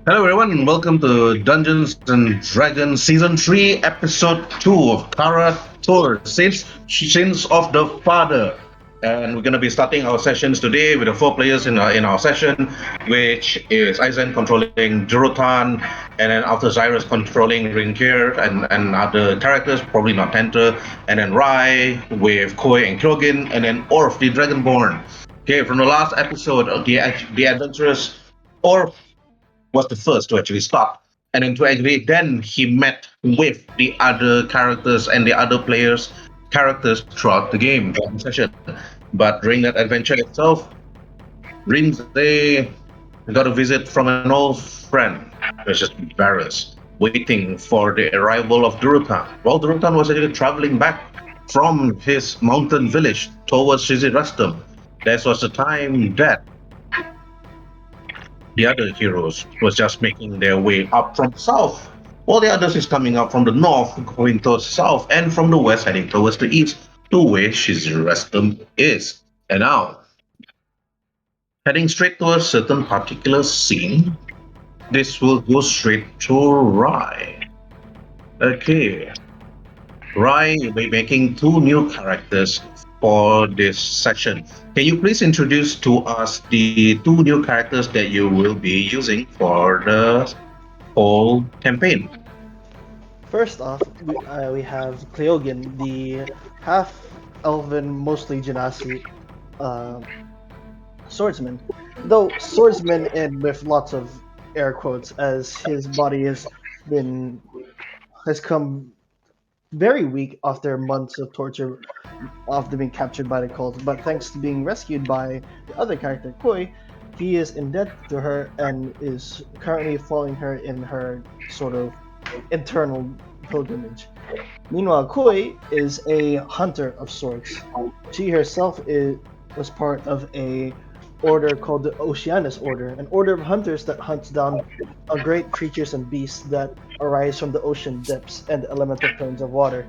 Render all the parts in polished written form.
Hello, everyone. Welcome to Dungeons and Dragons Season 3, Episode 2 of Kara Tour, Sins of the Father. And we're going to be starting our sessions today with the four players in our session, which is Aizen controlling Durotan, and then after Zyrus controlling Rhin'zey and other characters, probably not Tenter, and then Rai with Koi and Kyogin, and then Orth, the Dragonborn. Okay, from the last episode of the adventurous Orth was the first to actually stop. And then to actually then he met with the other characters and the other players characters throughout the game session. But during that adventure itself, Rhin'zey got a visit from an old friend, which is Varus, waiting for the arrival of Durotan. While Durotan was actually traveling back from his mountain village towards Restum. This was the time that the other heroes was just making their way up from the south, while the others is coming up from the north, going towards the south, and from the west heading towards the east, to where Restum is. And now, heading straight to a certain particular scene, this will go straight to Rai. Okay. Rai will be making two new characters for this session. Can you please introduce to us the two new characters that you will be using for the whole campaign? First off, we have Cleogin, the half-elven, mostly Genasi swordsman. Though swordsman in with lots of air quotes, as his body has come very weak after months of torture after being captured by the cult. But thanks to being rescued by the other character, Koi, he is indebted to her and is currently following her in her sort of internal pilgrimage. Meanwhile, Koi is a hunter of sorts. She herself was part of a order called the Oceanus Order, an order of hunters that hunts down great creatures and beasts that arise from the ocean depths and the elemental planes of water.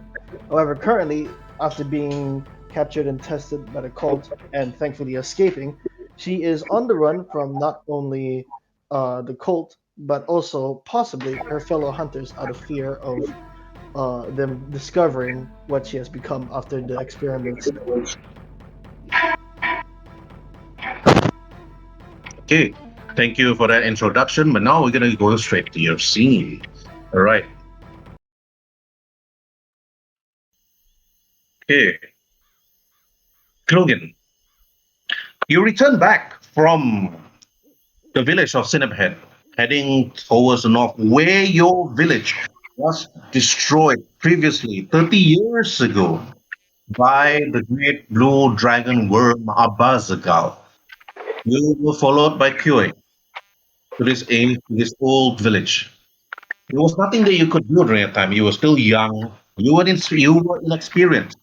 However, currently, after being captured and tested by the cult and thankfully escaping, she is on the run from not only the cult but also possibly her fellow hunters out of fear of them discovering what she has become after the experiments. Okay, thank you for that introduction, but now we're gonna go straight to your scene. All right. Okay, Krogan, you return back from the village of Cinnamhead, heading towards the north, where your village was destroyed previously 30 years ago by the great blue dragon worm Aab'Shagua. You were followed by Kyo to this old village. There was nothing that you could do during that time. You were still young. You were inexperienced.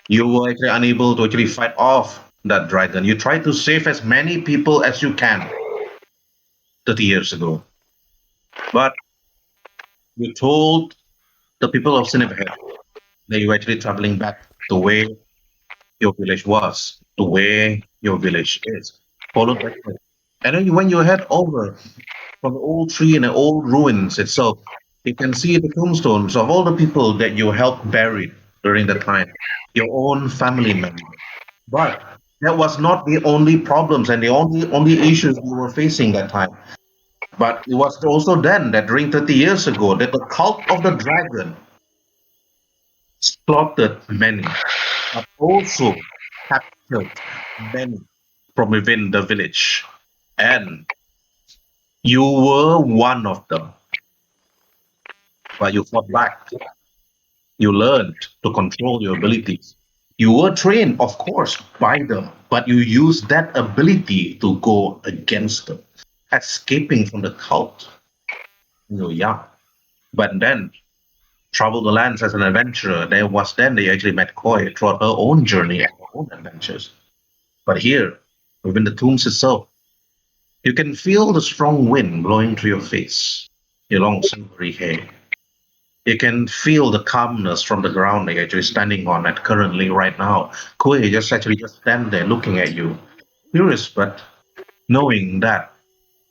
You were actually unable to actually fight off that dragon. You tried to save as many people as you can 30 years ago. But you told the people of Cinnamhead that you were actually traveling back to where your village was, to where your village is, followed by Kyo. And then when you head over from the old tree and the old ruins itself, you can see the tombstones of all the people that you helped bury during that time, your own family members. But that was not the only problems and the only issues you were facing that time. But it was also then that during 30 years ago that the cult of the dragon slaughtered many, but also captured many from within the village. And you were one of them. But you fought back. You learned to control your abilities. You were trained, of course, by them, but you used that ability to go against them, escaping from the cult. You young. But then, travel the lands as an adventurer. There was then they actually met Koi throughout her own journey and her own adventures. But here, within the tombs itself, you can feel the strong wind blowing through your face, your long silvery hair. You can feel the calmness from the ground that you're actually standing on at currently right now. Koi just stand there looking at you, curious, but knowing that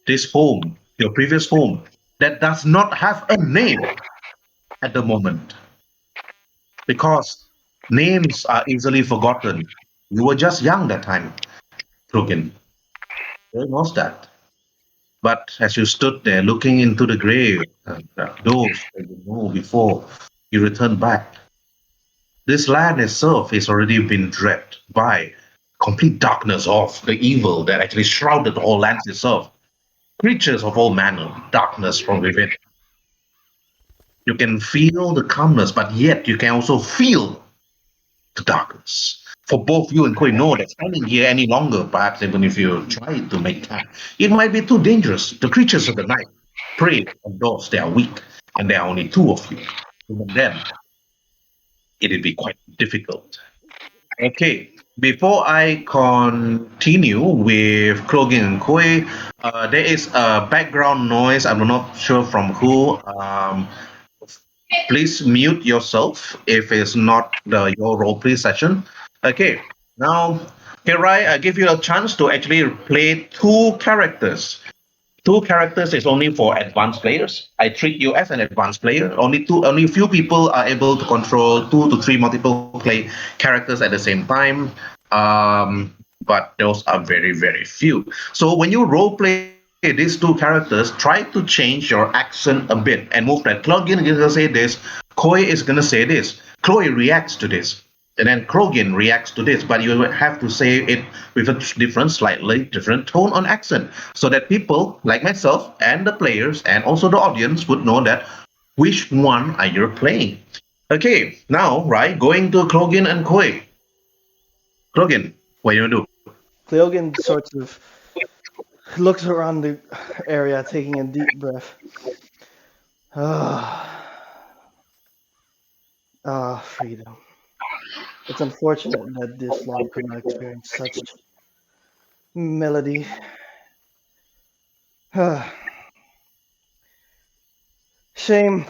this home, your previous home, that does not have a name at the moment because names are easily forgotten. You were just young that time, Krogan. Where was that? But as you stood there looking into the grave, those that you know before you returned back, this land itself has already been dread by complete darkness of the evil that actually shrouded the whole land itself. Creatures of all manner, darkness from within. You can feel the calmness, but yet you can also feel the darkness. For both you and Koi know that standing here any longer, perhaps even if you try to make time, it might be too dangerous. The creatures of the night prey on those that are weak, and there are only two of you. Even then, it'll be quite difficult. Okay, before I continue with Krogan and Koi, there is a background noise. I'm not sure from who. Please mute yourself if it's not your role play session. Okay, now, Kirai, I give you a chance to actually play two characters. Two characters is only for advanced players. I treat you as an advanced player. Only few people are able to control two to three multiple play characters at the same time. But those are very, very few. So when you role play these two characters, try to change your accent a bit and move that. Krogan is gonna say this, Koi is gonna say this, Chloe reacts to this, and then Krogan reacts to this, but you have to say it with a different, slightly different tone on accent, so that people like myself and the players and also the audience would know that which one are you playing. Okay, now right, going to Krogan and Koi. Krogan, what you gonna do? Cleogan sort of looks around the area, taking a deep breath. Freedom. It's unfortunate that this land could not experience such melody. Shame.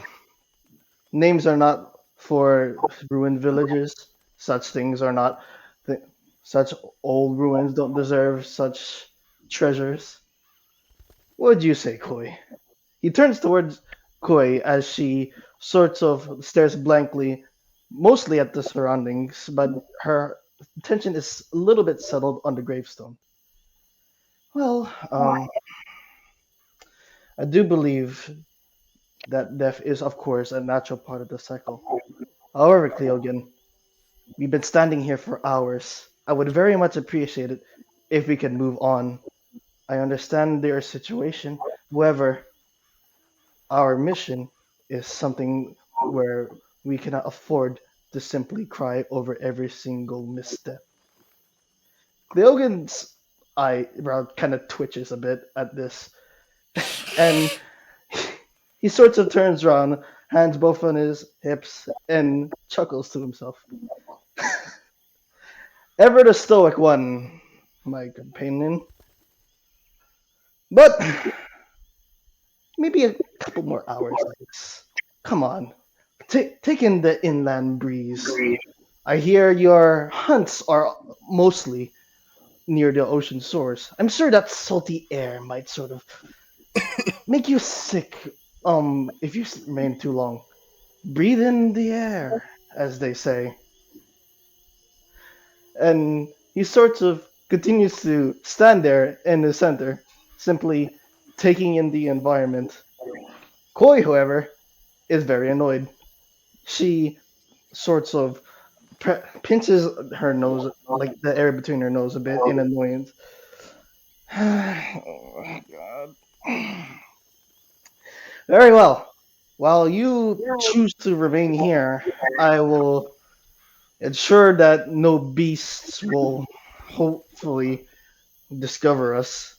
Names are not for ruined villages. Such things are not. Th- Such old ruins don't deserve such treasures. What would you say, Koi? He turns towards Koi as she sort of stares blankly, mostly at the surroundings, but her attention is a little bit settled on the gravestone. Well, I do believe that death is, of course, a natural part of the cycle. However, Cleogan, we've been standing here for hours. I would very much appreciate it if we can move on. I understand their situation. However, our mission is something where we cannot afford to simply cry over every single misstep. Cleogan's eyebrow kind of twitches a bit at this, and he sort of turns around, hands both on his hips, and chuckles to himself. Ever the stoic one, my companion. But maybe a couple more hours like this. Come on, take in the inland breeze. I hear your hunts are mostly near the ocean source. I'm sure that salty air might sort of make you sick if you remain too long. Breathe in the air, as they say. And he sort of continues to stand there in the center, simply taking in the environment. Koi, however, is very annoyed. She sorts of pinches her nose, like the area between her nose, a bit in annoyance. Oh, God. Very well. While you choose to remain here, I will ensure that no beasts will hopefully discover us.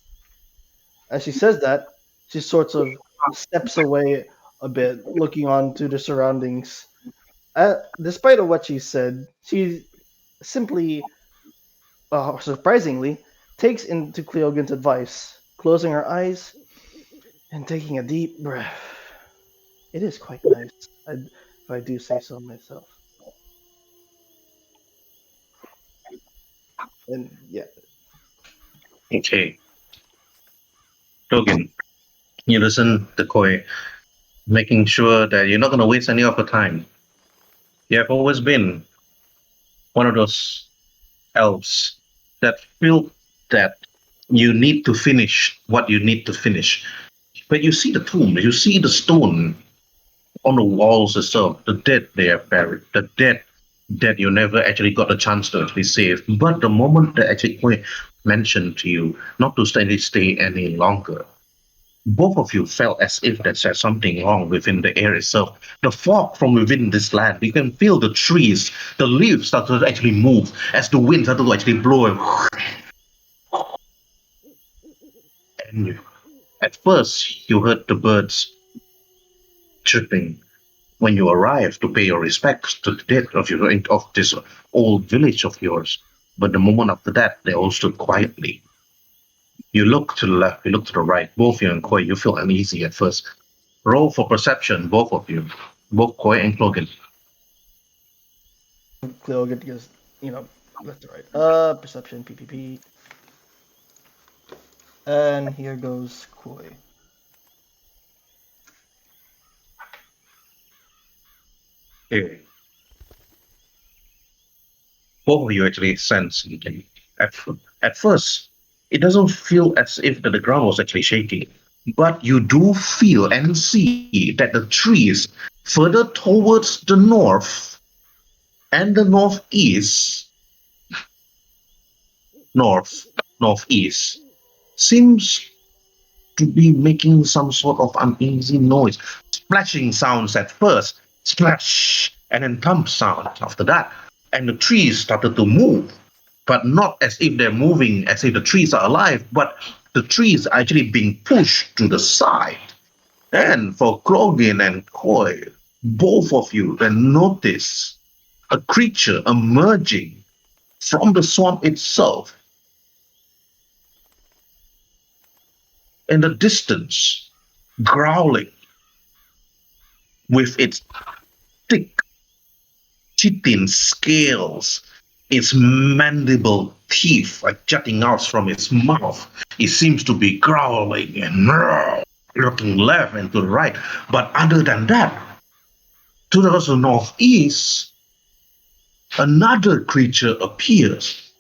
As she says that, she sort of steps away a bit, looking onto the surroundings. Despite of what she said, she simply, surprisingly, takes into Cleogan's advice, closing her eyes and taking a deep breath. It is quite nice, if I do say so myself. And yeah, Okay, Krogan. You listen to Koi, making sure that you're not going to waste any of your time. You have always been one of those elves that feel that you need to finish what you need to finish. But you see the tomb, you see the stone on the walls itself, the dead they are buried, the dead that you never actually got a chance to actually save. But the moment that actually mentioned to you not to stay any longer, both of you felt as if there's something wrong within the air itself. The fog from within this land, you can feel the trees, the leaves start to actually move as the wind started to actually blow. And at first, you heard the birds chirping when you arrived to pay your respects to the dead of this old village of yours. But the moment after that, they all stood quietly. You look to the left, you look to the right, both you and Koi, you feel uneasy at first. Roll for perception, both of you. Both Koi and Clogan. Cleogan goes, left to right. Perception, PPP. And here goes Koi. Okay. Both of you actually sense at, at first, it doesn't feel as if the ground was actually shaking. But you do feel and see that the trees further towards the north and the northeast, seems to be making some sort of uneasy noise. Splashing sounds at first, splash, and then thump sound after that. And the trees started to move, but not as if they're moving as if the trees are alive, but the trees are actually being pushed to the side. And for Clogan and Koi, both of you then notice a creature emerging from the swamp itself. In the distance, growling with its thick, chitin scales, its mandible teeth like jutting out from its mouth. It seems to be growling and looking left and to the right. But other than that, to the northeast, another creature appears,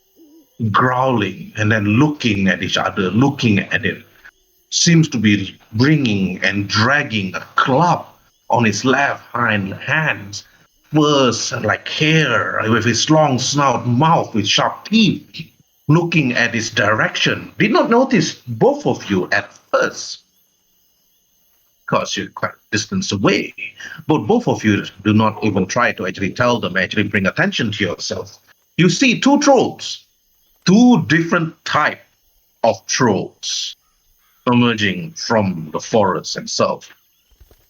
growling and then looking at each other, looking at it. Seems to be bringing and dragging a club on his left hind hand, furs like hair, with his long snout mouth with sharp teeth, looking at his direction. Did not notice both of you at first, because you're quite a distance away. But both of you do not even try to actually tell them, actually bring attention to yourself. You see two trolls, two different type of trolls emerging from the forest itself.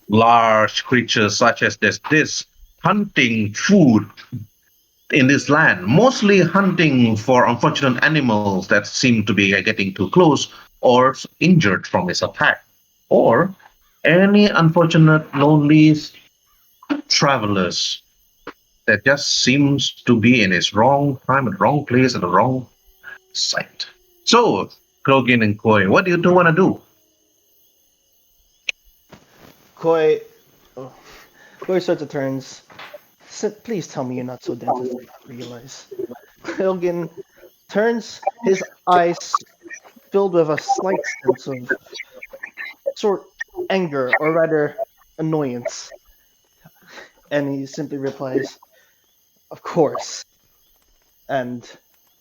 Large creatures such as this hunting food in this land, mostly hunting for unfortunate animals that seem to be getting too close or injured from its attack, or any unfortunate lonely travelers that just seems to be in its wrong time and wrong place at the wrong site. So, Krogan and Koi, what do you two want to do? Koi, oh, Koi starts to turns. Please tell me you're not so dense as I realize. Cleogan turns, his eyes filled with a slight sense of sort anger, or rather annoyance. And he simply replies, "Of course." And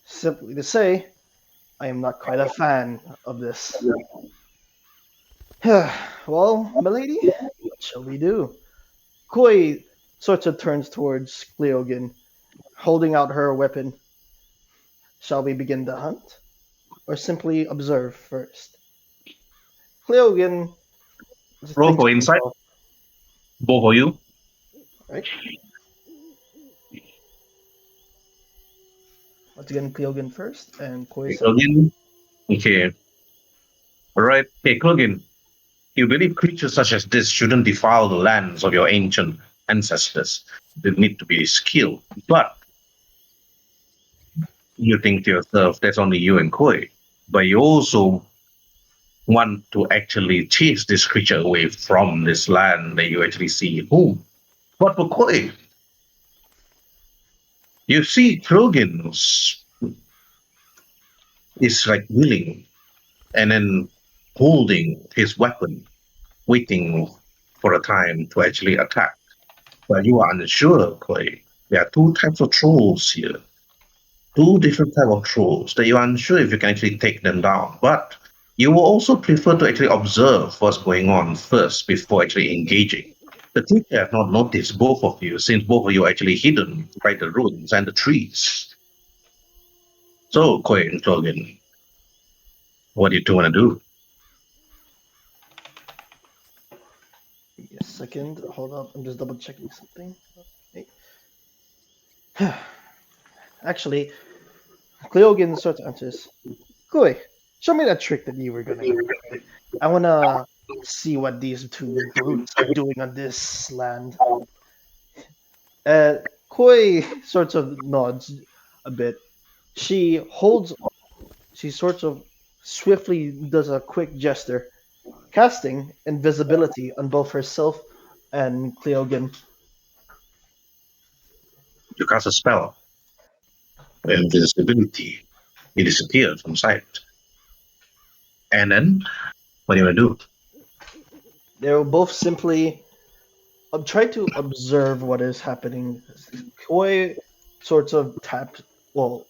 simply to say, I am not quite a fan of this. Well, milady, what shall we do? Koi sort of turns towards Cleogan, holding out her weapon. Shall we begin the hunt? Or simply observe first? Cleogan Roll thinks for to insight, himself, both of you. right? Once again, Cleogan first, and Koi Okay, second. Krogan. Okay, all right. Okay, Krogan, you believe creatures such as this shouldn't defile the lands of your ancient ancestors. They need to be skilled. But you think to yourself, that's only you and Koi. But you also want to actually chase this creature away from this land that you actually see home. But for Koi, you see Krogan is like willing and then holding his weapon, waiting for a time to actually attack. But you are unsure, Koi. There are two types of trolls here. Two different type of trolls that you're unsure if you can actually take them down. But you will also prefer to actually observe what's going on first before actually engaging. The teacher have not noticed both of you since both of you are actually hidden by the ruins and the trees. So, Koi and Krogan, what do you two want to do? Give me a second. Hold up. I'm just double checking something. Hey. Actually, Cleogan sort of answers. Koi, show me that trick that you were gonna do. I wanna see what these two brutes are doing on this land. Koi sort of nods a bit. She holds. She sort of swiftly does a quick gesture, casting invisibility on both herself and Cleogan. You cast a spell. Invisibility. It disappears from sight. And then, what do you want to do? They will both simply try to observe what is happening. Koi sort of taps. Well,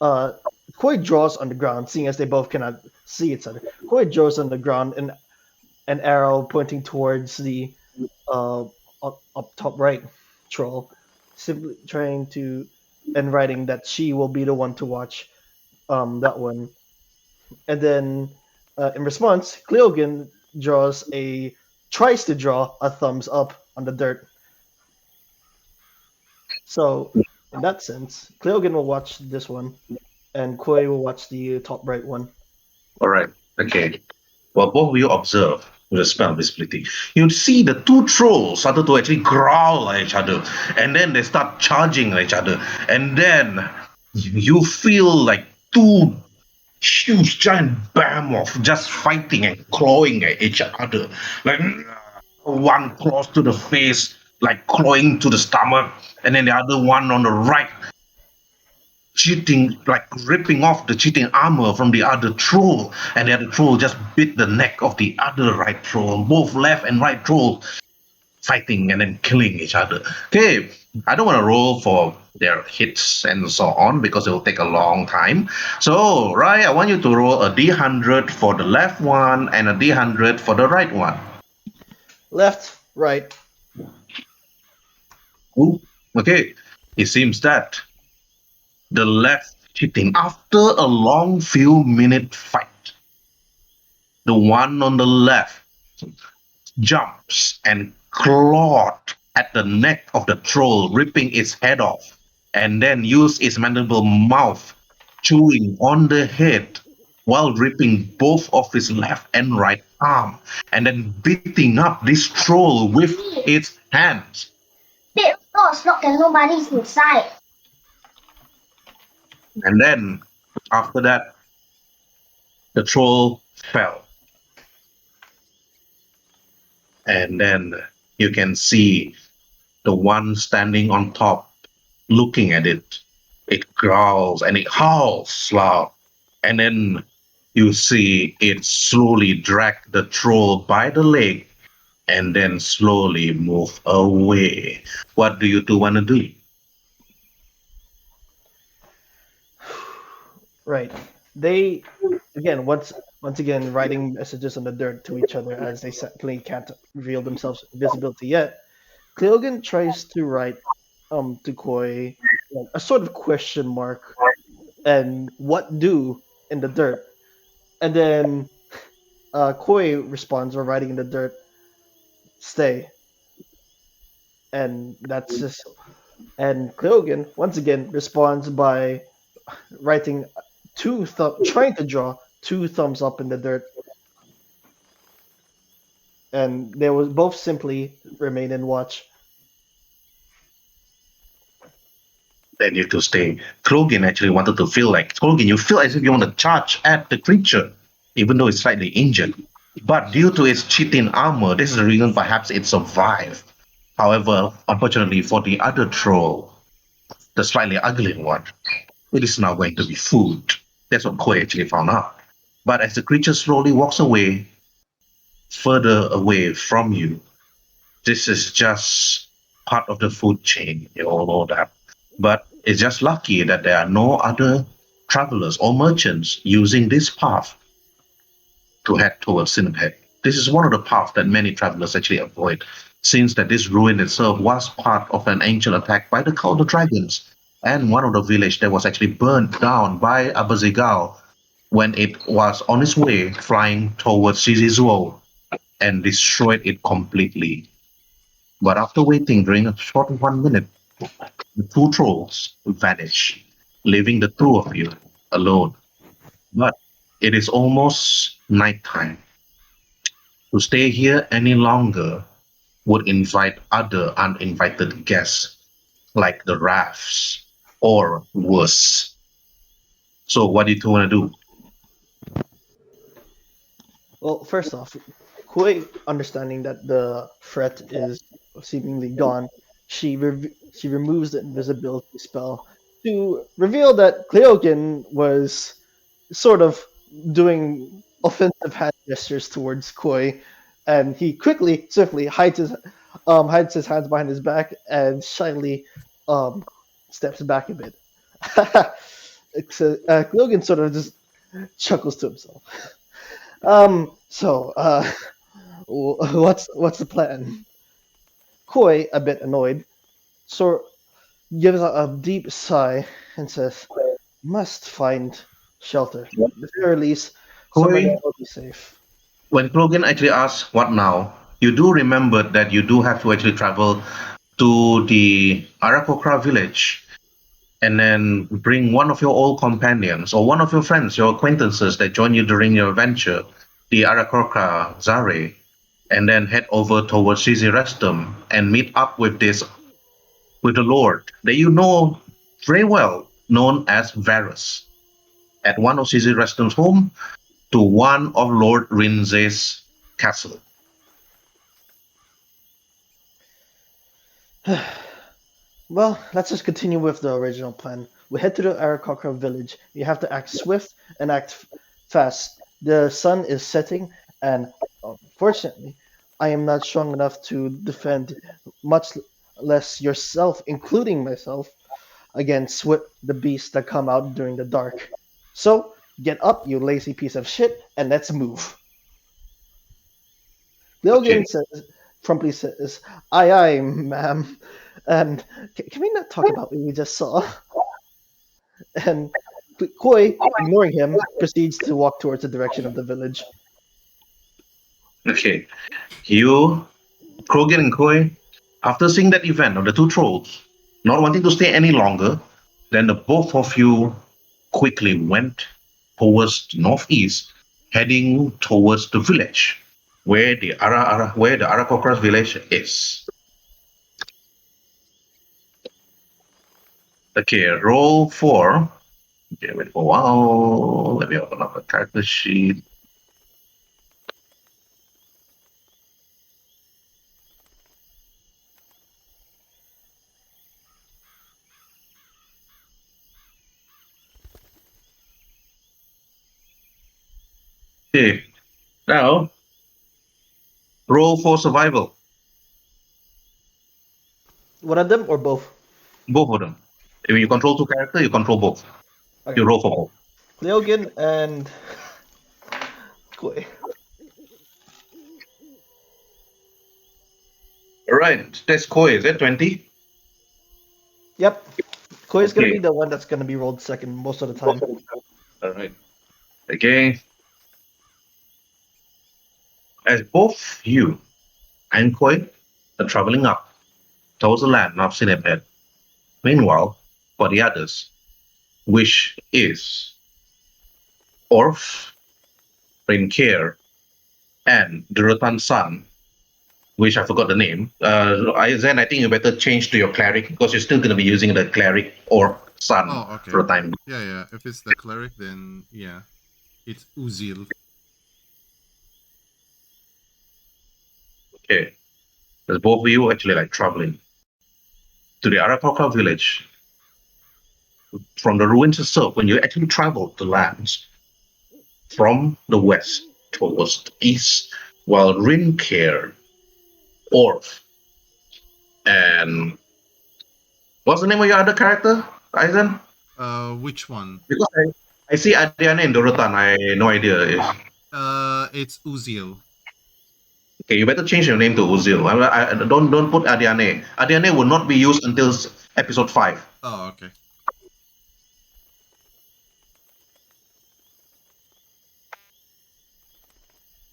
uh, Koi draws on the ground, seeing as they both cannot see each other. Koi draws on the ground an arrow pointing towards the up top right troll, simply trying to and writing that she will be the one to watch that one. And then in response, Cleogan tries to draw a thumbs up on the dirt. So in that sense, Cleogan will watch this one, and Koi will watch the top right one. All right. Okay. Well, both of you observe with the spell visibility. You see the two trolls started to actually growl at each other, and then they start charging at each other, and then you feel like two huge giant behemoth just fighting and clawing at each other. Like one claws to the face, like clawing to the stomach, and then the other one on the right cheating, like ripping off the cheating armor from the other troll, and the other troll just bit the neck of the other right troll. Both left and right trolls fighting and then killing each other. Okay, I don't want to roll for their hits and so on because it will take a long time. So, right, I want you to roll a d100 for the left one and a d100 for the right one. Left, right. Ooh, okay, it seems that the left cheating after a long few minute fight, the one on the left jumps and clawed at the neck of the troll, ripping its head off, and then used its mandible mouth, chewing on the head while ripping both of his left and right arm, and then beating up this troll with its hands. There's not nobody's inside. And then, after that, the troll fell. And then you can see the one standing on top looking at it. It growls and it howls loud. And then you see it slowly drag the troll by the leg and then slowly move away. What do you two want to do? Right. They again once again writing messages on the dirt to each other as they certainly can't reveal themselves visibility yet. Cleogan tries to write to Koi like, a sort of question mark and what do in the dirt. And then Koi responds or writing in the dirt, stay. And that's just and Cleogan once again responds by writing trying to draw two thumbs up in the dirt. And they will both simply remain and watch. Then you to stay. Krogan actually wanted to feel like Krogan, you feel as if you want to charge at the creature. even though it's slightly injured. But due to its chitin armor, this is the reason perhaps it survived. However, unfortunately for the other troll, the slightly ugly one, it is now going to be food. That's what Koi actually found out. But as the creature slowly walks away, further away from you, this is just part of the food chain. You all know that. But it's just lucky that there are no other travelers or merchants using this path to head towards Sinbad. This is one of the paths that many travelers actually avoid, since that this ruin itself was part of an ancient attack by the Cauldron dragons, and one of the village that was actually burned down by Aab'Shagua when it was on its way flying towards Shizuo and destroyed it completely. But after waiting during a short 1 minute, the two trolls vanish, leaving the two of you alone. But it is almost nighttime. To stay here any longer would invite other uninvited guests, like the rafts, or worse. So, what do you two want to do? Well, first off, Koi, understanding that the threat is seemingly gone, she removes the invisibility spell to reveal that Cleogen was sort of doing offensive hand gestures towards Koi, and he quickly, swiftly hides his hands behind his back and shyly steps back a bit. Cleogen sort of just chuckles to himself. What's the plan? Koi, a bit annoyed, sort gives a deep sigh and says, "Must find shelter. At the very least, somewhere Koi, that will be safe." when Krogan actually asks, what now? You do remember that you do have to actually travel to the Arakokra village and then bring one of your old companions or one of your friends, your acquaintances that join you during your adventure, the Arakokra Zare, and then head over towards Restum and meet up with the Lord that you know very well, known as Varus, at one of Restum's home to one of Lord Rhin'zey's castle. Well, let's just continue with the original plan. We head to the Arakokra village. You have to act swift and act fast. The sun is setting, and unfortunately, I am not strong enough to defend, much less yourself, including myself, against the beasts that come out during the dark. So, get up, you lazy piece of shit, and let's move. Okay. Logan promptly says, "Aye, aye, ma'am." And can we not talk about what we just saw? And Koi, ignoring him, proceeds to walk towards the direction of the village. Okay. You, Krogan and Koi, after seeing that event of the two trolls, not wanting to stay any longer, then the both of you quickly went towards the northeast, heading towards the village where the Arakokras village is. Okay, roll for. Okay, wait for a while. Let me open up a character sheet. Okay, now roll for survival. One of them or both? Both of them. If you control two characters, you control both. Okay. You roll for both. Leonin and Koi. Alright, that's Koi, is it 20? Yep. Koi is gonna Okay. be the one that's gonna be rolled second most of the time. Alright. Okay. As both you and Koi are traveling up towards the land of Sinebed, meanwhile, for the others, which is Orth, Raincare, and Durotan's son, which I forgot the name. Aizen, I think you better change to your cleric because you're still going to be using the cleric or son Oh, okay. for a time. Yeah. If it's the cleric, then yeah, it's Uzil. Okay. There's both of you actually like traveling to the Arapaca village. From the ruins itself, when you actually travel the lands from the west towards the east, while Rhin'zey, Orth, and what's the name of your other character, Aizen? Which one? Because I see Adiane and Durotan. I no idea if. It's Uziel. Okay, you better change your name to Uzil. Don't put Adiane. Adiane will not be used until episode 5. Oh, okay.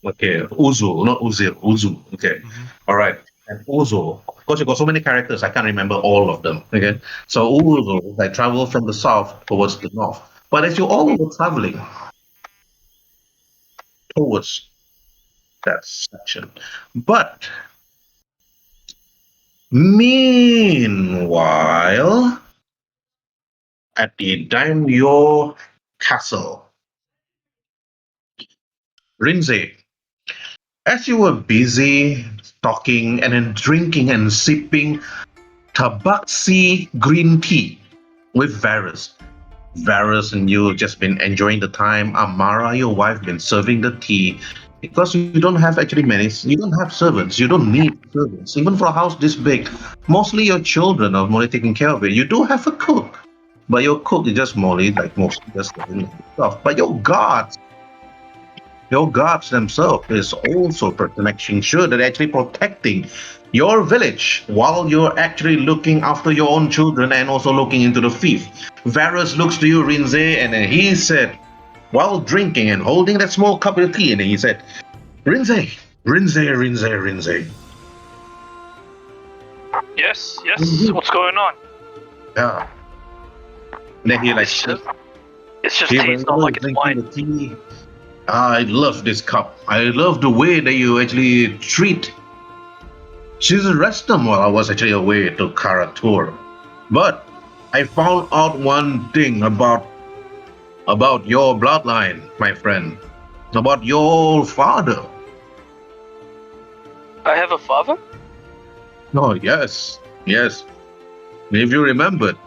Okay, Uzu, not Uzil. Uzu. Okay, all right. And Uzu, because you got so many characters, I can't remember all of them. Okay, so Uzu, I travel from the south towards the north. But as you all were traveling towards that section, but meanwhile, at the Daimyo Castle, Rhin'zey, as you were busy talking and then drinking and sipping tabaxi green tea with Varus and you just been enjoying the time. Amara, your wife, been serving the tea because you don't have actually you don't have servants. You don't need servants. Even for a house this big, mostly your children are more taking care of it. You do have a cook, but your cook is just mostly like mostly just stuff. But your gods themselves is also making sure that they're actually protecting your village while you're actually looking after your own children and also looking into the fief. Varus looks to you, Rhin'zey, and then he said, while drinking and holding that small cup of tea, and then he said, Rhin'zey. Yes, what's going on? Yeah. And then he like, It's just tea, it's not like it's wine. The tea. I love this cup. I love the way that you actually treat. She's arrested while I was actually away to Karatur. But I found out one thing about your bloodline, my friend. About your father. I have a father? Oh, yes. If you remembered.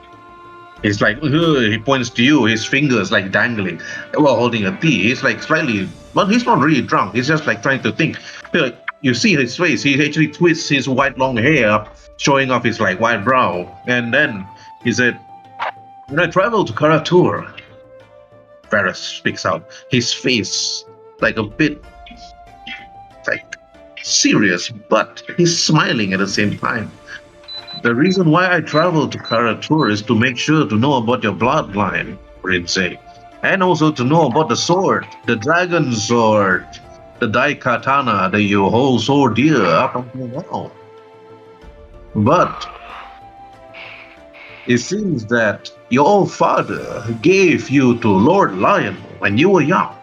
He's like, he points to you, his fingers like dangling while holding a tea. He's like slightly, well, he's not really drunk. He's just like trying to think. You see his face. He actually twists his white long hair up, showing off his like white brow. And then he said, when I traveled to Karatur, Varus speaks out. His face like a bit like serious, but he's smiling at the same time. The reason why I traveled to Karatur is to make sure to know about your bloodline, Rhin'zey, and also to know about the sword, the dragon sword, the Daikatana that you hold so dear up until now. But it seems that your father gave you to Lord Lion when you were young,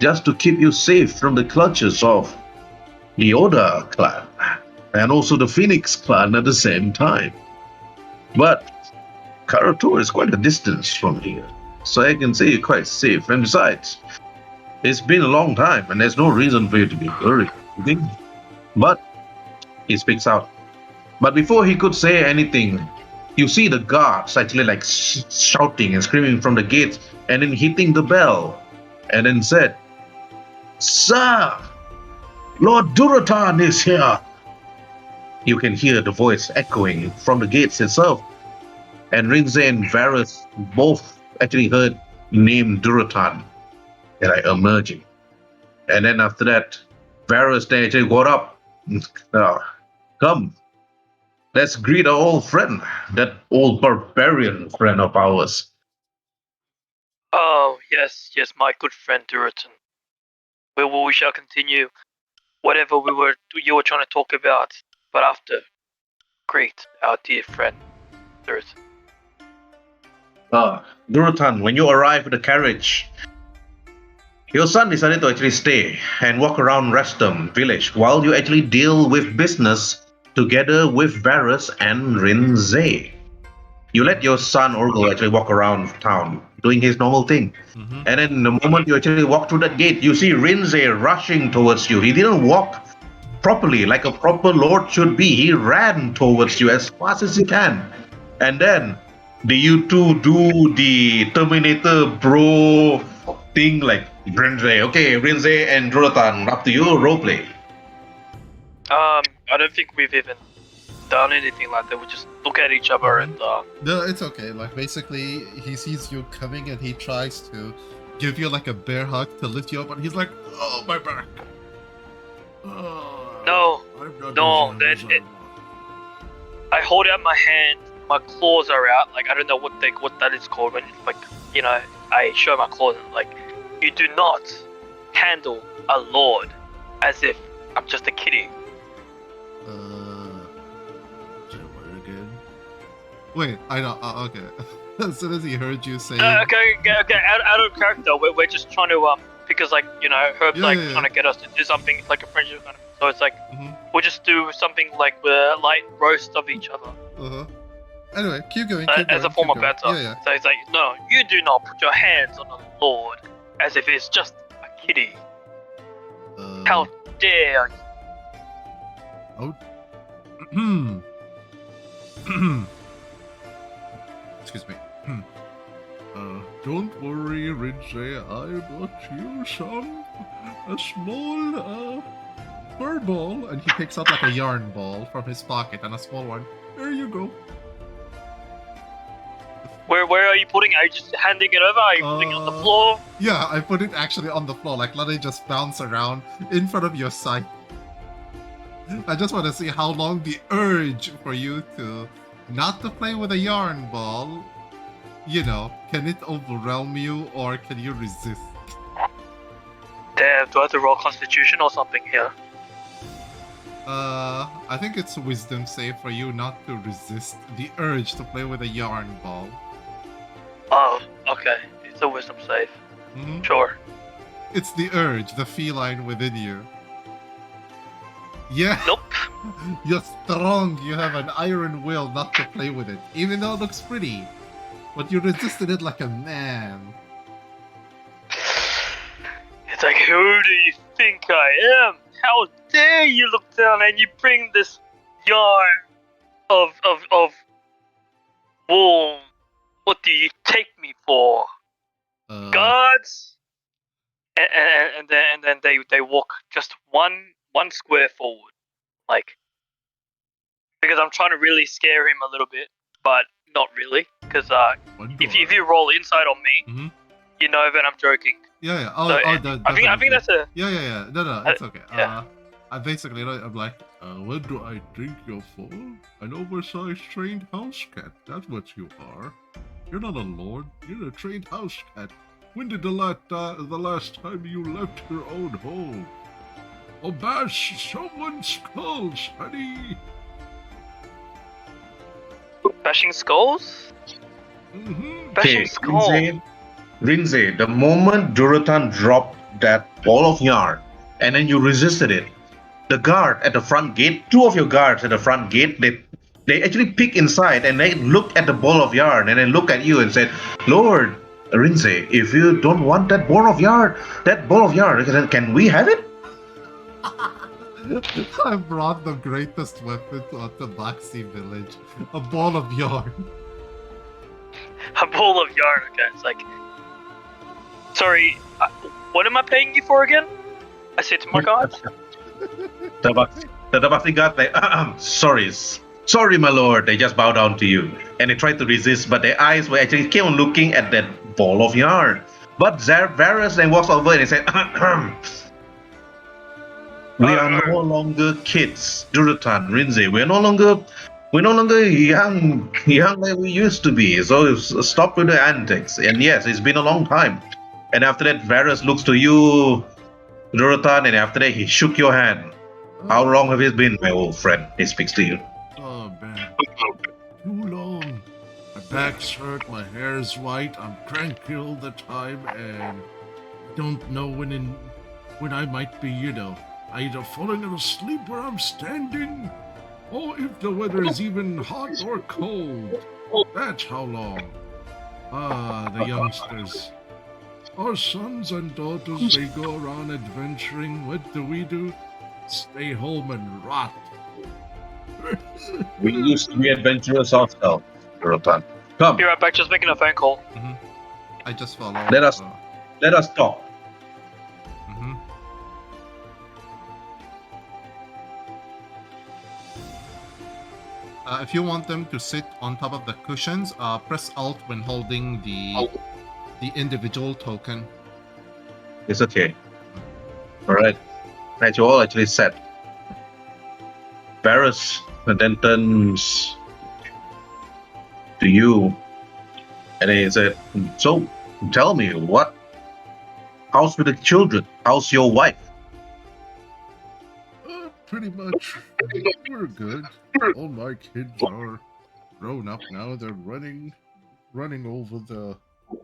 just to keep you safe from the clutches of the Oda clan. And also the Phoenix clan at the same time. But Karatur is quite a distance from here, so I can say you're quite safe. And besides, it's been a long time, and there's no reason for you to be worried. But he speaks out. But before he could say anything, you see the guards actually like shouting and screaming from the gates, and then hitting the bell, and then said, "Sir, Lord Durotan is here." You can hear the voice echoing from the gates itself. And Rhin'zey and Varus both actually heard name Durotan like emerging. And then after that, Varus they actually got up. Come, let's greet our old friend, that old barbarian friend of ours. Oh, yes, my good friend Durotan. We shall continue whatever you were trying to talk about. But after, greet our dear friend, Durotan. Durotan, when you arrive at the carriage, your son decided to actually stay and walk around Restum village while you actually deal with business together with Varus and Rhin'zey. You let your son Orgel actually walk around town doing his normal thing. Mm-hmm. And then the moment you actually walk through that gate, you see Rhin'zey rushing towards you. He didn't walk properly, like a proper lord should be. He ran towards you as fast as he can. And then, do you two do the Terminator bro thing like Rhin'zey? Okay, Rhin'zey and Durotan, up to you, roleplay. I don't think we've even done anything like that. We just look at each other and No, it's okay. Like, basically, he sees you coming and he tries to give you, like, a bear hug to lift you up, and he's like, oh, my back. No, no, I hold out my hand, my claws are out, like I don't know what that is called when it's like, you know, I show my claws and like, you do not handle a lord as if I'm just a kiddie. Say what again? Wait, I know, okay. As soon as he heard you say... Okay, out of character, we're just trying to, because like, you know, Herb trying to get us to do something, like a friendship kind of, so it's like, we'll just do something like the light roast of each other. Anyway, keep going, as a form of banter. Yeah. So it's like, no, you do not put your hands on a lord as if it's just a kiddie. How dare you? Oh. Excuse me. Don't worry, Rhin'zey, I brought you a small, fur ball. And he picks up like a yarn ball from his pocket and a small one. There you go. Where are you putting it? Are you just handing it over? Are you putting it on the floor? Yeah, I put it actually on the floor, like let it just bounce around in front of your sight. I just want to see how long the urge for you to not to play with a yarn ball, you know, can it overwhelm you or can you resist? Damn, do I have to roll Constitution or something here? I think it's a wisdom save for you not to resist the urge to play with a yarn ball. Oh, okay. It's a wisdom save. Sure. It's the urge, the feline within you. Yeah. Nope. You're strong. You have an iron will not to play with it, even though it looks pretty. But you resisted it like a man. It's like, who do you think I am? How dare you look down and you bring this yarn of wool? What do you take me for? Guards? And then they walk just one square forward, like, because I'm trying to really scare him a little bit, but not really, because if you roll inside on me, you know that I'm joking. Yeah. I think that's a Yeah. No, it's okay. Yeah. I basically, I'm like, what do I think you're for? An oversized trained house cat. That's what you are. You're not a lord. You're a trained house cat. When did the last time you left your own home? Oh, bash someone's skulls, honey. bashing skulls. Bashing skulls. Rhin'zey, the moment Durotan dropped that ball of yarn, and then you resisted it, the guard at the front gate, two of your guards at the front gate, they actually peek inside and they look at the ball of yarn and then look at you and said, Lord Rhin'zey, if you don't want that ball of yarn, can we have it? I brought the greatest weapon to the Black Sea village, a ball of yarn. A ball of yarn, okay, it's like... Sorry, what am I paying you for again? I said to my guards. The Tabasi guard like, sorry my lord, they just bow down to you. And they tried to resist, but their eyes were actually kept on looking at that ball of yarn. But Varus then walks over and he said, we are no longer kids, Durotan, Rhin'zey. We're no longer young like we used to be. So stop with the antics. And yes, it's been a long time. And after that, Varus looks to you, Durotan, and after that, he shook your hand. How long have it been, my old friend? He speaks to you. Oh, man. Too long. My back's hurt, my hair's white, I'm cranky all the time, and don't know when I might be, either falling asleep where I'm standing, or if the weather is even hot or cold. That's how long. The youngsters. Our sons and daughters, they go around adventuring. What do? Stay home and rot. We used to be adventurous ourselves, Durotan. Come, Be right back. Just making a phone call. I just follow. let us talk. Mhm. If you want them to sit on top of the cushions, press Alt when holding the individual token. It's okay. Alright. Right, you all actually said. Varus then turns to you and he said, so tell me, how's with the children? How's your wife? Pretty much. We're good. All my kids are grown up now. They're running over the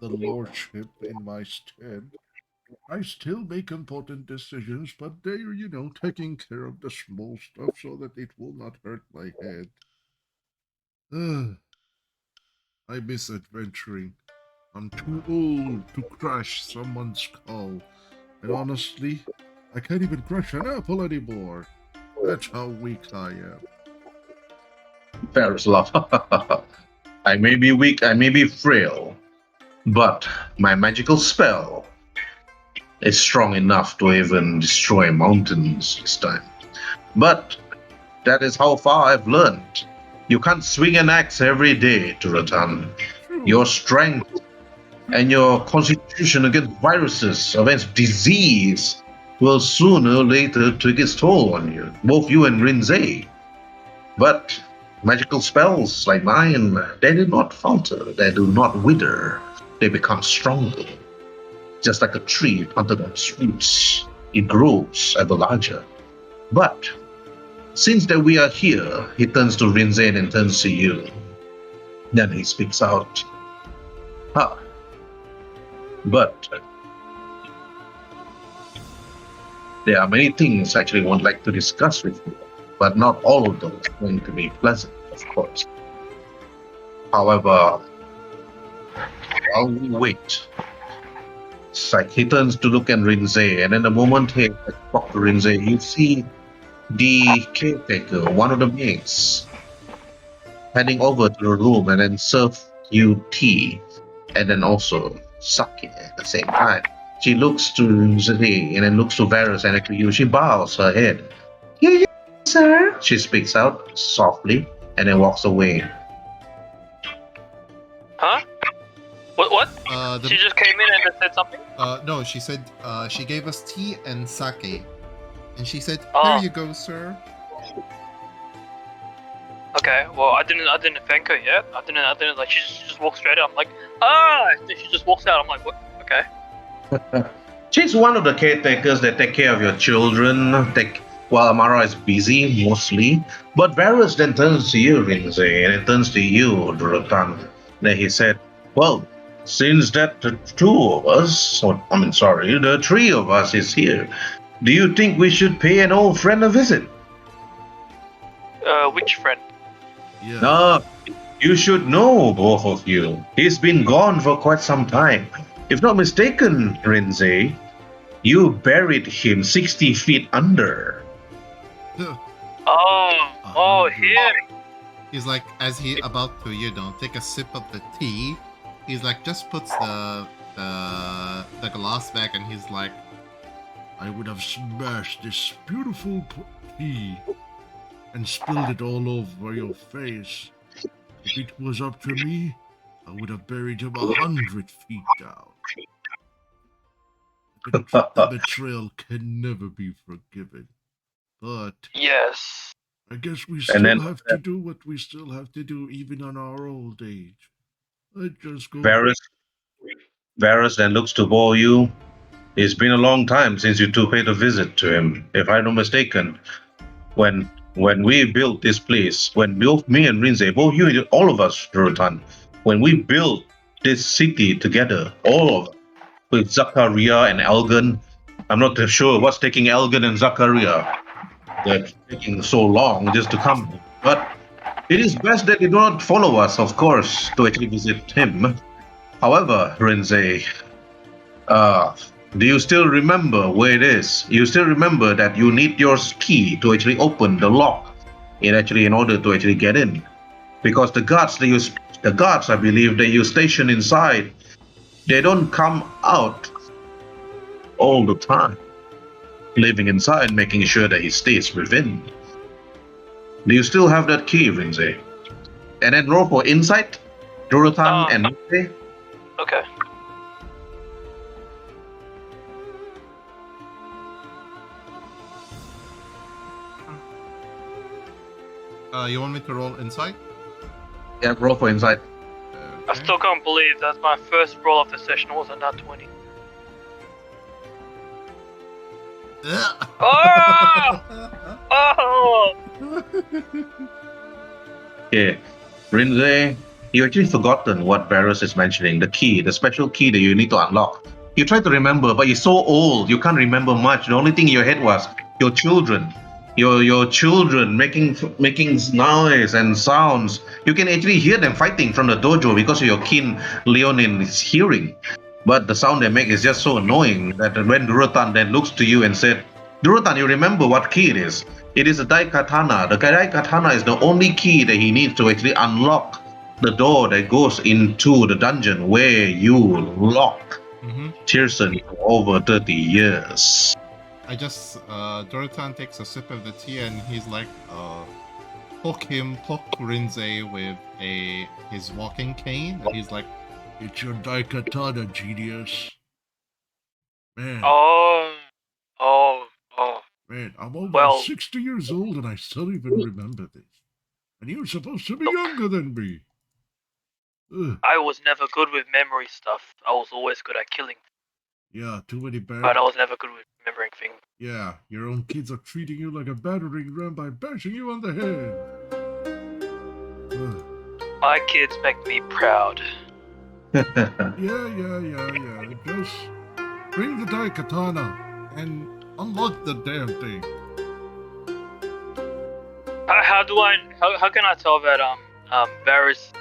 lordship in my stead. I still make important decisions, but they're, taking care of the small stuff so that it will not hurt my head. I miss adventuring. I'm too old to crush someone's skull. And honestly, I can't even crush an apple anymore. That's how weak I am. Varus laughed. I may be weak, I may be frail, but my magical spell is strong enough to even destroy mountains this time. But that is how far I've learned. You can't swing an axe every day, Durotan. Your strength and your constitution against viruses, against disease, will sooner or later take its toll on you, both you and Rhin'zey. But magical spells like mine, they do not falter, they do not wither, they become stronger. Just like a tree planted on its roots, it grows ever larger. But since that we are here, he turns to Rhin'zey and turns to you. Then he speaks out. But there are many things actually one would like to discuss with you, but not all of those are going to be pleasant, of course. However, while we wait, it's like he turns to look at Rhin'zey, and in the moment he talks to Rhin'zey, you see the caretaker, one of the maids, heading over to the room and then serve you tea, and then also sake at the same time. She looks to Rhin'zey and then looks to Varus and to you. She bows her head. Here you are, sir. She speaks out softly and then walks away. Huh? What? The- She just came in and just said something? No, she said she gave us tea and sake. And she said, Oh. "Here you go, sir." Okay, well, I didn't thank her yet. I didn't like, she just walked straight out. I'm like, ah! Then she just walks out. I'm like, what? Okay. She's one of the caretakers that take care of your children, while Amara is busy, mostly. But Varus then turns to you, Rhin'zey, and it turns to you, Durotan. Then he said, well, since that the three of us is here, do you think we should pay an old friend a visit? Which friend? Yeah. No, you should know, both of you. He's been gone for quite some time. If not mistaken, Rhin'zey, you buried him 60 feet under. Oh, him. He's like, as he about to, take a sip of the tea, he's like, just puts the glass back, and he's like, I would have smashed this beautiful tea and spilled it all over your face. If it was up to me, I would have buried him 100 feet down. The betrayal can never be forgiven. But Yes. I guess we And still then- have to do what we still have to do, even on our old age. I just go. Varus then looks to both you. It's been a long time since you two paid a visit to him. If I'm not mistaken, when we built this place, when both me and Rhin'zey, both you, all of us, Durotan, when we built this city together, all of us, with Zakaria and Elgin, I'm not too sure what's taking Elgin and Zakaria. They're taking so long just to come. But it is best that you do not follow us, of course, to actually visit him. However, Rhin'zey, Do you still remember where it is? You still remember that you need your key to actually open the lock in order to actually get in. Because the guards I believe that you station inside, they don't come out all the time. Living inside, making sure that he stays within. Do you still have that key, Rhin'zey? And then roll for insight, Durotan and Rhin'zey. Okay. You want me to roll insight? Yeah, roll for insight. I still can't believe that my first roll of the session was a nat 20. Oh! Oh! Okay, Rhin'zey, you actually forgotten what Varus is mentioning. The key, the special key that you need to unlock. You try to remember, but you're so old, you can't remember much. The only thing in your head was your children. Your children making noise and sounds. You can actually hear them fighting from the dojo because of your keen Leonin is hearing. But the sound they make is just so annoying that when Durotan then looks to you and said, Durotan, you remember what key it is? It is a Dai Katana. The Dai Katana is the only key that he needs to actually unlock the door that goes into the dungeon where you locked Tyrson for over 30 years. Durotan takes a sip of the tea and he's like, poke Rhin'zey with his walking cane, and he's like, It's your Daikatana, genius. Man, man, I'm almost 60 years old and I still even remember this. And you're supposed to be younger than me. Ugh. I was never good with memory stuff. I was always good at killing. Yeah, too many bad. But I was never good with remembering things. Yeah, your own kids are treating you like a battering ram by bashing you on the head. Ugh. My kids make me proud. Yeah. Just bring the Daikatana and unlock the damn thing. How can I tell that Varus?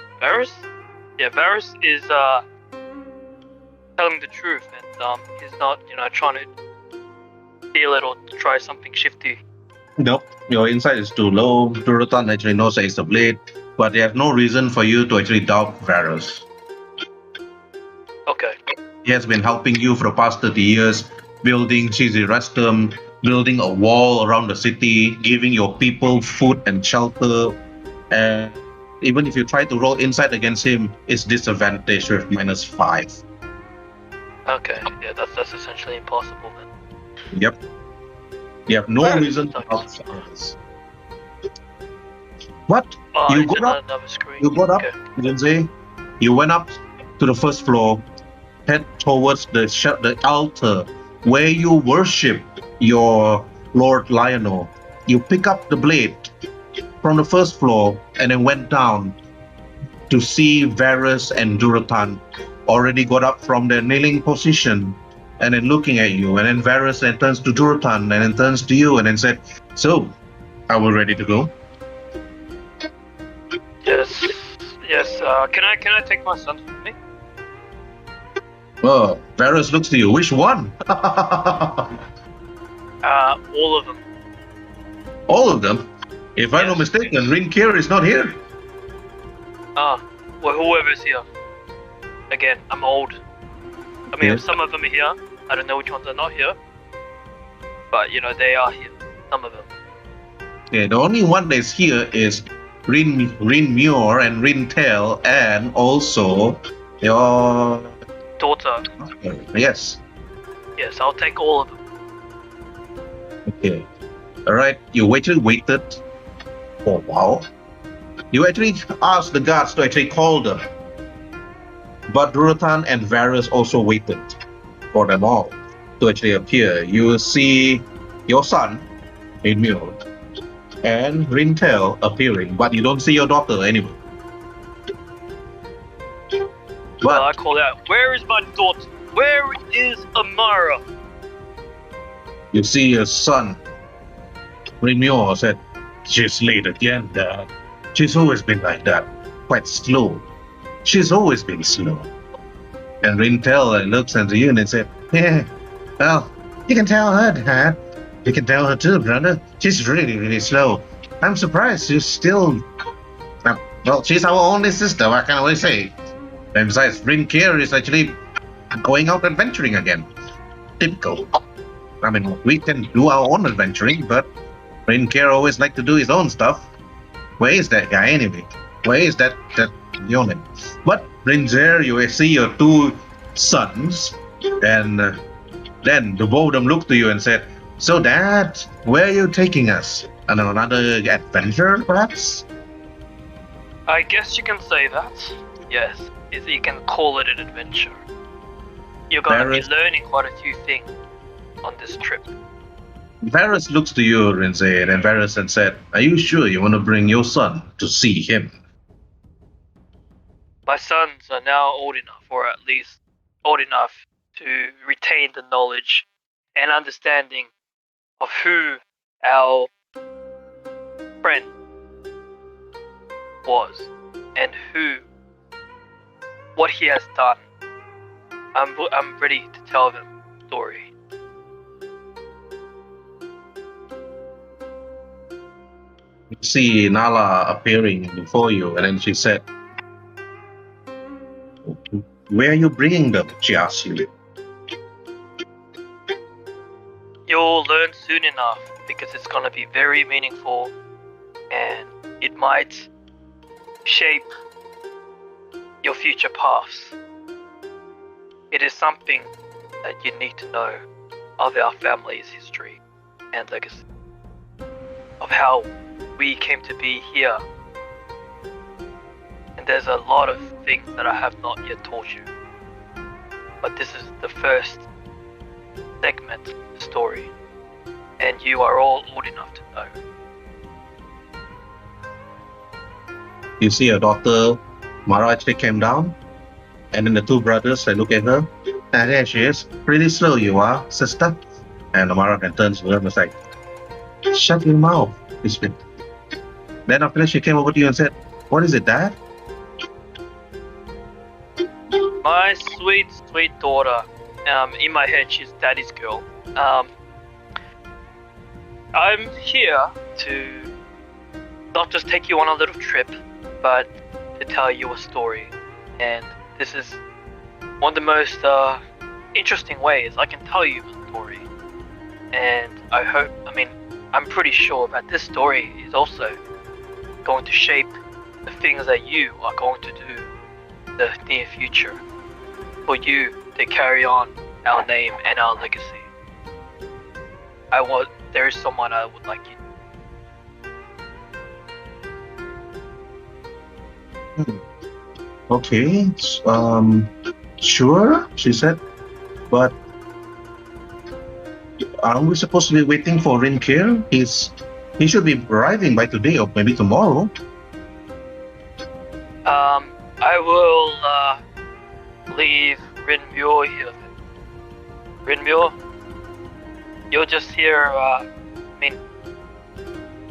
Yeah, Varus is telling the truth and he's not trying to steal it or try something shifty. Nope, your insight is too low. Durotan actually knows that it's a blade, but there's no reason for you to actually doubt Varus. Okay. He has been helping you for the past 30 years, building Cheesy Restum, building a wall around the city, giving your people food and shelter. And even if you try to roll insight against him, it's disadvantage with -5. Okay, yeah, that's essentially impossible then. Yep. You have no reason to doubt Varus. What? You got up? Another screen. You got up, Okay. Rhin'zey. You went up to the first floor, head towards the altar where you worship your Lord Lionel. You pick up the blade from the first floor and then went down to see Varus and Durotan already got up from their kneeling position and then looking at you. And then Varus then turns to Durotan and then turns to you and then said, "So, are we ready to go?" Yes. Can I take my son with me? Oh, Varus looks to you. Which one? All of them. All of them? If I'm not mistaken, Rhin'zey is not here. Well, whoever's here. Again, I'm old. I mean, some of them are here. I don't know which ones are not here. But, they are here. Some of them. Yeah, the only one that's here is Rin'Muir and Rin'Tel and also your Daughter. Yes. Yes, I'll take all of them. Okay. Alright, you waited for a while. You actually asked the guards to actually call them. But Durotan and Varus also waited for them all to actually appear. You will see your son, Rin'Muir, and Rin'Tel appearing, but you don't see your daughter anyway. Well, I call out, where is my daughter? Where is Amara? You see your son, Rin'Muir, said, "She's late again, Dad. She's always been like that, quite slow. She's always been slow." And Rin'Tel looks at you and said, Well, you can tell her, Dad. You can tell her too, brother. She's really, really slow. I'm surprised she's still. Well, she's our only sister. What can I say? And besides, Rhin'zey is actually going out adventuring again. Typical. I mean, we can do our own adventuring, but Rhin'zey always like to do his own stuff. Where is that guy anyway? Where is that Leonin? But Rhin'zey, you see your two sons, and then the both of them looked to you and said, "So, Dad, where are you taking us? On another adventure, perhaps?" I guess you can say that. Yes, you can call it an adventure. You're gonna be learning quite a few things on this trip. Varys looks to you, Rhin'zey, and then Varys and said, "Are you sure you want to bring your son to see him?" My sons are now old enough, or at least old enough to retain the knowledge and understanding of who our friend was and what he has done. I'm ready to tell them the story. You see Nala appearing before you, and then she said, "Where are you bringing them?" she asked you. You'll learn soon enough because it's gonna be very meaningful and it might shape your future paths. It is something that you need to know of our family's history and legacy, of how we came to be here. And there's a lot of things that I have not yet taught you, but this is the first segment of the story, and you are all old enough to know. You see her daughter, Mara, actually came down, and then the two brothers, they look at her, and there she is. "Pretty slow you are, sister." And Mara then turns to her and was like, "Shut your mouth," he said. Then after that, she came over to you and said, "What is it, Dad?" My sweet, sweet daughter. In my head, she's daddy's girl. I'm here to not just take you on a little trip, but to tell you a story. And this is one of the most interesting ways I can tell you a story. And I'm pretty sure that this story is also going to shape the things that you are going to do in the near future, for you to carry on our name and our legacy. There is someone I would like you. Okay, sure, she said, but aren't we supposed to be waiting for Rhin'zey? He should be arriving by today or maybe tomorrow. I will leave Rhin'zey here. Rhin'zey, you're just here.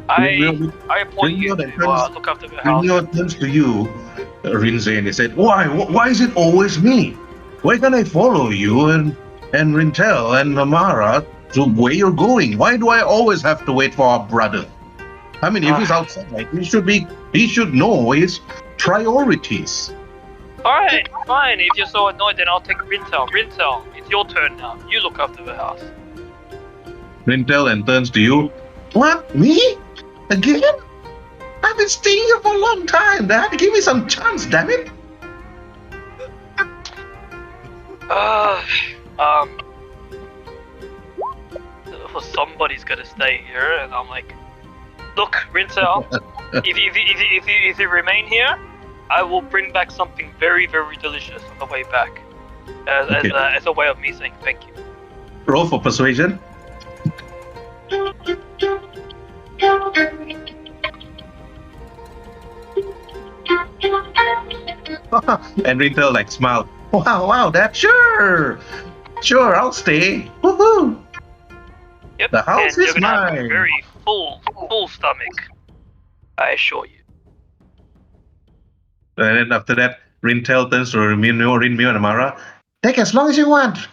I appoint you to look after the house. Rhin'zey turns to you, Rhin'zey, and he said, Why is it always me? Why can't I follow you and Rhin'zey and Amara to where you're going? Why do I always have to wait for our brother? I mean, if he's outside, he should know his priorities. Alright, fine. If you're so annoyed, then I'll take Rhin'zey. Rhin'zey, it's your turn now. You look after the house. Rhin'zey then turns to you. What? Me? Again? I've been staying here for a long time, Dad. Give me some chance, damn it. Somebody's gotta stay here, and I'm like, look, Rhin'zey, if you remain here, I will bring back something very, very delicious on the way back, as a way of me saying thank you. Roll for persuasion. And Rhin'zey smiled. Wow, Dad, sure, I'll stay. Woohoo! Yep, The house and is you're gonna have a mine. very full stomach, I assure you. And then after that, Rhin'zey turns to Rhin'zey and Amara. Take as long as you want.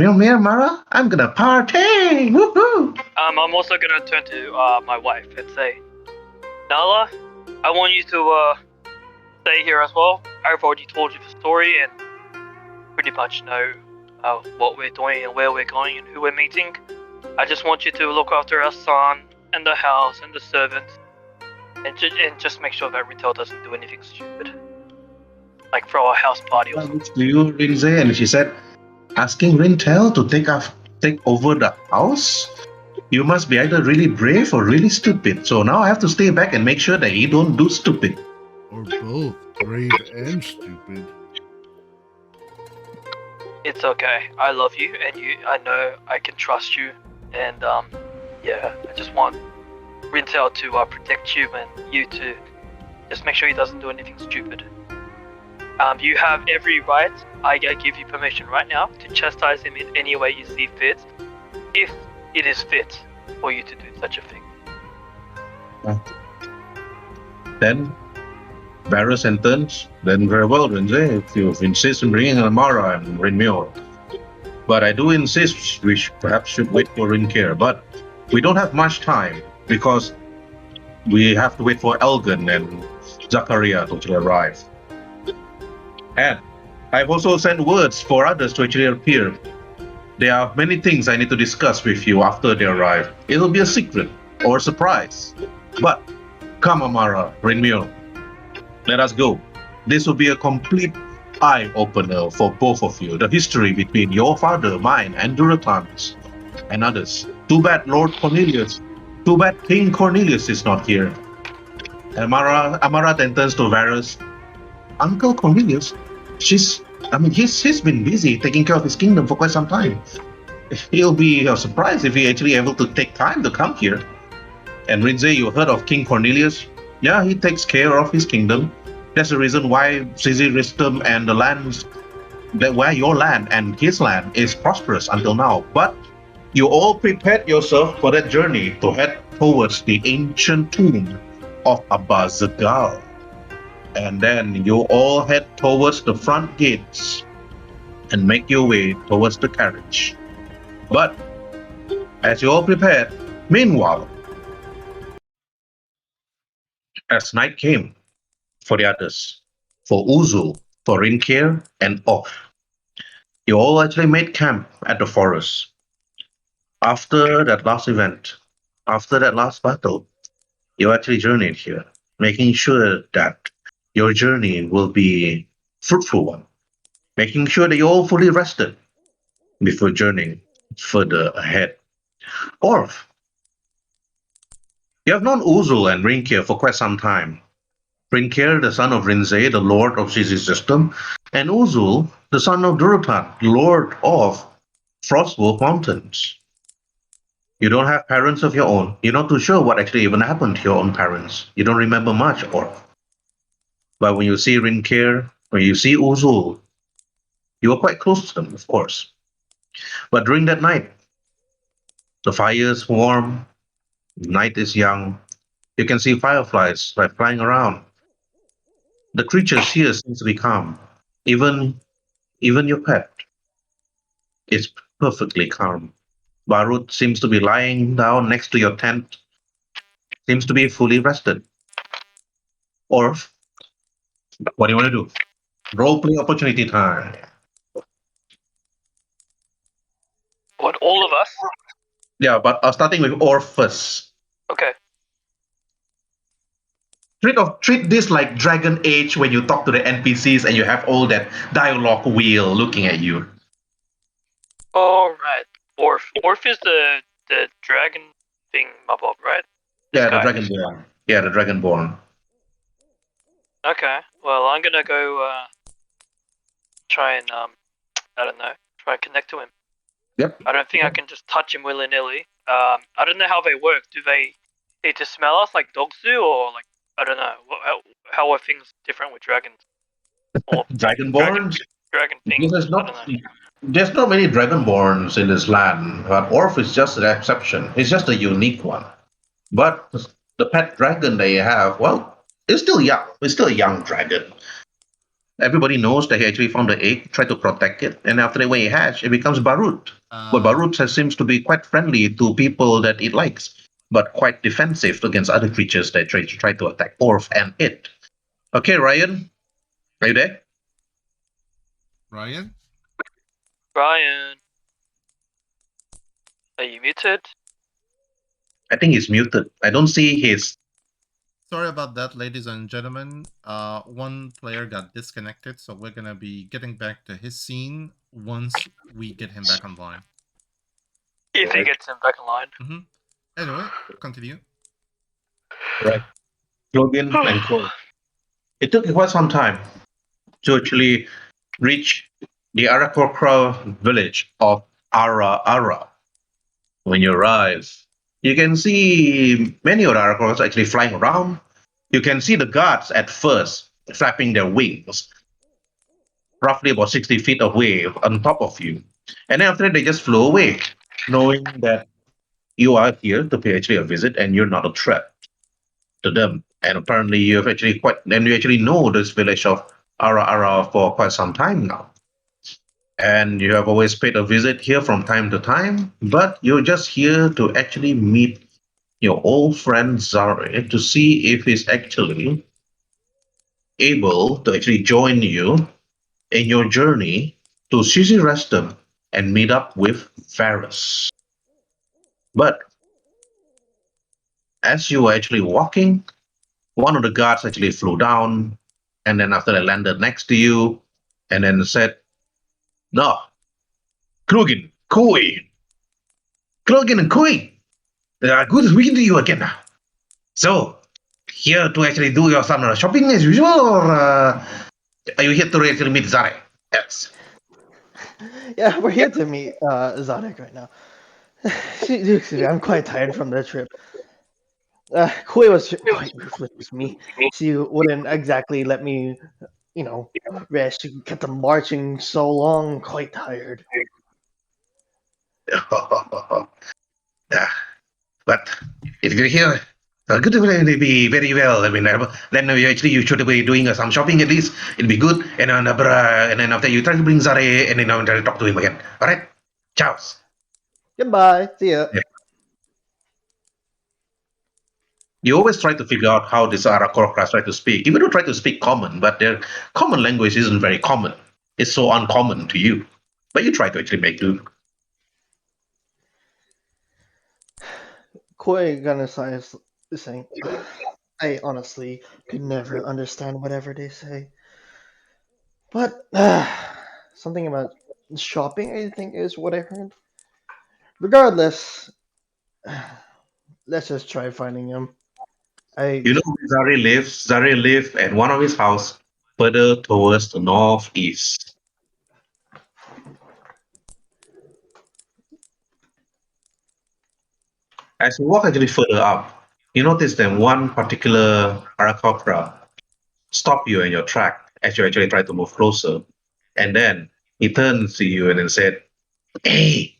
Real me, Mara? I'm gonna party! Woohoo! I'm also gonna turn to my wife and say, Nala, I want you to stay here as well. I've already told you the story and pretty much know what we're doing and where we're going and who we're meeting. I just want you to look after our son and the house and the servants, and just make sure that Rhin'zey doesn't do anything stupid, like throw a house party or something. To you, Rhin'zey, and she said, asking Rhin'zey to take over the house? You must be either really brave or really stupid. So now I have to stay back and make sure that he don't do stupid. Or both, brave and stupid. It's okay. I love you, and I know I can trust you. And yeah, I just want Rhin'zey to protect you and you to just make sure he doesn't do anything stupid. You have every right. I give you permission right now to chastise him in any way you see fit, if it is fit for you to do such a thing. Then Varys enters. Then very well, Rhin'zey, if you insist on bringing Amara and Rhin'mure. But I do insist we perhaps should wait for Rhin'care. But we don't have much time because we have to wait for Elgin and Zachariah to actually arrive. And I've also sent words for others to actually appear. There are many things I need to discuss with you after they arrive. It'll be a secret or a surprise. But come, Amara, Rhin'mure, let us go. This will be a complete eye-opener for both of you. The history between your father, mine, and Durotan's, and others. Too bad Lord Cornelius. Too bad King Cornelius is not here. Amara then turns to Varys. Uncle Cornelius, he's been busy taking care of his kingdom for quite some time. He'll be surprised if he actually able to take time to come here. And Rhin'zey, you heard of King Cornelius? Yeah, he takes care of his kingdom. That's the reason why Richten and the lands, where your land and his land is prosperous until now. But you all prepared yourself for that journey to head towards the ancient tomb of Aab'Shagua. And then you all head towards the front gates and make your way towards the carriage. But as you all prepared, meanwhile, as night came for the others, for Uzul, for Rhin'care, and Orth, you all actually made camp at the forest. After that last event, after that last battle, you actually journeyed here, making sure that your journey will be fruitful one, making sure that you're all fully rested before journeying further ahead. Orth, you have known Uzul and Rhin'care for quite some time. Rhin'care, the son of Rhin'zey, the lord of Zizi's system, and Uzul, the son of Durotan, lord of Frostwolf Mountains. You don't have parents of your own. You're not too sure what actually even happened to your own parents. You don't remember much, Orth. But when you see Rhin'care, when you see Uzul, you are quite close to them, of course. But during that night, the fire is warm, the night is young. You can see fireflies flying around. The creatures here seem to be calm. Even your pet is perfectly calm. Barut seems to be lying down next to your tent, seems to be fully rested. Orth, what do you want to do? Roleplay opportunity time. What, all of us? Yeah, but starting with Orth first. Okay. Treat this like Dragon Age when you talk to the NPCs and you have all that dialogue wheel looking at you. Alright. Orth. Orth is the dragon thing mob, right? Yeah, the guy. Dragonborn. Yeah, the Dragonborn. Okay. Well, I'm gonna go try and try and connect to him. Yep. I don't think I can just touch him willy-nilly. I don't know how they work. Do they need to smell us like dogs do, or like, I don't know. How are things different with dragons? Or Dragonborns? dragon things? There's I don't not, know. there's not many Dragonborns in this land, but Orth is just an exception. He's just a unique one. But the pet dragon they have, well, it's still young. It's still a young dragon. Everybody knows that he actually found the egg, tried to protect it, and after that, when it hatched, it becomes Barut. But Barut seems to be quite friendly to people that it likes, but quite defensive against other creatures that try to attack Orth and it. Okay, Ryan, are you there? Ryan? Ryan, are you muted? I think he's muted. I don't see his. Sorry about that, ladies and gentlemen. One player got disconnected, so we're gonna be getting back to his scene once we get him back online. If he gets him back online. Anyway, continue. Right. Logan and Cole. It took quite some time to actually reach the Arakokra village of Ara. When you arrive, you can see many of the Arakokras actually flying around. You can see the guards at first flapping their wings, roughly about 60 feet away on top of you. And then after that, they just flew away, knowing that you are here to pay actually a visit and you're not a threat to them. And apparently, you have actually you actually know this village of Ara for quite some time now. And you have always paid a visit here from time to time, but you're just here to actually meet your old friend Zare to see if he's actually able to actually join you in your journey to Sisi Restum and meet up with Varus. But as you were actually walking, one of the guards actually flew down, and then after that landed next to you, and then said, "No, Krugin, Kui, Krugin and Kui, good speaking to you again now. So, here to actually do your summer shopping as usual, or are you here to actually meet Zare? Yes. Yeah, we're here to meet Zadok right now. Excuse me, I'm quite tired from the trip. Koi was quite ruthless with me. She wouldn't exactly let me, rest. She kept on marching so long, quite tired. Yeah, but if you're here, good to be very well. I mean, then you should be doing some shopping at least. It'll be good. And then after you try to bring Zare, and then try to talk to him again. All right? Ciao. Goodbye. See ya. Yeah. You always try to figure out how these Arakorkras try to speak. Even though try to speak common, but their common language isn't very common. It's so uncommon to you. But you try to actually make do. Koi gonna is saying, I honestly could never understand whatever they say. But something about shopping, I think, is what I heard. Regardless, let's just try finding him. You know where Zare lives? Zare lives at one of his house further towards the northeast. As you walk actually further up, you notice that one particular Arakokra stop you in your track as you actually try to move closer. And then he turns to you and then said, "Hey,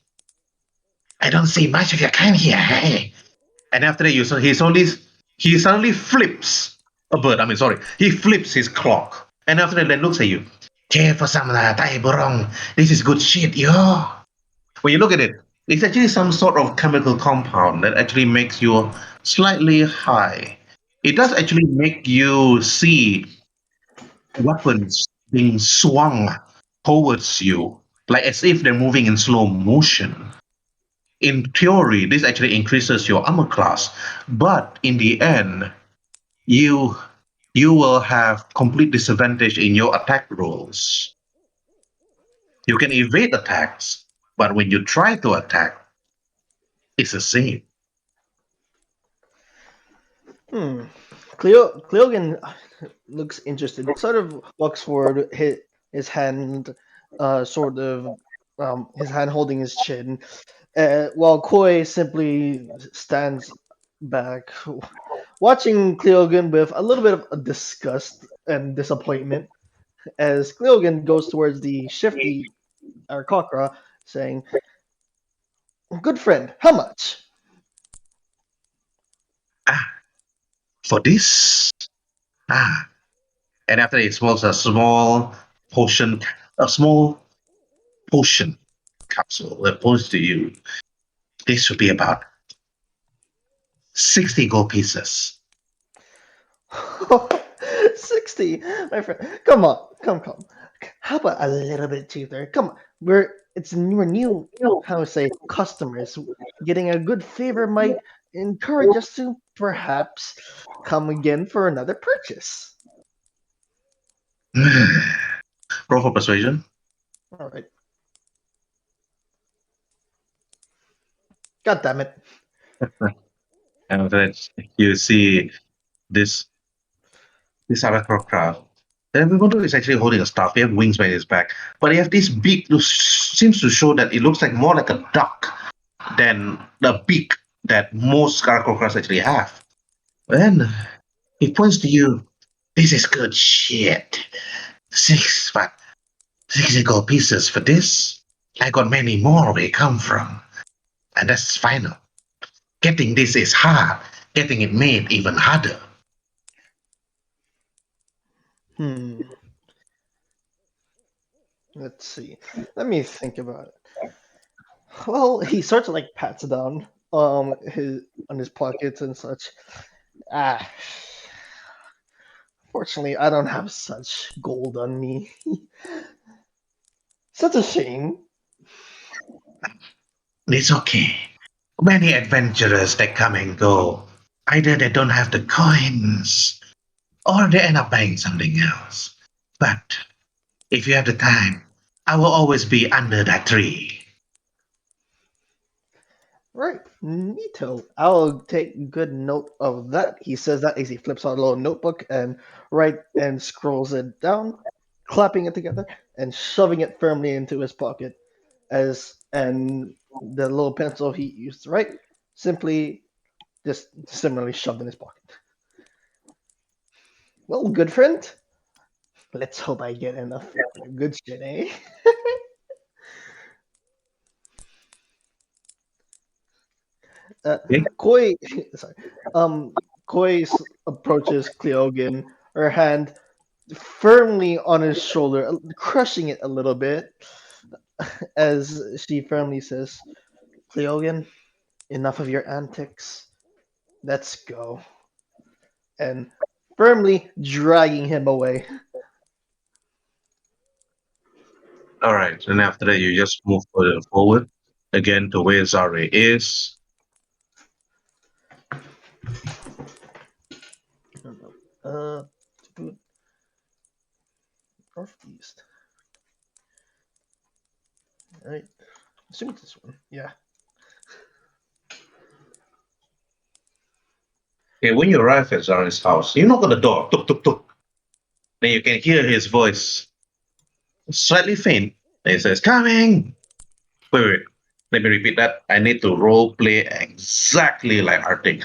I don't see much of your kind here, hey." And after that, he suddenly flips a bird. I mean, sorry, he flips his clock. And after that, then looks at you. Care for some Tai Burong. This is good shit, yo. When you look at it, it's actually some sort of chemical compound that actually makes you slightly high. It does actually make you see weapons being swung towards you, like as if they're moving in slow motion. In theory, this actually increases your armor class, but in the end, you you will have complete disadvantage in your attack rolls. You can evade attacks, but when you try to attack, it's the same. Cleogan looks interested. Sort of walks forward, his hand, his hand holding his chin, while Koi simply stands back, watching Cleogan with a little bit of disgust and disappointment as Cleogan goes towards the shifty Arakokra, saying, "Good friend, how much?" Ah, for this, ah, And after it smells a small a small potion capsule that points to you. This should be about 60 gold pieces. 60, my friend. Come on, come. How about a little bit cheaper? Come on, we're new. How to say customers? Getting a good favor might encourage us to perhaps come again for another purchase. Roll for persuasion. All right. God damn it. And then you see this Aracrocra. And Inventor is actually holding a staff. He has wings behind his back. But he has this beak which seems to show that it looks like more like a duck than the beak that most Aracrocras actually have. And he points to you. This is good shit. 60 gold pieces for this. I got many more where it come from. And that's final. Getting this is hard. Getting it made even harder. Let's see. Let me think about it. Well, he sort of like pats down his on his pockets and such. Ah, fortunately, I don't have such gold on me. Such a shame. It's okay. Many adventurers that come and go. Either they don't have the coins, or they end up buying something else. But if you have the time, I will always be under that tree. Right, neato. I'll take good note of that. He says that as he flips out a little notebook and scrolls it down, clapping it together and shoving it firmly into his pocket. And the little pencil he used to write simply just similarly shoved in his pocket. Well, good friend. Let's hope I get enough for the good shit, eh? Okay? Koi, sorry. Koi approaches Cleogan, her hand firmly on his shoulder, crushing it a little bit, as she firmly says, "Cleogan, enough of your antics. Let's go." And firmly dragging him away. All right. And after that, you just move further forward again to where Zare is. Uh, northeast. All right. Assume it's this one. Yeah. Okay, when you arrive at Zare's house, you knock on the door. Tuk, tuk, tuk. Then you can hear his voice, slightly faint. And he says, "Coming!" Wait. Let me repeat that. I need to role play exactly like Arctic.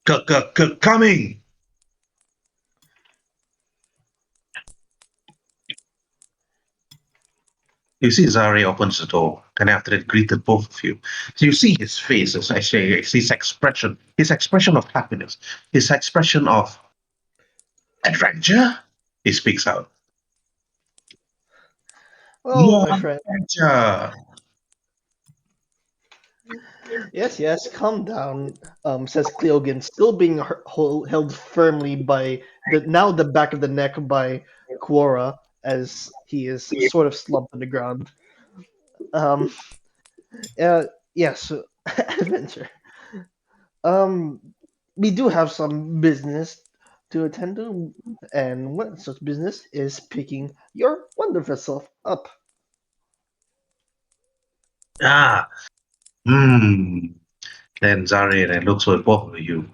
Coming! You see Zari opens the door, and after that greeted both of you. So you see his face, it's actually his expression of happiness, his expression of adventure. He speaks out. Well, More my friend. adventure. Yes, calm down, says Cleogan, still being held firmly by the back of the neck by Quora, as he is sort of slumped on the ground. Um, yes, adventure. Um, we do have some business to attend to, and one such business is picking your wonderful self up. Ah, hmm. Then Zari then looks at both of you.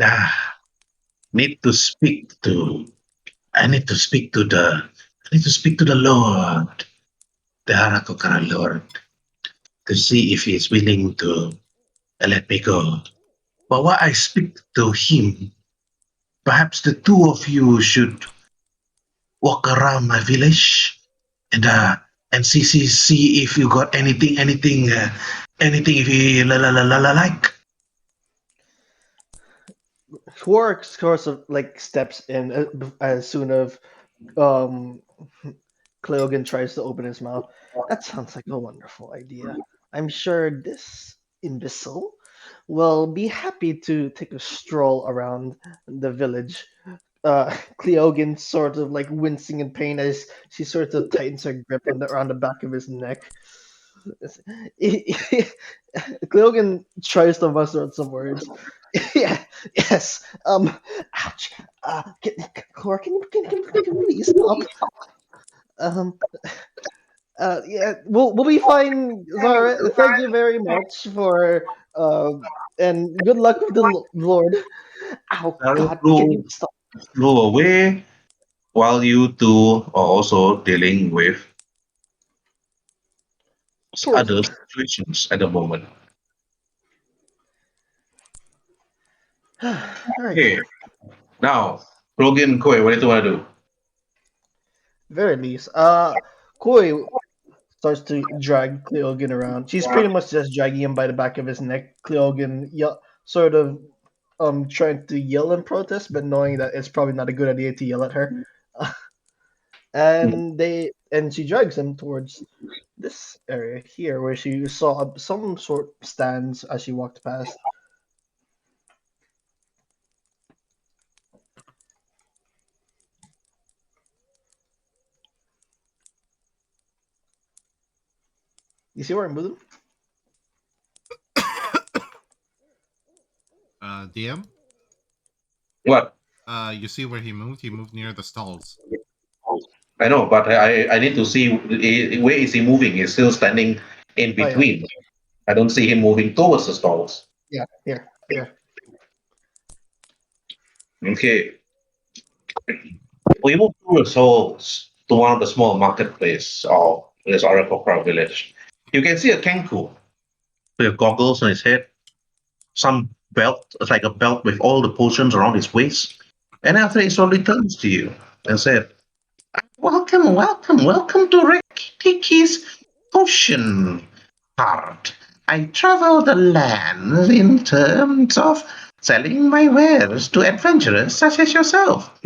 Ah, need to speak to. I need to speak to the. I need to speak to the Lord, the Harakokara Lord, to see if he is willing to let me go. But while I speak to him, perhaps the two of you should walk around my village and see if you got anything if you like. Quark sort of like steps in as soon as um Cleogan tries to open his mouth. That sounds like a wonderful idea. I'm sure this imbecile will be happy to take a stroll around the village. Cleogan sort of like wincing in pain as she sort of tightens her grip around the back of his neck. Cleogan tries to muster out some words. Yeah, yes. Ouch. Cora, can you please stop? Um, yeah, we'll be fine, Zara. Thank you very much for and good luck with the Lord. Oh Sarah God, can you stop? flew away while you two are also dealing with other Tourism. situations at the moment. All right. Okay, now, Logan Koi, what do you want to do? Very least. Koi starts to drag Cleogan around. She's pretty much just dragging him by the back of his neck. Cleogan sort of trying to yell in protest, but knowing that it's probably not a good idea to yell at her. And she drags him towards this area here where she saw some sort of stands as she walked past. You see where I'm moving? DM. What? You see where he moved? He moved near the stalls. I know, but I need to see where is he moving? He's still standing in Oh yeah, between. I don't see him moving towards the stalls. yeah, here. Okay. We move through the stalls to one of the small marketplace of this Oracle Crowd village. You can see a Kenku with goggles on his head, some belt, it's like a belt with all the potions around his waist. And after he slowly turns to you and said, welcome to Ricky's Potion Cart. I travel the land in terms of selling my wares to adventurers such as yourself.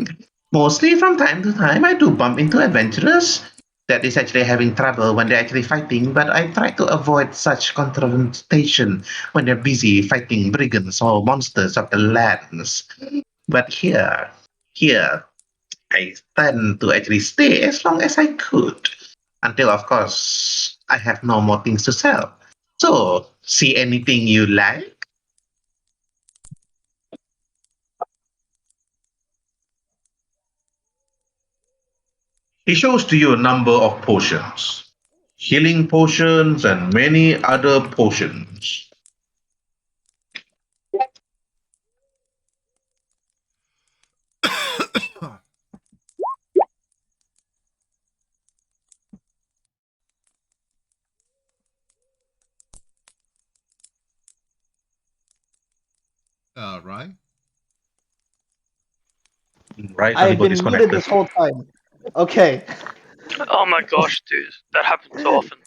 Mostly from time to time, I do bump into adventurers that is actually having trouble when they're actually fighting, but I try to avoid such confrontation when they're busy fighting brigands or monsters of the lands. But here, I tend to actually stay as long as I could until, of course, I have no more things to sell. So, see anything you like? He shows to you a number of potions, healing potions, and many other potions. Right. Right, I've got been muted disconnected. this whole time. Okay. Oh my gosh, dude, that happens so often.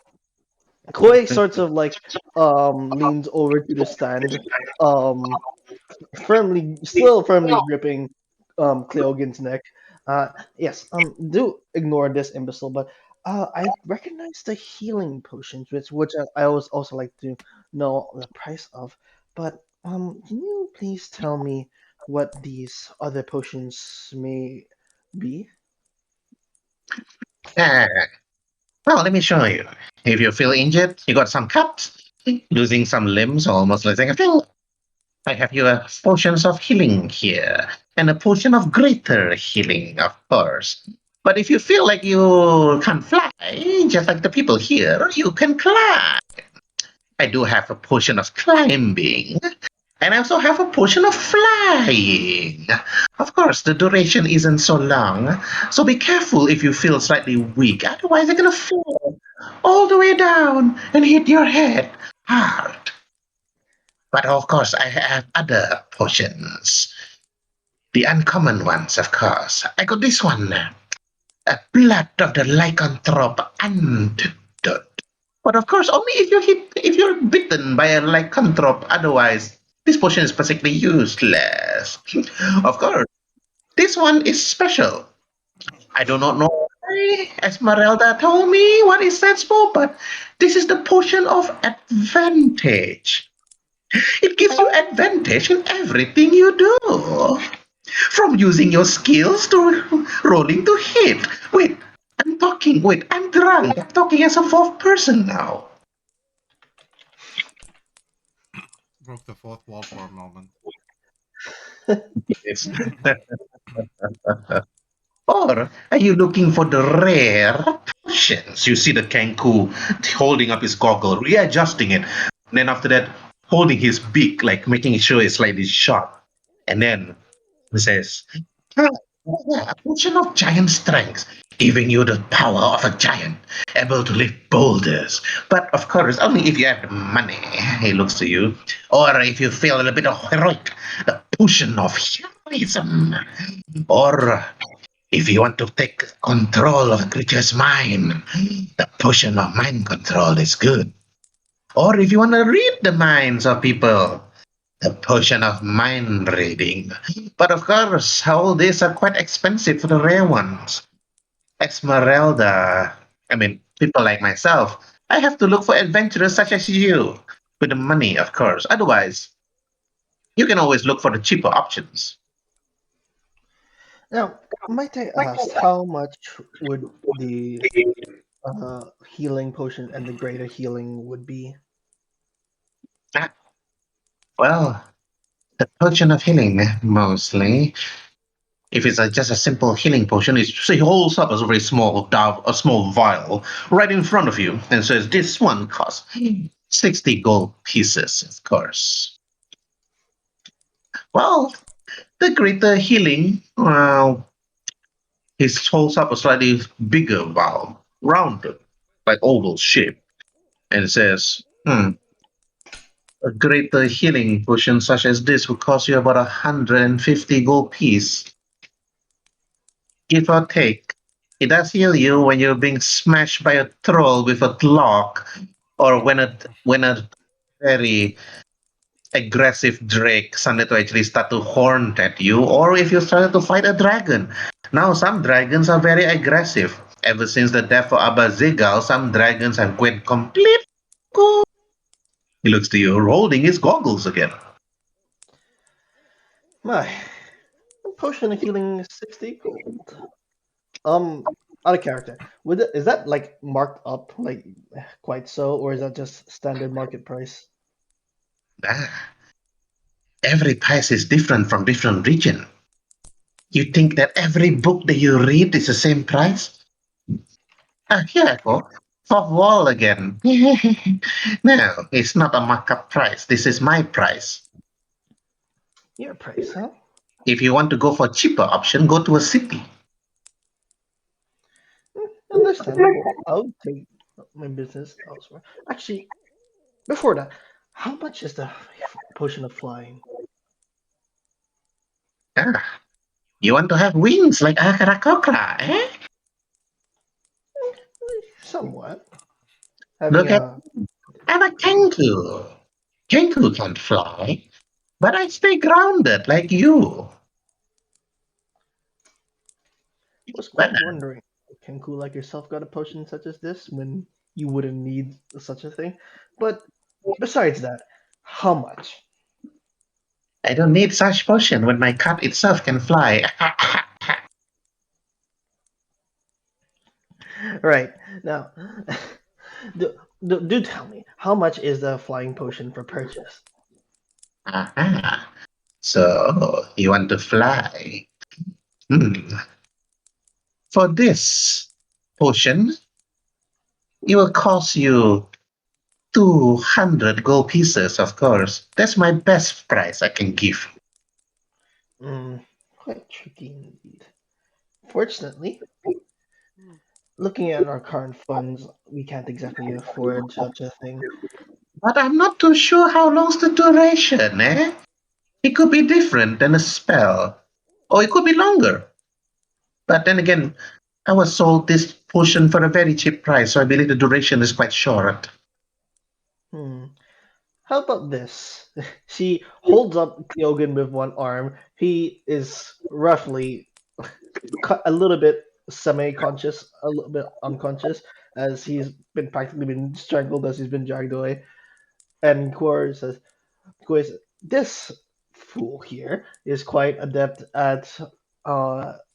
Koi sort of like leans over to the stand, um still firmly gripping Cleogan's neck. Yes, do ignore this imbecile, but I recognize the healing potions, which I always also like to know the price of. But can you please tell me what these other potions may be? Ah, well, let me show you. If you feel injured, you got some cuts, losing some limbs, almost losing a finger. I have your potions of healing here, and a potion of greater healing, of course. But if you feel like you can't fly, just like the people here, you can climb. I do have a potion of climbing, and I also have a potion of flying. Of course, the duration isn't so long, so be careful if you feel slightly weak. Otherwise, you're gonna fall all the way down and hit your head hard. But of course, I have other potions. The uncommon ones, of course. I got this one. A blood of the lycanthrope antidote. But of course, only if you're bitten by a lycanthrope. Otherwise, This potion is basically useless. Of course, this one is special. I do not know why Esmeralda told me what it stands for, but this is the potion of advantage. It gives you advantage in everything you do. From using your skills to rolling to hit. Wait, I'm talking. Wait, I'm drunk. I'm talking as a fourth person now. Broke the fourth wall for a moment. Yes. Or are you looking for the rare potions? You see the Kenku holding up his goggle, readjusting it. And then after that, holding his beak, like making sure it's slightly sharp. And then he says, a potion of giant strength, giving you the power of a giant, able to lift boulders. But of course, only if you have the money, he looks to you. Or if you feel a little bit of heroic, the potion of heroism. Or if you want to take control of a creature's mind, the potion of mind control is good. Or if you want to read the minds of people, the potion of mind reading. But of course, all these are quite expensive for the rare ones. Esmeralda, I mean, people like myself, I have to look for adventurers such as you. With the money, of course. Otherwise, you can always look for the cheaper options. Now, might I ask how much would the healing potion and the greater healing would be? Ah, well, the potion of healing, mostly. If it's just a simple healing potion, he holds up a very small a small vial right in front of you and says, "This one costs 60 gold pieces, of course." Well, the greater healing, well, he holds up a slightly bigger vial, rounded, like oval shape, and says, a greater healing potion such as this will cost you about 150 gold piece. Give or take. It does heal you when you're being smashed by a troll with a lock, or when a very aggressive drake started to actually start to horn at you, or if you started to fight a dragon. Now some dragons are very aggressive. Ever since the death of Aab'Shagua, some dragons have gone complete cool. He looks to you, holding his goggles again. My, a potion of healing is 60 gold. Out of character. Is that like marked up like quite so, or is that just standard market price? Ah, every price is different from different region. You think that every book that you read is the same price? Here I go. Fourth wall again. No, it's not a markup price. This is my price. Your price, huh? If you want to go for a cheaper option, go to a city. Understandable. I'll take my business elsewhere. Actually, before that, how much is the potion of flying? Ah, you want to have wings like Akarakokra, eh? Somewhat. Having Look at a I'm a Kenku. Kenku can't fly, but I stay grounded like you. was But quite wondering, can cool like yourself got a potion such as this when you wouldn't need such a thing? But besides that, how much? I don't need such potion when my cat itself can fly. Right now, do tell me how much is the flying potion for purchase? Aha. So you want to fly? Hmm. For this potion, it will cost you 200 gold pieces, of course. That's my best price I can give. Quite tricky indeed. Fortunately, looking at our current funds, we can't exactly afford such a thing. But I'm not too sure how long's the duration, eh? It could be different than a spell. Or it could be longer. But then again, I was sold this potion for a very cheap price, so I believe the duration is quite short. Hmm. how about this? She holds up Cleogan with one arm. He is roughly a little bit semi-conscious, a little bit unconscious, as he's been practically been strangled as he's been dragged away. And Koi says, this fool here is quite adept at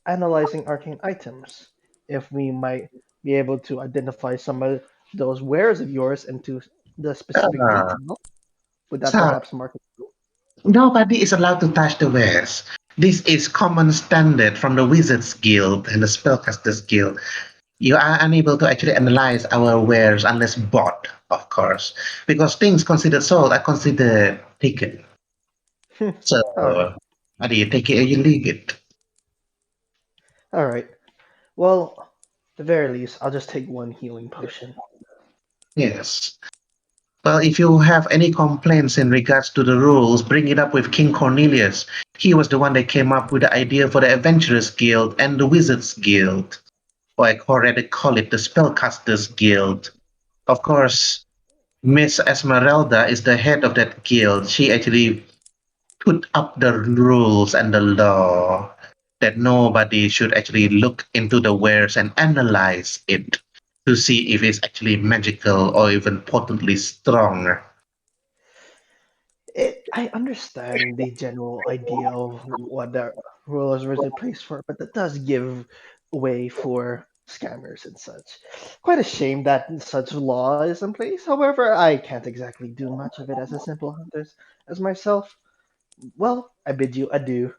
analyzing arcane items. If we might be able to identify some of those wares of yours into the specific Uh, detail, would that so perhaps mark it? nobody is allowed to touch the wares. This is common standard from the Wizards Guild and the Spellcasters Guild. You are unable to actually analyze our wares unless bought, of course, because things considered sold are considered taken. So, All right, either you take it or you leave it. all right. Well, at the very least, I'll just take one healing potion. Yes. Well, if you have any complaints in regards to the rules, bring it up with King Cornelius. He was the one that came up with the idea for the Adventurers Guild and the Wizards Guild. Or I already call it the Spellcasters Guild. Of course, Miss Esmeralda is the head of that guild. She actually put up the rules and the law that nobody should actually look into the wares and analyze it to see if it's actually magical or even potently strong. I understand the general idea of what the rulers were in place for, but that does give way for scammers and such. Quite a shame that such law is in place. However, I can't exactly do much of it as a simple hunter as myself. Well, I bid you adieu.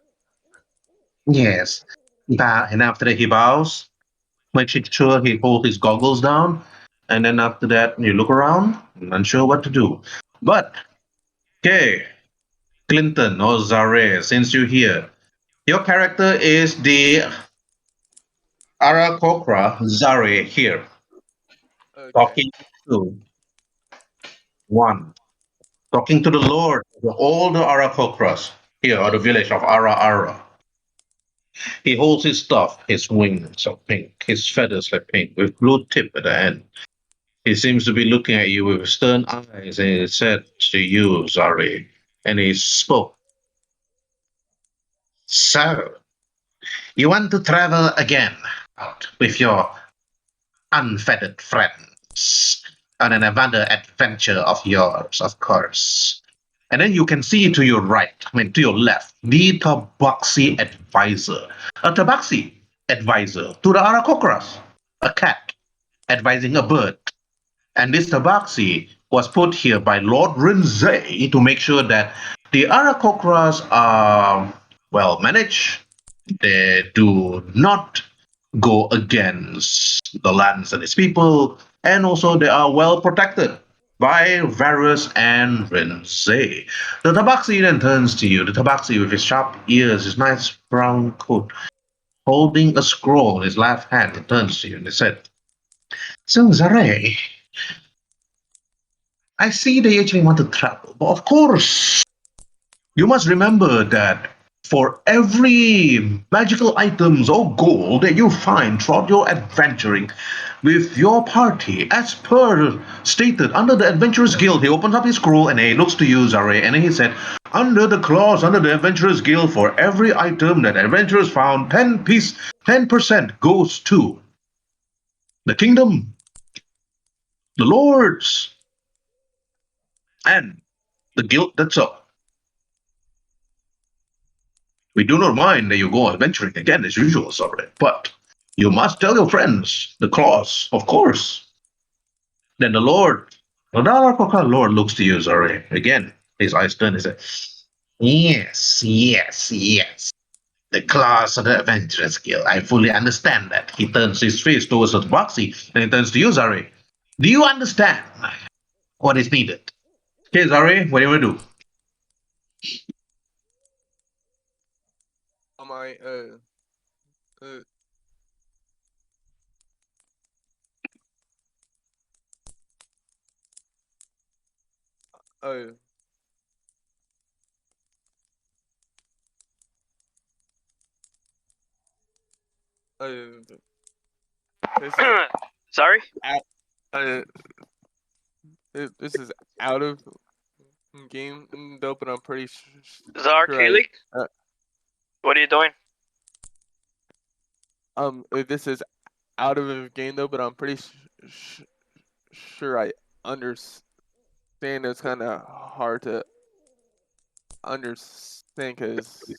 Yes. And after that, he bows, makes sure he holds his goggles down, and then after that, you look around, unsure what to do. But, okay, Clinton or Zare, since you're here, your character is the Arakokra Zare here, Okay. talking to one, talking to the Lord of all the Arakokras here at the village of Ara Ara. He holds his stuff, his wings are pink, his feathers are pink, with blue tip at the end. He seems to be looking at you with stern eyes, and he said to you, Zari, and he spoke. So, you want to travel again out with your unfettered friends on another adventure of yours, of course. And then you can see to your right, to your left, the Tabaxi advisor. A Tabaxi advisor to the Arakokras, a cat advising a bird. And this Tabaxi was put here by Lord Rhin'zey to make sure that the Arakokras are well managed. They do not go against the lands and its people, and also they are well protected by Varus and Rhin'zey. The Tabaxi then turns to you, the Tabaxi with his sharp ears, his nice brown coat, holding a scroll in his left hand, he turns to you and he said, So, Zare, I see they actually want to travel, but of course, you must remember that for every magical items or gold that you find throughout your adventuring with your party, as per stated under the Adventurers Guild, he opens up his scroll and he looks to you, Zare, and he said, under the clause under the Adventurers Guild, for every item that adventurers found, 10% goes to the kingdom, the lords, and the guild that's up. We do not mind that you go adventuring again as usual, sorry, but you must tell your friends the clause, of course. Then the Lord looks to you, sorry. Again, his eyes turn and says, Yes, yes, yes. The clause of the Adventurers Guild. I fully understand that. He turns his face towards the Boxy and he turns to you, Zari. Do you understand what is needed? Okay, Zari, what do you want to do? Am I uh oh oh this is Sorry? out uh this is out of game though, but I'm pretty Zar sure Keely? What are you doing? this is out of the game though, but I'm pretty sure I understand. It's kind of hard to understand because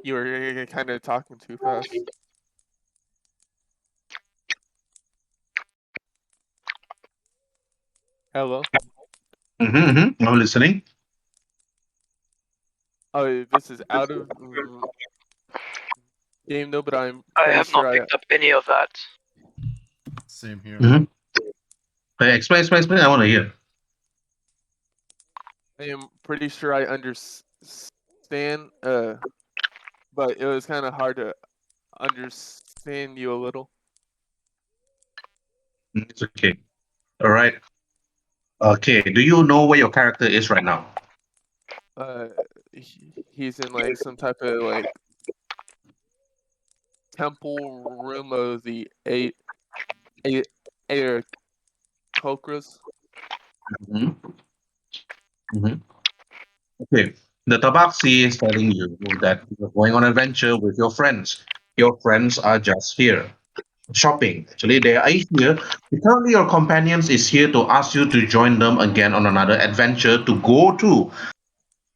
you were kind of talking too fast. Hello. I'm listening. Oh, this is out of game though, but I'm I pretty have not sure picked up any of that. Same here. Mhm. Hey, explain. I want to hear. I am pretty sure I understand. But it was kind of hard to understand you a little. It's okay. All right. Okay. Do you know where your character is right now? He's in like some type of like temple room of the eight Kokras. Okay. The Tabaxi is telling you that you're going on an adventure with your friends. Your friends are just here shopping. Actually, they are here. Currently, your companions is here to ask you to join them again on another adventure to go to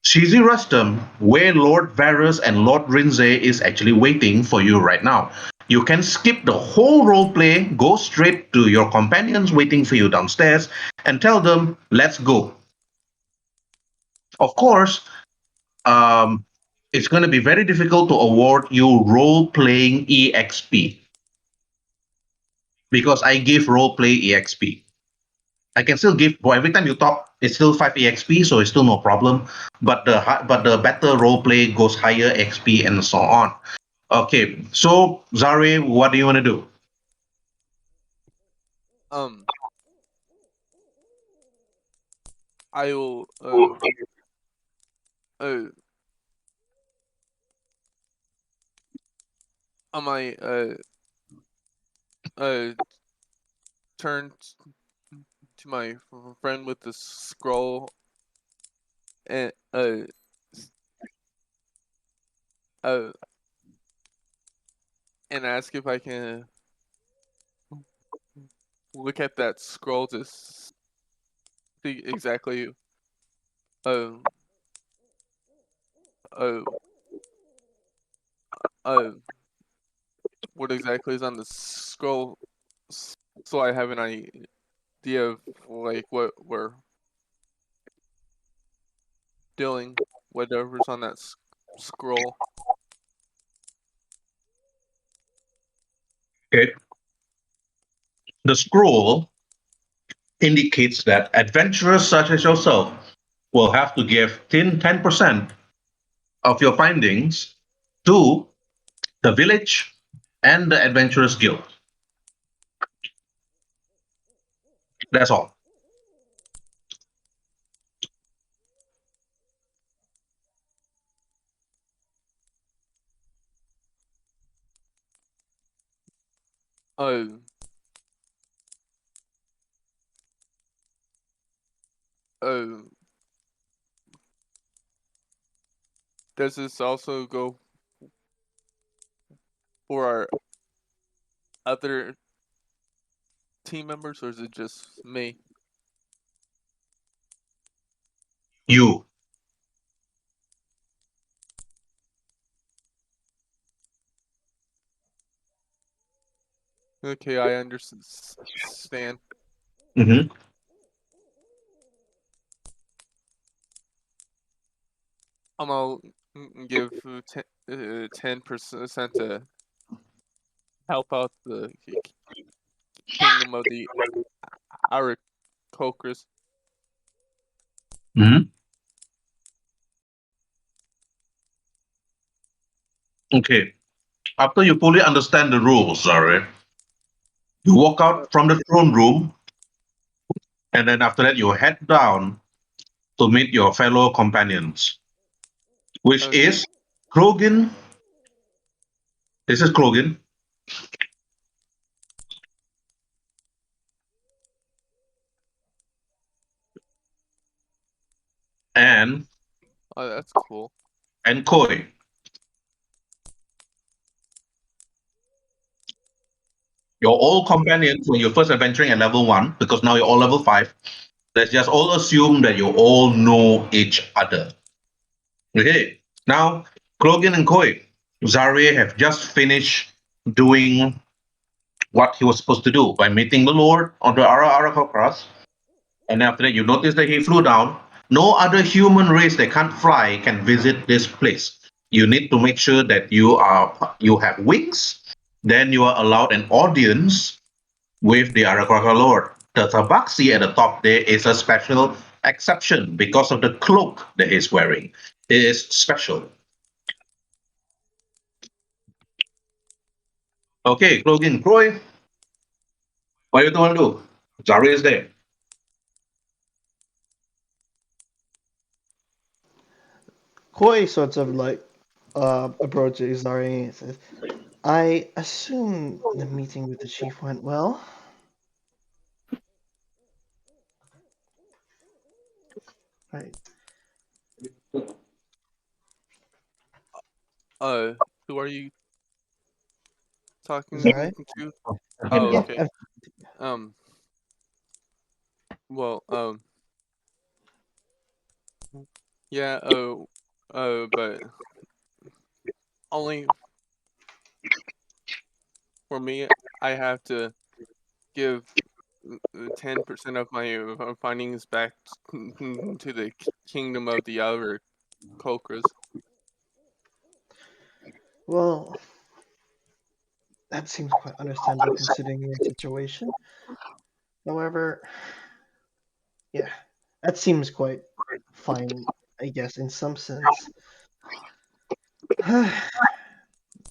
Shizi Rustum, where Lord Varus and Lord Rhin'zey is actually waiting for you right now. You can skip the whole role play, go straight to your companions waiting for you downstairs, and tell them, let's go. Of course, it's going to be very difficult to award you role playing EXP because I give role play EXP. I can still give, but every time you talk, it's still 5 EXP, so it's still no problem. But the better role play goes higher XP and so on. Okay, so Zare, what do you want to do? I will on my turn to my friend with the scroll and and ask if I can look at that scroll to see exactly what exactly is on the scroll, so I have an idea of like what we're doing, whatever's on that scroll. Okay. The scroll indicates that adventurers such as yourself will have to give 10% of your findings to the village and the adventurers guild. That's all. Uh, uh, does this also go for our other team members, or is it just me? You. Okay, I understand. Mm-hmm. I'm gonna give 10% to help out the kingdom of the Aarakocras. Mm-hmm. Okay. After you fully understand the rules, Zare, you walk out from the throne room, and then after that, you head down to meet your fellow companions, which Okay. is Krogan. This is Krogan. and Oh, that's cool. Koi. You're all companions when you're first adventuring at level 1, because now you're all level 5. Let's just all assume that you all know each other. Okay, now Krogan and Koi, Zarya have just finished doing what he was supposed to do by meeting the Lord on the Ara Cross. And after that, you notice that he flew down. No other human race that can't fly can visit this place. You need to make sure that you have wings. Then you are allowed an audience with the Arakaka Lord. The Tabaxi at the top there is a special exception because of the cloak that he's wearing. It is special. Okay, Cloggin Croy, what do you want to do? Zari is there. Koi sorts of like approaches Zari and says, I assume the meeting with the chief went well. Right. Who are you talking Zari? to? Oh, Yeah. okay. Um, well, yeah, but only for me, I have to give 10% of my findings back to the kingdom of the other Kokras. Well, that seems quite understandable considering your situation. However, yeah, that seems quite fine, I guess, in some sense.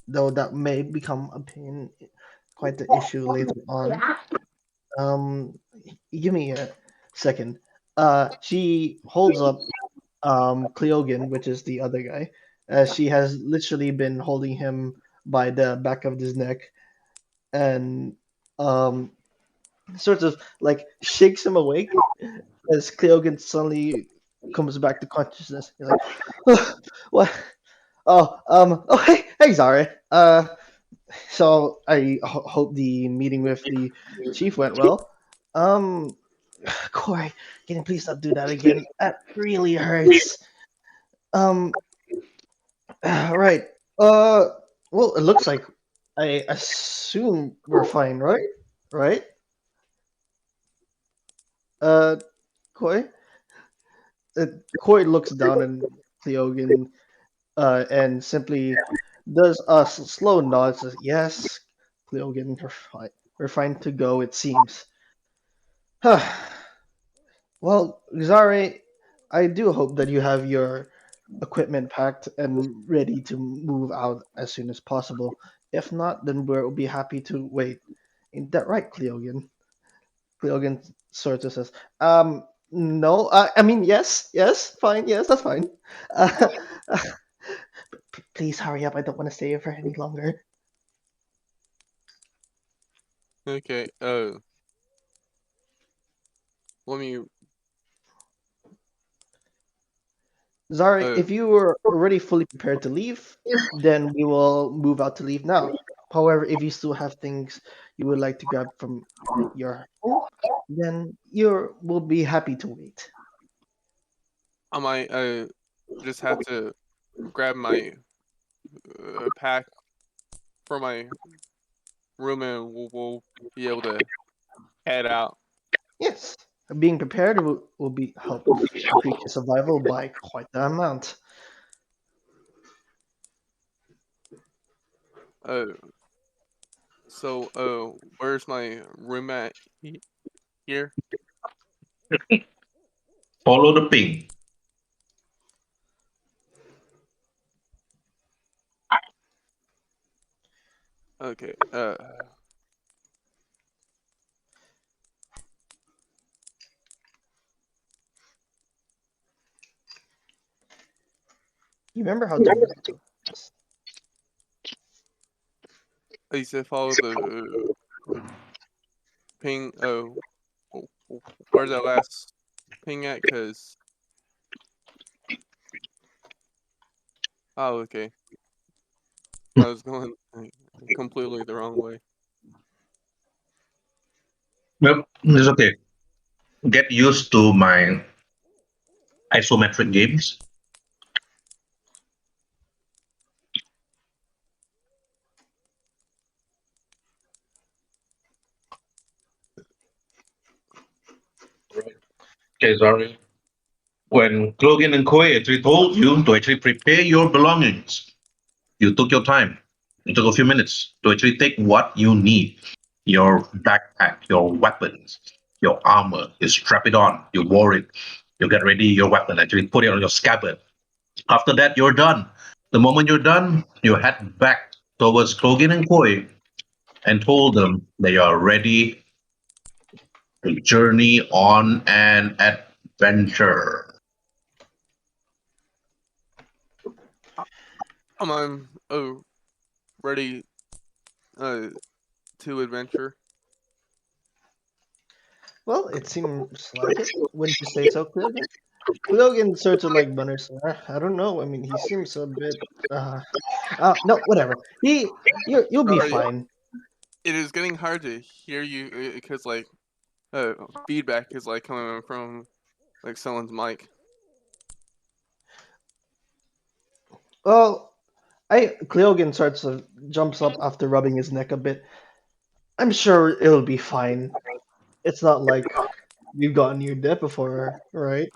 Though that may become a pain, quite the issue later on. Give me a second. She holds up Cleogan, which is the other guy. She has literally been holding him by the back of his neck and um sort of like shakes him awake as Cleogan suddenly comes back to consciousness. He's like, what? Oh, hey, Zara. So I hope the meeting with the chief went well. Um, Corey, can you please not do that again? That really hurts. Um, right. Uh, well, it looks like I assume we're fine, right? Right? Uh, Koi? Koi looks down at Cleogan and simply does a slow nod. Says, "Yes, Cleogan, we're fine. We're fine to go. It seems." Well, Zare, I do hope that you have your equipment packed and ready to move out as soon as possible. If not, then we'll be happy to wait. Ain't that right, Cleogan? Cleogan sort of says, no, I mean, yes, fine, yes, that's fine. Uh, please hurry up. I don't want to stay here for any longer. Okay, let me, Zari, if you were already fully prepared to leave, then we will move out to leave now. However, if you still have things you would like to grab from your home, then you will be happy to wait. I might, just have to grab my pack for my room and we'll be able to head out. Yes, being prepared will be help increase your survival by quite the amount. Uh, so, where's my room at here? Follow the ping. Okay, You remember how to I said follow the ping, where's that last ping at? Cause Oh, okay. I was going completely the wrong way. Yep, it's okay. Get used to my isometric games. Okay, sorry. When Clogan and Koi actually told you to actually prepare your belongings, you took your time. It took a few minutes to actually take what you need. Your backpack, your weapons, your armor. You strap it on. You wore it. You get ready your weapon. Actually put it on your scabbard. After that, you're done. The moment you're done, you head back towards Clogan and Koi and told them they are ready to journey on an adventure. I'm ready to adventure. Well, it seems like it. Wouldn't you say so, Clogan? Clogan sort of like mutters, I don't know. I mean, he seems a bit. No, whatever. You'll be Sorry, fine. it is getting hard to hear you because like feedback is like coming from like someone's mic. Well, Cleogan sorts of jumps up after rubbing his neck a bit. I'm sure it'll be fine. It's not like we've gotten near death before, right?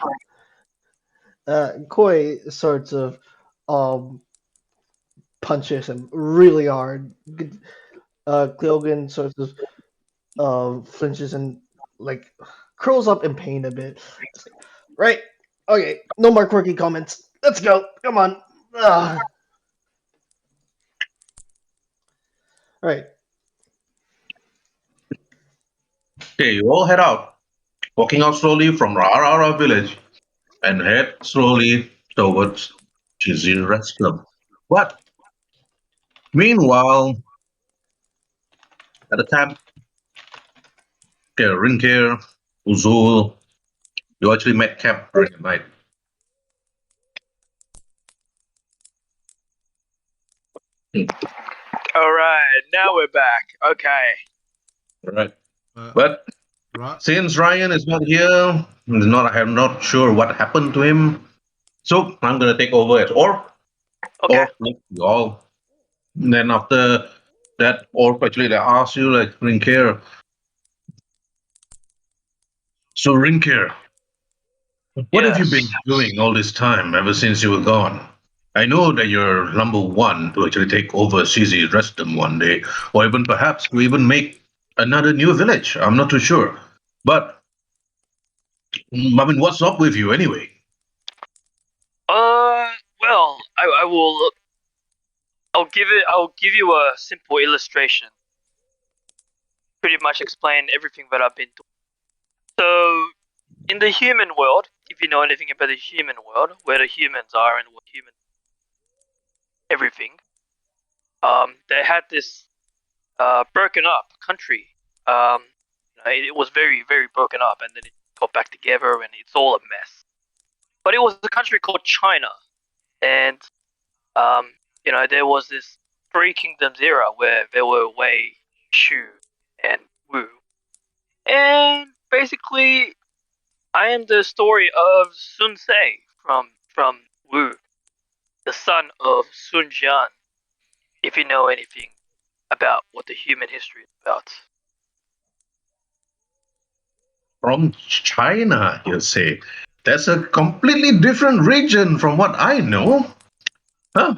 Koi sorts of um punches him really hard. Cleogan sort of flinches and like curls up in pain a bit. It's like, right? Okay, no more quirky comments. Let's go. Come on. All right. Okay, you all head out, walking out slowly from Rara village and head slowly towards Cheesy Rest Club. But meanwhile, at the camp, Rinkir, Uzul, you actually met camp during the night. All right, now we're back. Okay. Right. Uh, But Ra- since Ryan is not here, I'm not sure what happened to him. So I'm gonna take over as Orc. Okay. Orc, like you all. And then after that, Orc actually they ask you like Rinkir. So Rinkir, what have you been Yes. doing all this time ever since you were gone? I know that you're number one to actually take over CZ Reston one day, or even perhaps to even make another new village. I'm not too sure. But I mean, what's up with you anyway? Well, I will. I'll give you a simple illustration. Pretty much explain everything that I've been doing. So, in the human world, if you know anything about the human world, where the humans are and what human everything, they had this broken up country. It was very very broken up, and then it got back together, and it's all a mess. But it was a country called China, and there was this Three Kingdoms era where there were Wei, Shu, and Wu, and basically, I am the story of Sun Ce from Wu, the son of Sun Jian. If you know anything about what the human history is about. From China, you say? That's a completely different region from what I know. Huh?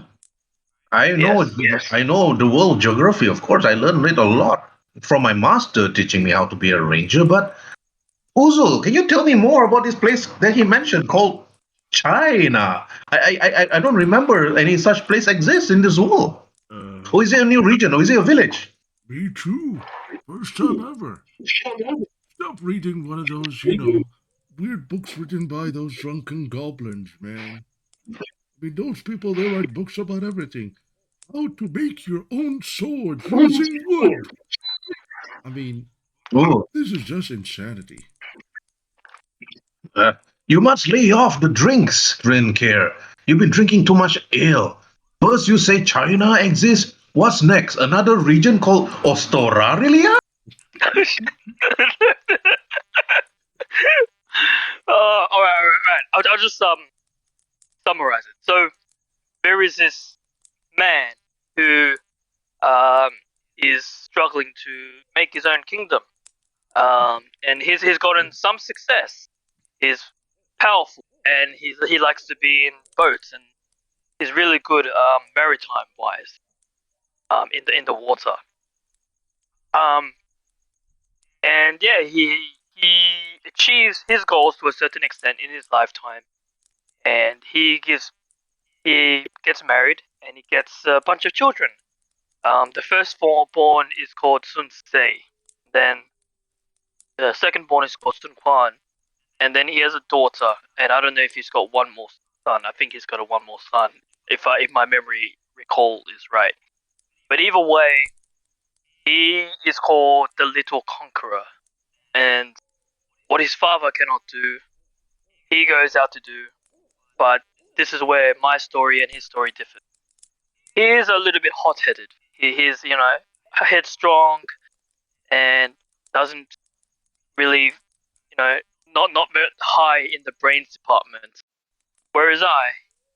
Yes. I know the world geography, of course. I learned it a lot from my master teaching me how to be a ranger. But Uzul, can you tell me more about this place that he mentioned called China? I don't remember any such place exists in this world. Or is it a new region? Or is it a village? Me too. First time ever. Stop reading one of those, weird books written by those drunken goblins, man. I mean, those people, they write books about everything. How to make your own sword using wood. I mean, Ooh, this is just insanity. uh, you must lay off the drinks, Drinkare. You've been drinking too much ale. First you say China exists. What's next? Another region called Australia? All right. I'll just summarize it. So there is this man who um is struggling to make his own kingdom. And he's gotten some success. He's powerful, and he likes to be in boats, and he's really good maritime wise in the water. And yeah, he achieves his goals to a certain extent in his lifetime, and he gets married, and he gets a bunch of children. The first born is called Sun Se, then the second born is called Sun Quan, and then he has a daughter, and I don't know if he's got one more son. I think he's got one more son, if my memory recall is right. But either way, he is called the Little Conqueror, and what his father cannot do, he goes out to do. But this is where my story and his story differ. He is a little bit hot-headed. He's headstrong and doesn't really not very high in the brains department. Whereas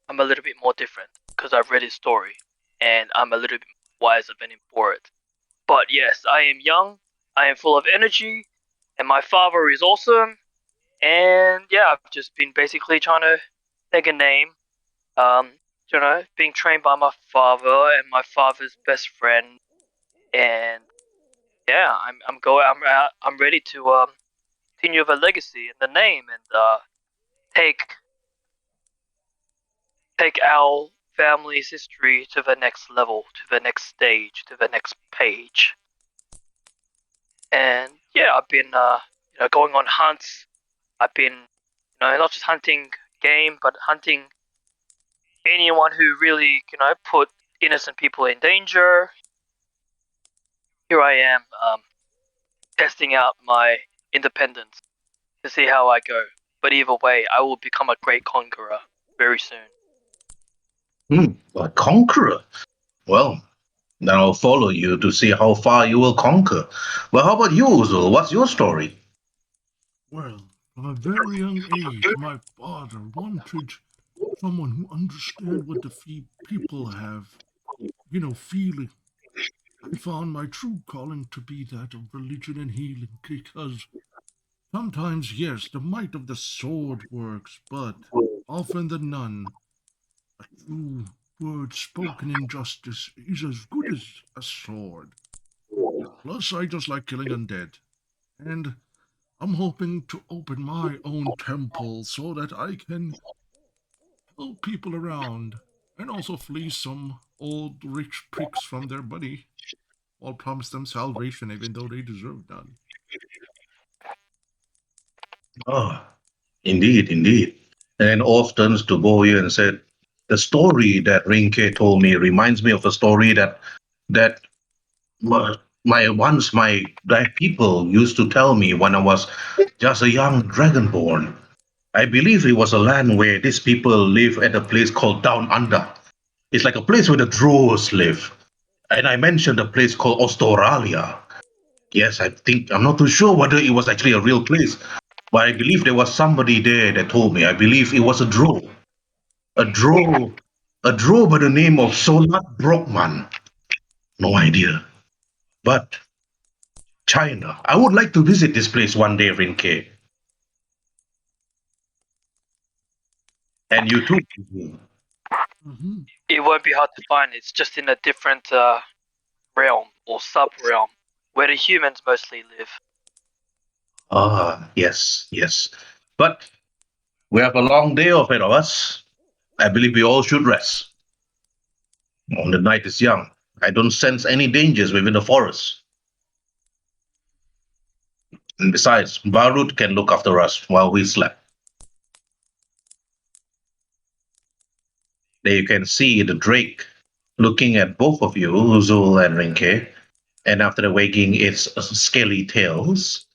I'm a little bit more different because I've read his story and I'm a little bit wiser than him for it. But yes, I am young, I am full of energy, and my father is awesome. And yeah, I've just been basically trying to take a name. Being trained by my father and my father's best friend, and yeah, I'm ready to continue the legacy and the name and take our family's history to the next level, to the next stage, to the next page. And yeah, I've been going on hunts. I've been not just hunting game, but hunting anyone who really put innocent people in danger. Here I am, testing out my independence to see how I go. But either way, I will become a great conqueror very soon. A conqueror? Well, then I'll follow you to see how far you will conquer. Well, how about you, Uzul? What's your story? Well, from a very young age, my father wanted someone who understood what the people have, feeling. I found my true calling to be that of religion and healing because sometimes, yes, the might of the sword works, but often than none, a true word spoken in justice is as good as a sword. Plus, I just like killing undead. And I'm hoping to open my own temple so that I can help people around and also fleece some old rich pricks from their money while promise them salvation even though they deserve none. Oh, indeed, indeed. And then Orth turns to Boya and said, the story that Rinke told me reminds me of a story that my people used to tell me when I was just a young dragonborn. I believe it was a land where these people live at a place called Down Under. It's like a place where the Drows live. And I mentioned a place called Australia. Yes, I'm not too sure whether it was actually a real place, but I believe there was somebody there that told me. I believe it was a Drow. A Drow. A Drow by the name of Solat Brockman. No idea. But China. I would like to visit this place one day, Rinke. And you too. Mm-hmm. It won't be hard to find. It's just in a different realm or sub-realm where the humans mostly live. Ah, yes, yes. But we have a long day ahead of us. I believe we all should rest. The night is young. I don't sense any dangers within the forest. And besides, Barut can look after us while we slept. There you can see the drake looking at both of you, Uzul and Rinke. And after wagging its scaly tails.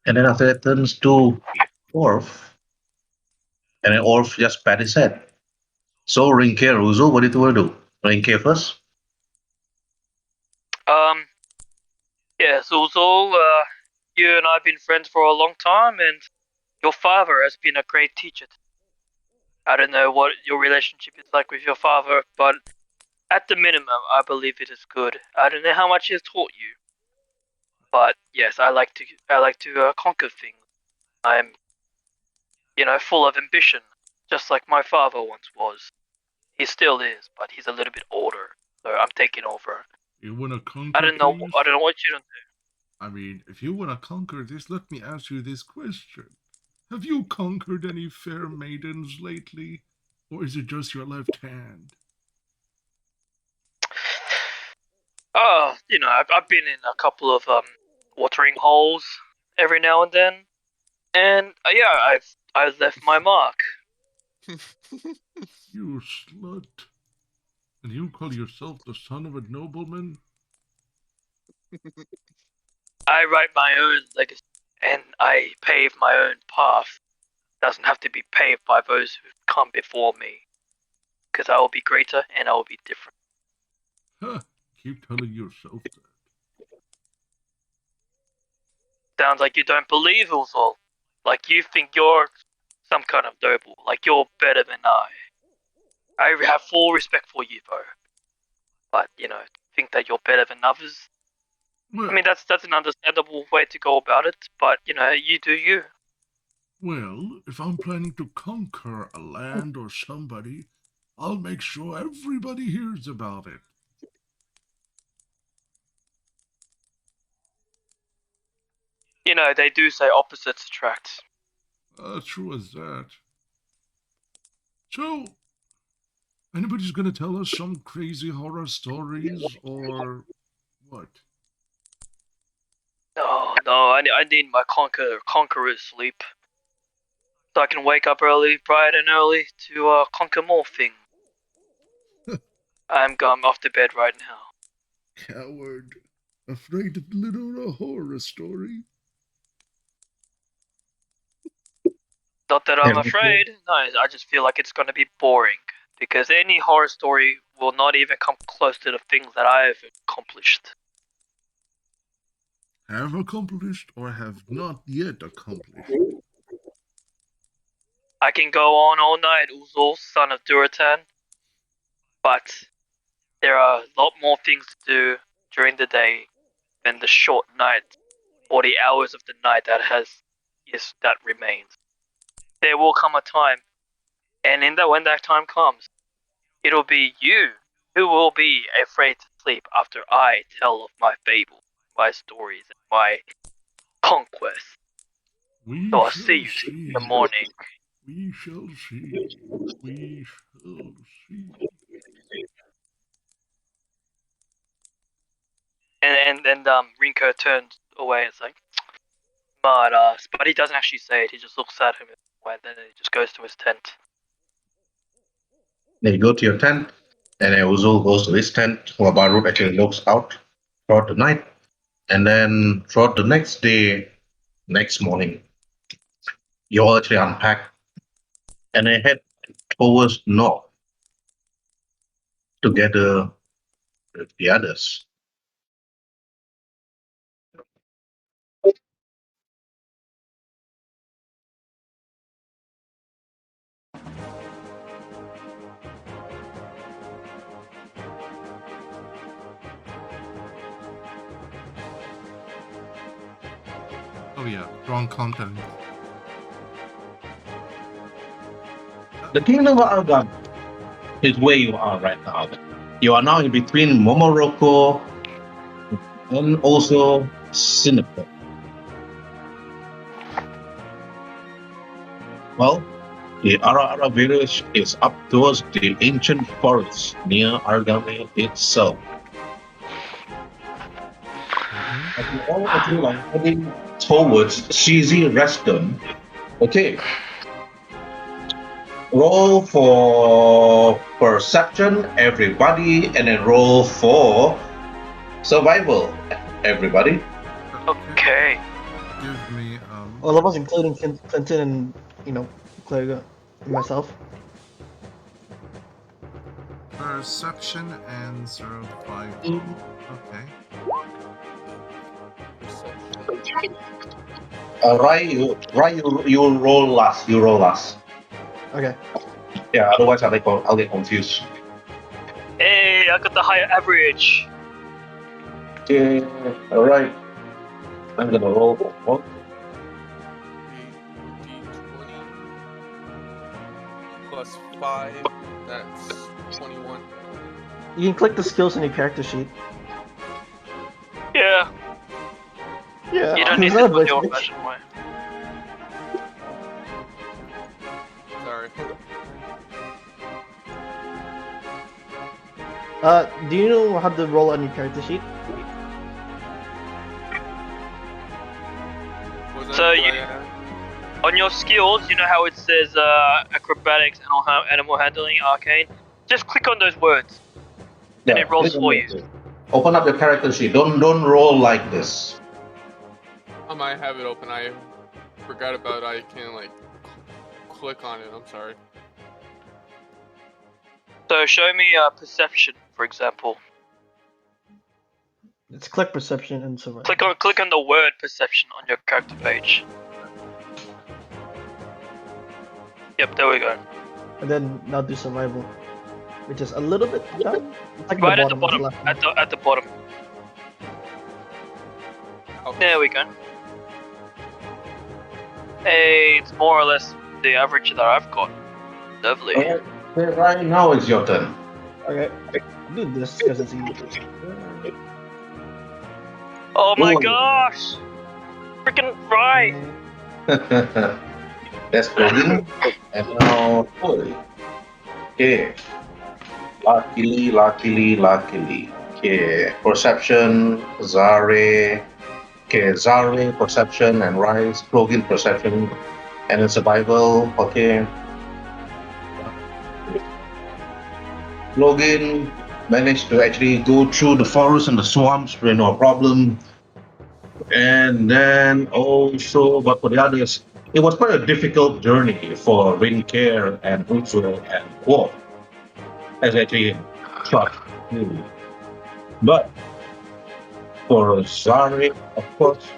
And then after that turns to Orf. And then Orf just pat his head. So Rinke, Ruzo, what did you do? Rinke first. Um, yeah, Zulzul, you and I have been friends for a long time, and your father has been a great teacher. I don't know what your relationship is like with your father, but at the minimum, I believe it is good. I don't know how much he has taught you, but yes, I like to conquer things. I'm, full of ambition, just like my father once was. He still is, but he's a little bit older, so I'm taking over. You wanna I conquer, don't know. please? I don't know what you don't do. I mean, if you wanna conquer this, let me ask you this question. Have you conquered any fair maidens lately? Or is it just your left hand? Oh, I've been in a couple of watering holes every now and then, and yeah, I've left my mark. You slut. And you call yourself the son of a nobleman? I write my own legacy, and I pave my own path. It doesn't have to be paved by those who've come before me, because I will be greater and I will be different. Huh. Keep telling yourself that. Sounds like you don't believe Uzol. Like you think you're some kind of noble, like you're better than I. I have full respect for you, though. But, think that you're better than others. Well, I mean, that's an understandable way to go about it, but, you do you. well, if I'm planning to conquer a land or somebody, I'll make sure everybody hears about it. They do say opposites attract. True as that. So, anybody's gonna tell us some crazy horror stories or what? No, I need my conqueror's sleep. So I can wake up early, bright and early, to conquer more things. I'm going off to bed right now. Coward. Afraid to deliver a horror story? Not that I'm Yeah, afraid, no, I just feel like it's going to be boring. Because any horror story will not even come close to the things that I've accomplished. Have accomplished or have not yet accomplished? I can go on all night, Uzul, son of Durotan, but there are a lot more things to do during the day than the short night, 40 hours of the night that remains. There will come a time, and when that time comes, it'll be you who will be afraid to sleep after I tell of my fables, my stories, and my conquests. We So I'll shall see you in the see. morning. We shall see. We shall see. And Rinko turns away and it's like, smart ass. But he doesn't actually say it, he just looks at him and then he just goes to his tent. Then you go to your tent, and then Uzul goes to his tent, while Barut actually looks out throughout the night. And then throughout the next day, next morning, you all actually unpack and then head towards north together with the others. Oh yeah, wrong content. The kingdom of Argon is where you are right now. You are now in between Momoroko and also Sinapur. Well, the Ara village is up towards the ancient forest near Argame itself. As you all actually are heading towards Shizi Reston. Okay. Roll for perception, everybody, and then roll for survival, everybody. Okay. Give me All of us, including Clinton and Clegg and myself. perception and survival. Okay. Perception. You roll last. You roll last. Okay. Yeah, otherwise I'll get confused. Hey, I got the higher average. Okay, alright. I'm gonna roll for what? D20 plus 5, that's 21. You can click the skills in your character sheet. Yeah, Yeah. you don't need there's to no do it the voice switch. old-fashioned way. Sorry. Do you know how to roll on your character sheet? Was that So what you- I had? On your skills, you know how it says acrobatics, animal handling, arcane? Just click on those words, and it rolls click on for it. you. Open up your character sheet. Don't roll like this. I might have it open. I forgot about I can like click on it. I'm sorry. So show me perception, for example. It's click perception and survival. Click on the word perception on your character page. Yep, there we go. And then now do survival, which is a little bit down. It's like Right at the of bottom. left. At the bottom. Oh, There we go. Hey, it's more or less the average that I've got. Lovely. Alright, okay, right now it's your turn. Okay. I'll do this because it's easy. Oh my Roll. gosh! Freaking right! That's Goblin. And now Hoard. Okay. Luckily. Okay. Perception, Zare. Okay, Zare, perception, and Rise. Plugin, perception, and then survival. Okay. Logan managed to actually go through the forest and the swamps with no problem. And then also, but for the others, it was quite a difficult journey for Rhin'zey and Uzo and Wolf, as actually shot. But for Zari, of course,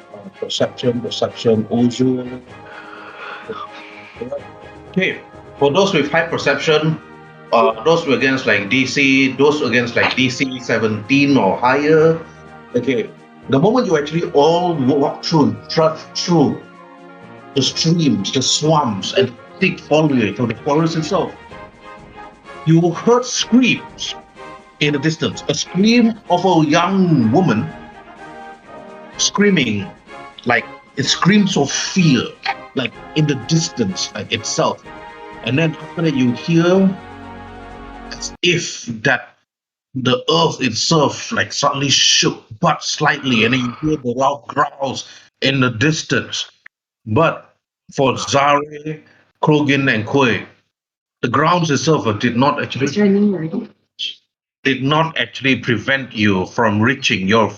perception, Uzo. Okay, for those with high perception, those were against like DC, those against like DC 17 or higher. Okay, the moment you actually all walk through, trudge through the streams, the swamps, and thick foliage of the forest itself, you heard screams in the distance. A scream of a young woman screaming, like it screams of fear, like in the distance, like itself. And then after that, you hear as if that the earth itself like suddenly shook but slightly, and then you hear the loud growls in the distance. But for Zare, Krogan, and Koi, the grounds itself did not actually prevent you from reaching your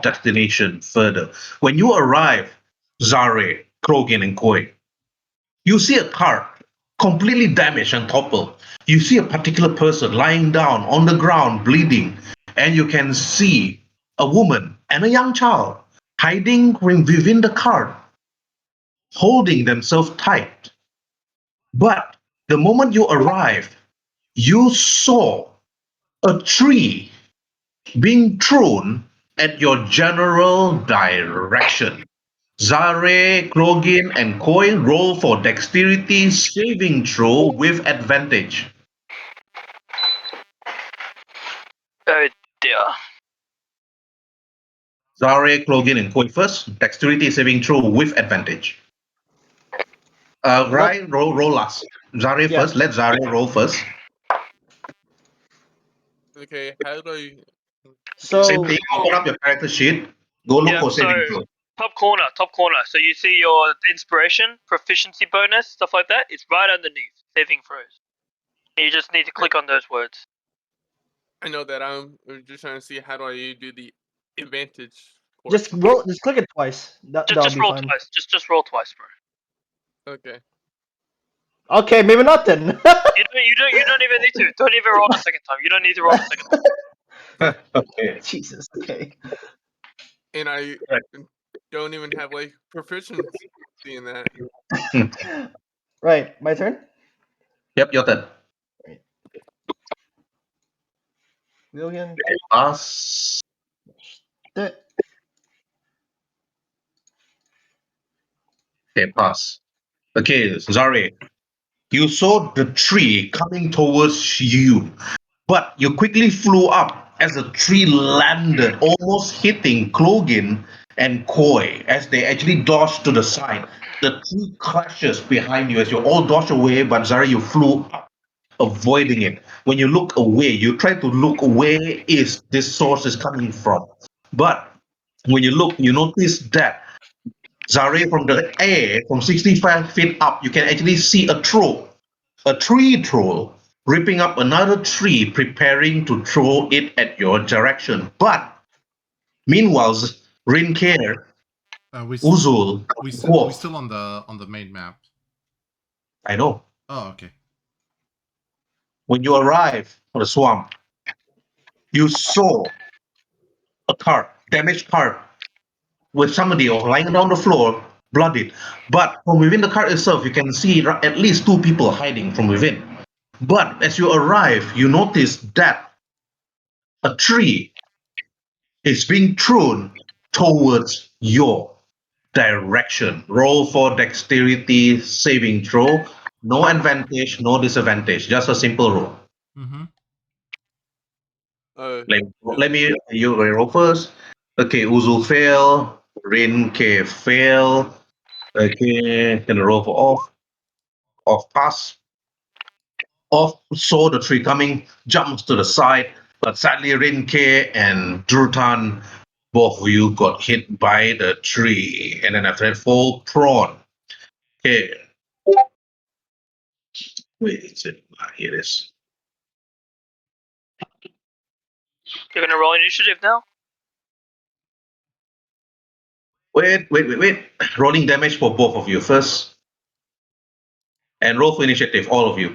destination further. When you arrive, Zare, Krogan, and Koi, you see a cart completely damaged and toppled. You see a particular person lying down on the ground bleeding, and you can see a woman and a young child hiding within the cart, holding themselves tight. But the moment you arrive, you saw a tree being thrown at your general direction. Zare, Krogin, and Koi roll for dexterity saving throw with advantage. Oh dear. Zare, Krogin, and Koi first. Dexterity saving throw with advantage. Ryan, roll last. Zare Yeah. first. Let Zare roll first. okay, how do I? So Same thing. Open up your character sheet. Go look Yeah, for saving so- throw. Top corner. So you see your inspiration, proficiency bonus, stuff like that. It's right underneath saving throws. And you just need to click on those words. I know that I'm just trying to see how do I do the advantage. just portion. roll. Just click it twice. That'll Just be roll fine. twice. Just roll twice, bro. Okay. Okay, maybe not then. You don't even need to. Don't even roll the second time. You don't need to roll the second time. Okay. Jesus. Okay. And I Right. don't even have like proficiency in that. Right. My turn. Yep, your turn. Million. Pass. That. Okay, pass. Okay, Zare. You saw the tree coming towards you, but you quickly flew up as the tree landed, almost hitting Clogin and Koi as they actually dodged to the side. The tree crashes behind you as you all dodge away, but Zara, you flew up, avoiding it. When you look away, you try to look where is this source is coming from. But when you look, you notice that Zare from the air, from 65 feet up, you can actually see a tree troll ripping up another tree, preparing to throw it at your direction. But meanwhile, Rinker, We Uzul, we Dwarf, still on the main map. I know. Oh, okay. When you arrive on the swamp, you saw a cart, damaged cart, with somebody lying on the floor, bloodied. But from within the cart itself, you can see at least two people hiding from within. But as you arrive, you notice that a tree is being thrown towards your direction. Roll for dexterity saving throw. No advantage, no disadvantage. Just a simple roll. Mm-hmm. Let me you roll first. Okay, Uzu fail. Rin K fail. Okay, gonna roll for off. Off pass. Off saw the tree coming, jumps to the side, but sadly Rin K and Durotan, both of you got hit by the tree, and then after that fall prone. Okay. Wait, is it? Here it is. You're gonna roll initiative now. Wait. Rolling damage for both of you first. And roll for initiative, all of you.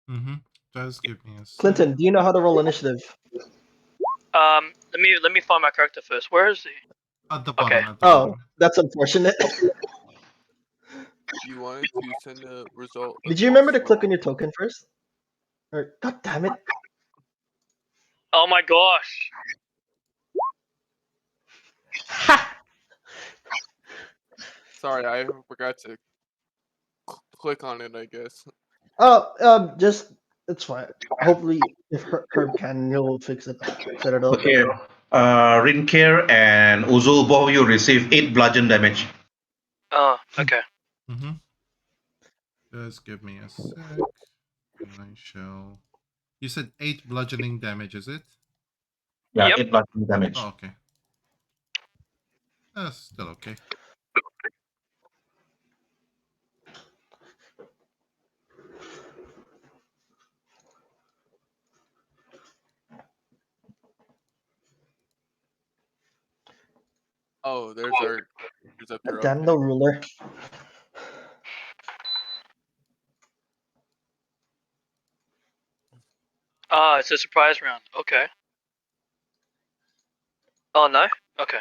Mm-hmm. Just give me a sec. Clinton, do you know how to roll initiative? Let me find my character first. Where is he? At the bottom. Okay. At the Oh, bottom. that's unfortunate. You wanted to send a result. Did you remember to click on your token first? Or God damn it! Oh my gosh. Sorry, I forgot to click on it. I guess. Oh, just it's fine. Hopefully, if Herb can, he'll fix it. Set it up. Okay. Rinker and Uzul, both of you receive 8 bludgeon damage. Oh, okay. Mm-hmm. Just give me a sec. And I shall. You said 8 bludgeoning damage, is it? Yeah, Yep. 8 bludgeon damage. Oh, okay. That's still okay. Oh, there's up there. Damn, no ruler. Ah, it's a surprise round. Okay. Oh no. Okay.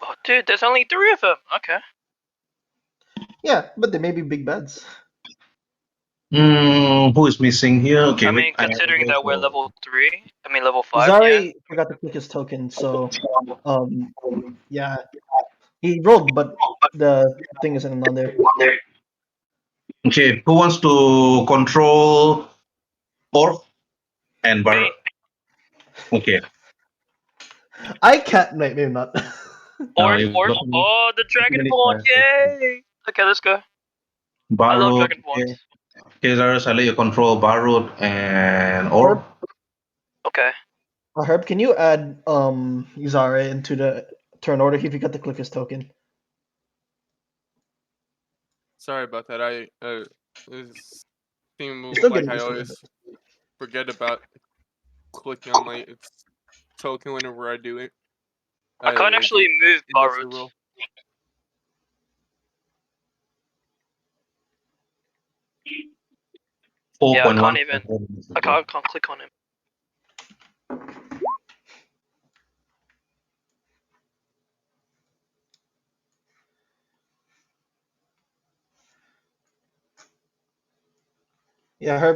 Oh, dude, there's only 3 of them. Okay. Yeah, but they may be big bads. Who is missing here? Okay, I wait. mean, considering that we're level 5. Zare Yeah. forgot to click his token, so yeah, he rolled, but the thing isn't on there. Okay, who wants to control Orth and Bar? Me. Okay. I can't. Maybe not. Orc. you've got Oh, the dragonborn! Yay! Okay, let's go. I love Barrow. dragonborns. Okay, Zarus, I'll let you control Barrow and Orth. Okay. Herb, can you add Zare into the turn order? He forgot to click his token. Sorry about that. This seems still like getting I used to it, always forget about clicking on my token whenever I do it. I can't actually move It has to Barut. roll. Yeah, I 4.1. can't even. I can't click on him. Yeah,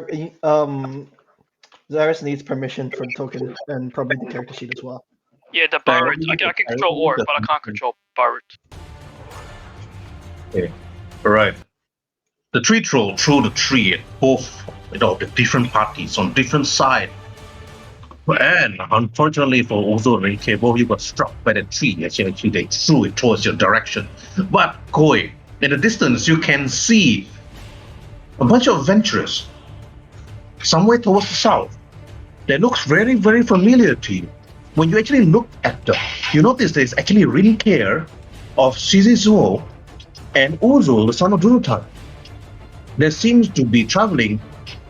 Zaris needs permission for the token and probably the character sheet as well. Yeah, the Barut. I can control Orc, but I can't control Barut. Okay. Alright. The tree troll threw the tree at both, the different parties on different sides. And unfortunately for Ozo and Rhin'zey, both of you got struck by the tree. Actually, they threw it towards your direction. But Koi, in the distance, you can see a bunch of adventurers somewhere towards the south. That looks very, very familiar to you. When you actually look at them, you notice there's actually Rhin'zey of Shizuo and Ozo, the son of Durotan. There seems to be traveling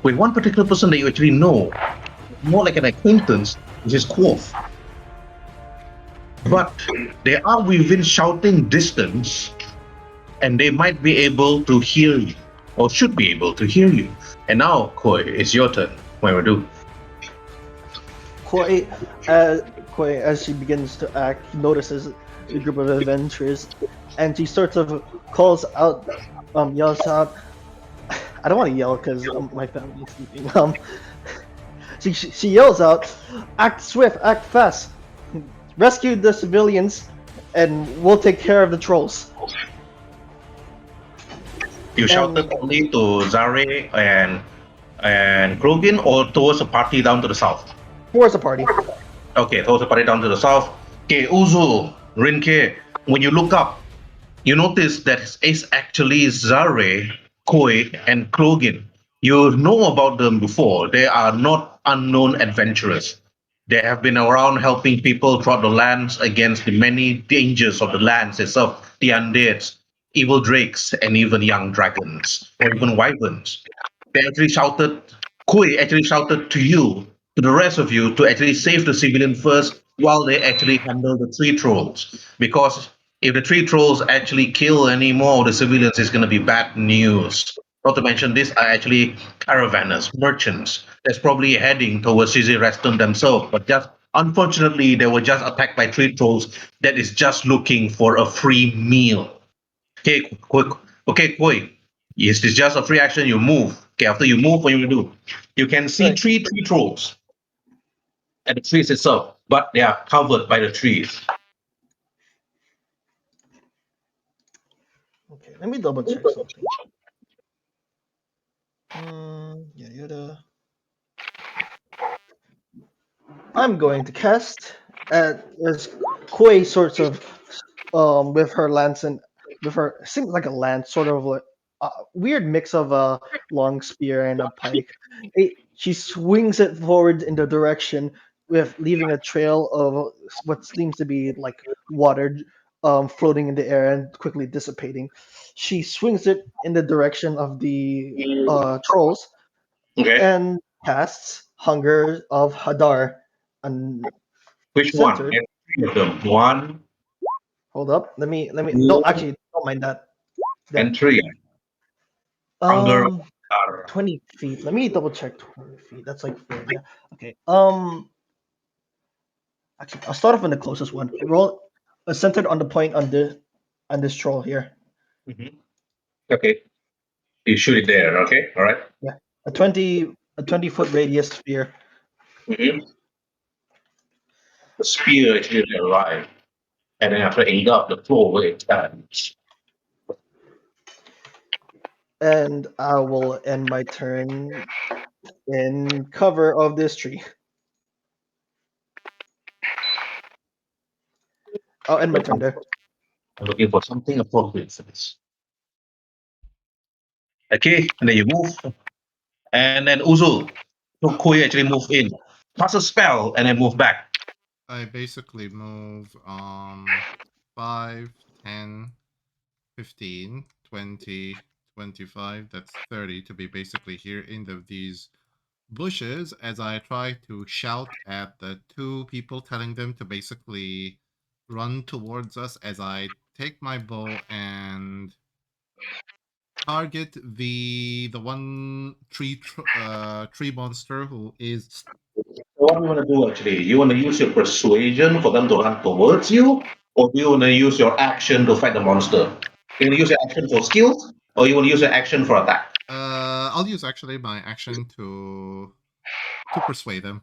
with one particular person that you actually know, more like an acquaintance, which is Quoth. But they are within shouting distance, and they might be able to hear you, or should be able to hear you. And now, Koi, it's your turn. What do we do? Koi, as she begins to act, notices a group of adventurers, and she sort of calls out, yells out. I don't want to yell because my family is sleeping. She yells out, "Act swift, act fast, rescue the civilians, and we'll take care of the trolls." You shouted only to Zare and Krogin, or towards the party down to the south? Towards the party. Okay, towards the party down to the south. Okay, Uzu, Rinke, when you look up, you notice that it's actually Zare, Koi, and Krogin. You know about them before. They are not unknown adventurers. They have been around helping people throughout the lands against the many dangers of the lands itself, the undeads, evil drakes, and even young dragons, or even wyverns. They actually shouted, Koi actually shouted to you, to the rest of you, to actually save the civilian first while they actually handle the tree trolls. Because if the tree trolls actually kill any more of the civilians, it's going to be bad news. Not to mention, these are actually caravanners, merchants, that's probably heading towards Cizzy Reston themselves. But just unfortunately, they were just attacked by tree trolls that is just looking for a free meal. Okay, quick. Okay, Koi. Yes, it's just a free action. You move. Okay, after you move, what you do? You can see Right. three tree trolls at the trees itself, but they are covered by the trees. Okay, let me double check something. I'm going to cast as Koi sorts of with her lance and with her seems like a lance, sort of like a weird mix of a long spear and a pike. She swings it forward in the direction with leaving a trail of what seems to be like water floating in the air and quickly dissipating. She swings it in the direction of the trolls Okay, and casts Hunger of Hadar. And which one? centered. There's three of them. One, Hold up. Let me. two, Don't mind that. and three. Hunger. Um, 20 feet. Let me double check 20 feet. That's like 4. Yeah. Okay. Actually, I'll start off on the closest one. Roll centered on the point on this troll here. Mhm. Okay, you shoot it there. Okay, all right. Yeah. A 20 foot radius sphere. Mhm. The spear actually arrived, and then after hitting up the floor where it stands. And I will end my turn in cover of this tree. I'll end my turn there. I'm looking for something appropriate for this. Okay, and then you move, and then Uzu, so Koi actually move in, cast a spell, and then move back. I basically move 5, 10, 15, 20, 25, that's 30 to be basically here in these bushes as I try to shout at the two people telling them to basically run towards us as I take my bow and target the one tree monster who is. What do you want to do actually? You want to use your persuasion for them to run towards you, or do you want to use your action to fight the monster? You want to use your action for skills, or you want to use your action for attack? I'll use actually my action to persuade them.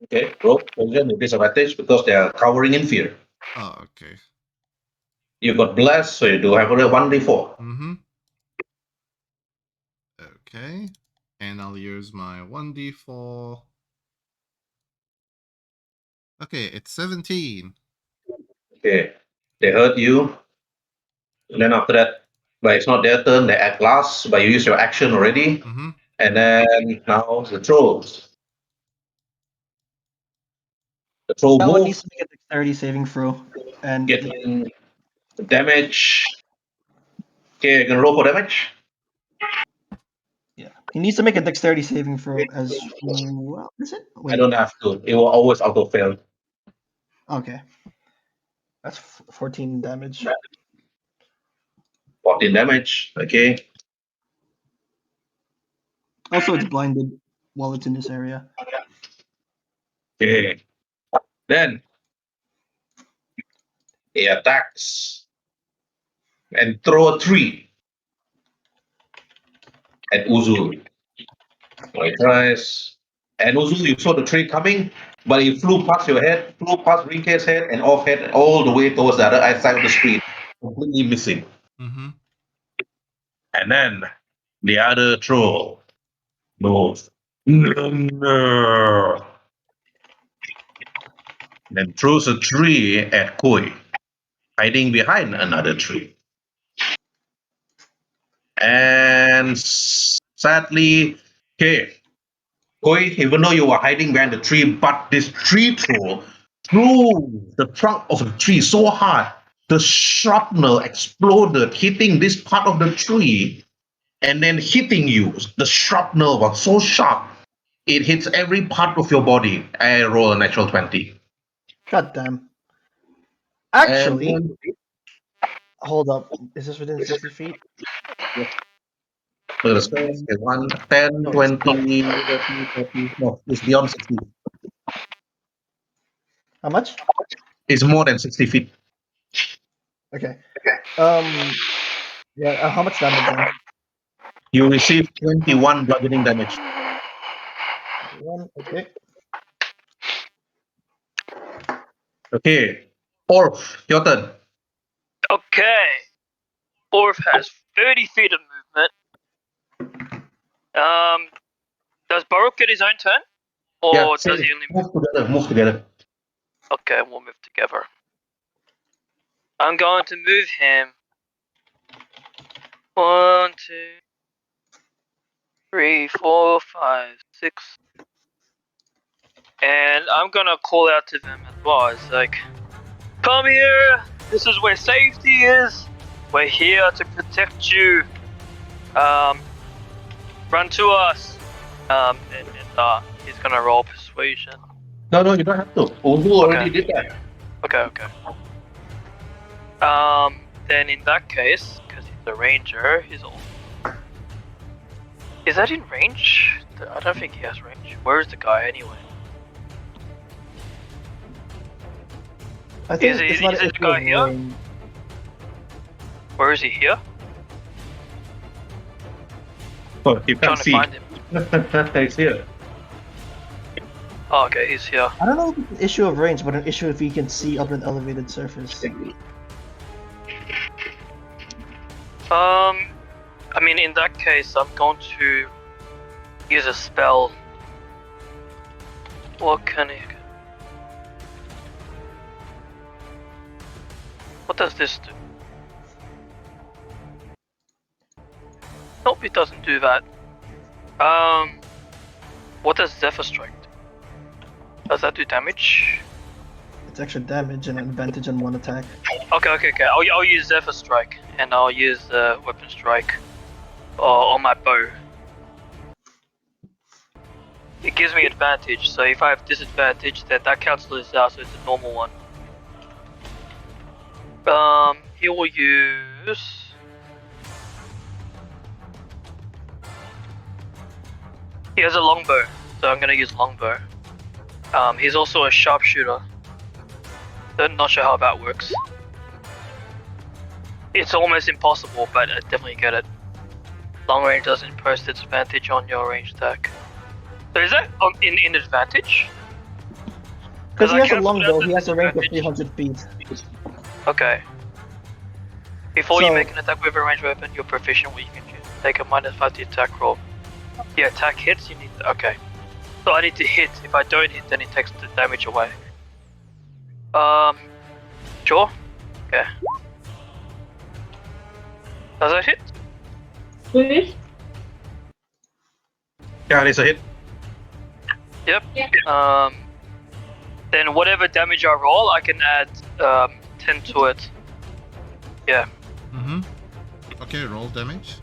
Okay, roll persuasion with disadvantage because they are cowering in fear. Oh, okay. You got blessed, so you do have a 1d4. Mm-hmm. Okay. And I'll use my 1d4. Okay, it's 17. Okay, they hurt you. And then after that, but it's not their turn, they act last, but you use your action already. Mm-hmm. And then now the trolls. The troll That one needs moves, to make a dexterity saving throw. And getting damage. Okay, you can roll for damage. yeah, he needs to make a dexterity saving throw as well. Is it? Wait. I don't have to. It will always auto fail. Okay. That's 14 damage. 14 damage. Okay. Also, it's blinded while it's in this area. Okay. Then he attacks and throw a tree at Uzul. So he tries. And Uzul, you saw the tree coming, but it flew past your head, flew past Rinke's head, and off head all the way towards the other side of the street, completely missing. Mm-hmm. And then the other troll moves. No. Then throws a tree at Koi, hiding behind another tree. And sadly, okay, Koi, even though you were hiding behind the tree, but this tree troll threw the trunk of the tree so hard, the shrapnel exploded, hitting this part of the tree, and then hitting you. The shrapnel was so sharp, it hits every part of your body. I roll a natural 20. God damn. Actually, And hold up. Is this within 60 feet? the space is 1, 10, No, 20, 30, 40. No, it's beyond 60. How much? It's more than 60 feet. Okay. Yeah. How much damage then? You receive 21 bludgeoning damage. One. Okay. Okay. Orf, your turn. Okay. Orf has 30 feet of movement. Does Baruch get his own turn? Or does same. he only move? Move together. Okay, we'll move together. I'm going to move him. 1, 2, 3, 4, 5, 6. And I'm gonna call out to them as well. It's like, come here! This is where safety is! We're here to protect you! Run to us! And he's gonna roll persuasion. No, you don't have to. Ozu already did that. Okay. Then in that case, because he's a ranger, he's all. Is that in range? I don't think he has range. Where is the guy anyway? I think Is it's not it an the issue guy of here? range. Where is he here? Oh, you Trying can't to see. find him. He's here. Oh, okay, he's here. I don't know if it's an issue of range, but an issue if he can see up an elevated surface. I mean, in that case, I'm going to use a spell. What can he? What does this do? Nope, it doesn't do that. What does Zephyr Strike do? Does that do damage? It's extra damage and an advantage on one attack. Okay. I'll use Zephyr Strike, and I'll use Weapon Strike on my bow. It gives me advantage, so if I have disadvantage, then that cancels out, so it's a normal one. He will use. He has a longbow, so I'm gonna use longbow. He's also a sharpshooter. Not sure how that works. It's almost impossible, but I definitely get it. Long range doesn't impose disadvantage on your range attack. So is that in advantage? Because he I has a can't put longbow, out he has a range of disadvantage. 300 feet. Okay. Before you So- make an attack with a ranged weapon, you're proficient with you can choose to take a -5 to attack roll. The attack hits, you need to, okay. So I need to hit. If I don't hit, then it takes the damage away. Sure. Okay. Does that hit? Yeah, it's a hit. Yep. Then whatever damage I roll, I can add 10 to it. Yeah. Mm-hmm. Okay, roll damage.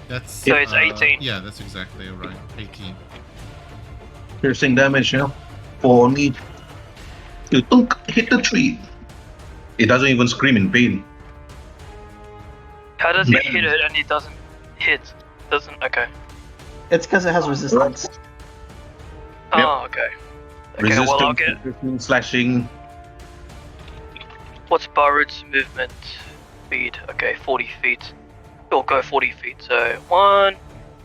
That's So it's 18. Yeah, that's exactly right. 18. Piercing damage, yeah. For only you don't hit the tree. It doesn't even scream in pain. How does he Man. hit it and he doesn't hit? Doesn't, okay. It's because it has resistance. Oh, okay. Okay, well I'll get. Resistance, slashing. What's Barut's movement speed? Okay, 40 feet. We'll go 40 feet. So 1,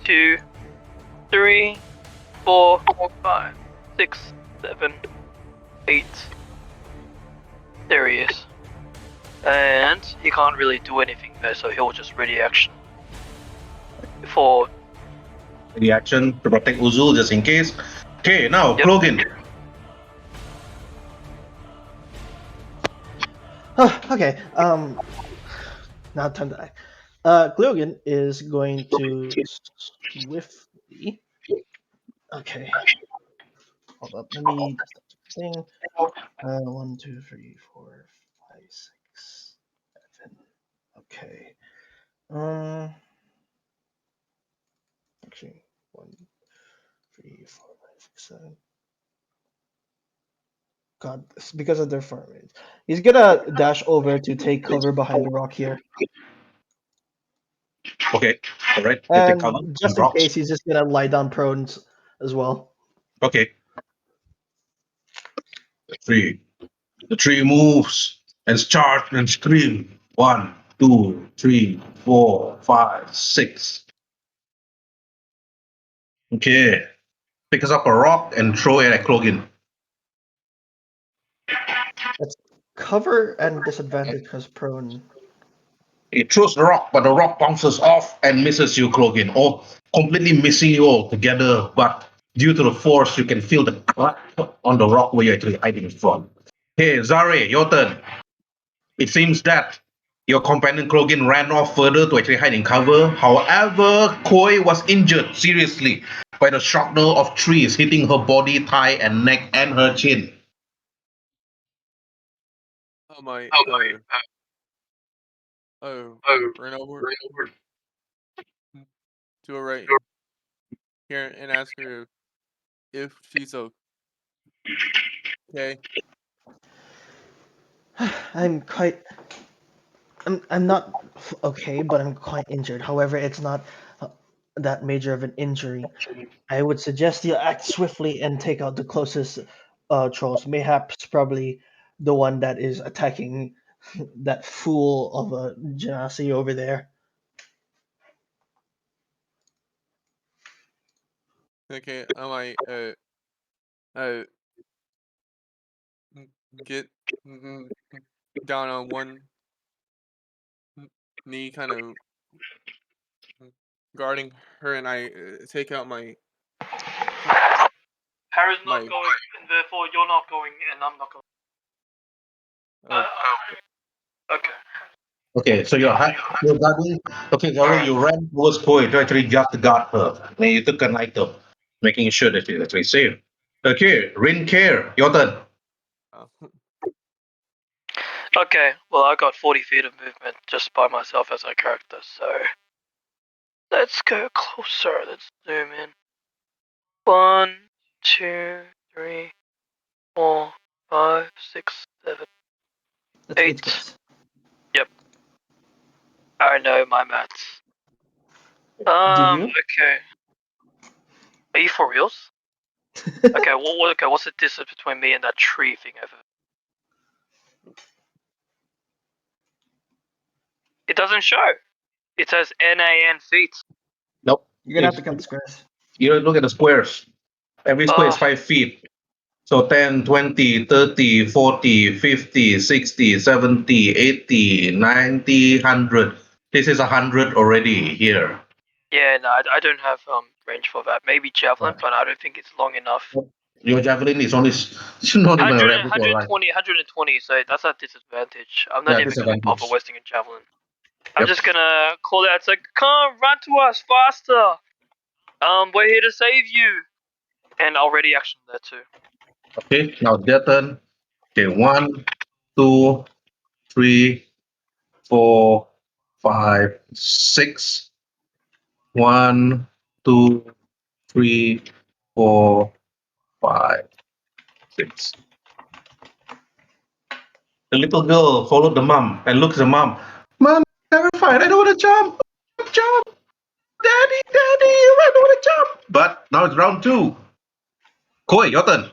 2, 3, 4, 5, 6, 7, 8. There he is. And he can't really do anything there, so he'll just ready action. For Reaction to protect Uzu just in case. Okay, now Yep. Cloggin. Okay, now time to act. Glogan is going to swiftly. Okay. Hold up. Let me just thing. 1, 2, 3, 4, 5, 6, 7. Okay. Actually, 1, 3, 4, 5, 6, 7. God, it's because of their farm rate. He's gonna dash over to take cover behind the rock here. Okay, alright. You take And cover. just in case, he's just gonna lie down prone as well. Okay. The tree moves and charge and scream. 1, 2, 3, 4, 5, 6. Okay. Picks up a rock and throw it at Cloggin. That's cover and disadvantage because prone. It throws the rock, but the rock bounces off and misses you, Cloggin, or completely missing you altogether. But due to the force, you can feel the crack on the rock where you're actually hiding from. Hey, Zare, your turn. It seems that your companion Cloggin ran off further to actually hide in cover. However, Koi was injured seriously by the shrapnel of trees hitting her body, thigh, and neck, and her chin. Oh my. Run over to her right here and ask her if she's okay. I'm not okay, but I'm quite injured. However, it's not that major of an injury. I would suggest you act swiftly and take out the closest trolls. Mayhaps probably the one that is attacking that fool of a Genasi over there. Okay, I might get down on one knee, kind of guarding her, and I take out my. Harry's not My- going, and therefore you're not going, and I'm not going. Okay. Okay, so you're guarding. Okay, Zara, you ran towards Koi to actually just guard her. Then you took an item, making sure that she's actually safe. Okay, Rin, your turn. Okay, well I got 40 feet of movement just by myself as a character, so let's go closer. Let's zoom in. 1, 2, 3, 4, 5, 6, 7. That's 8 8. squares. I know my maths. Do you? Okay. Are you for reals? Okay, okay, what's the distance between me and that tree thing over there? It doesn't show. It says NAN feet. Nope. You're gonna have to count the squares. You look at the squares. Every square is Oh. 5 feet. So 10, 20, 30, 40, 50, 60, 70, 80, 90, 100. This is 100 already here. Yeah, no, I don't have range for that. Maybe javelin, but I don't think it's long enough. Your javelin is only not even a 100, rabbit or a 120, so that's a disadvantage. I'm not Yeah, even gonna bother disadvantage. wasting a javelin. I'm Yep. just gonna call out. It's like, come, run to us faster. We're here to save you. And I'll ready action there too. Okay, now their turn. Okay, 1, 2, 3, 4, 5, 6. 1, 2, 3, 4, 5, 6. The little girl followed the mom and looks at the mom. Mom, I'm terrified. I don't want to jump. Jump. Daddy, I don't want to jump. But now it's round 2. Koi, your turn.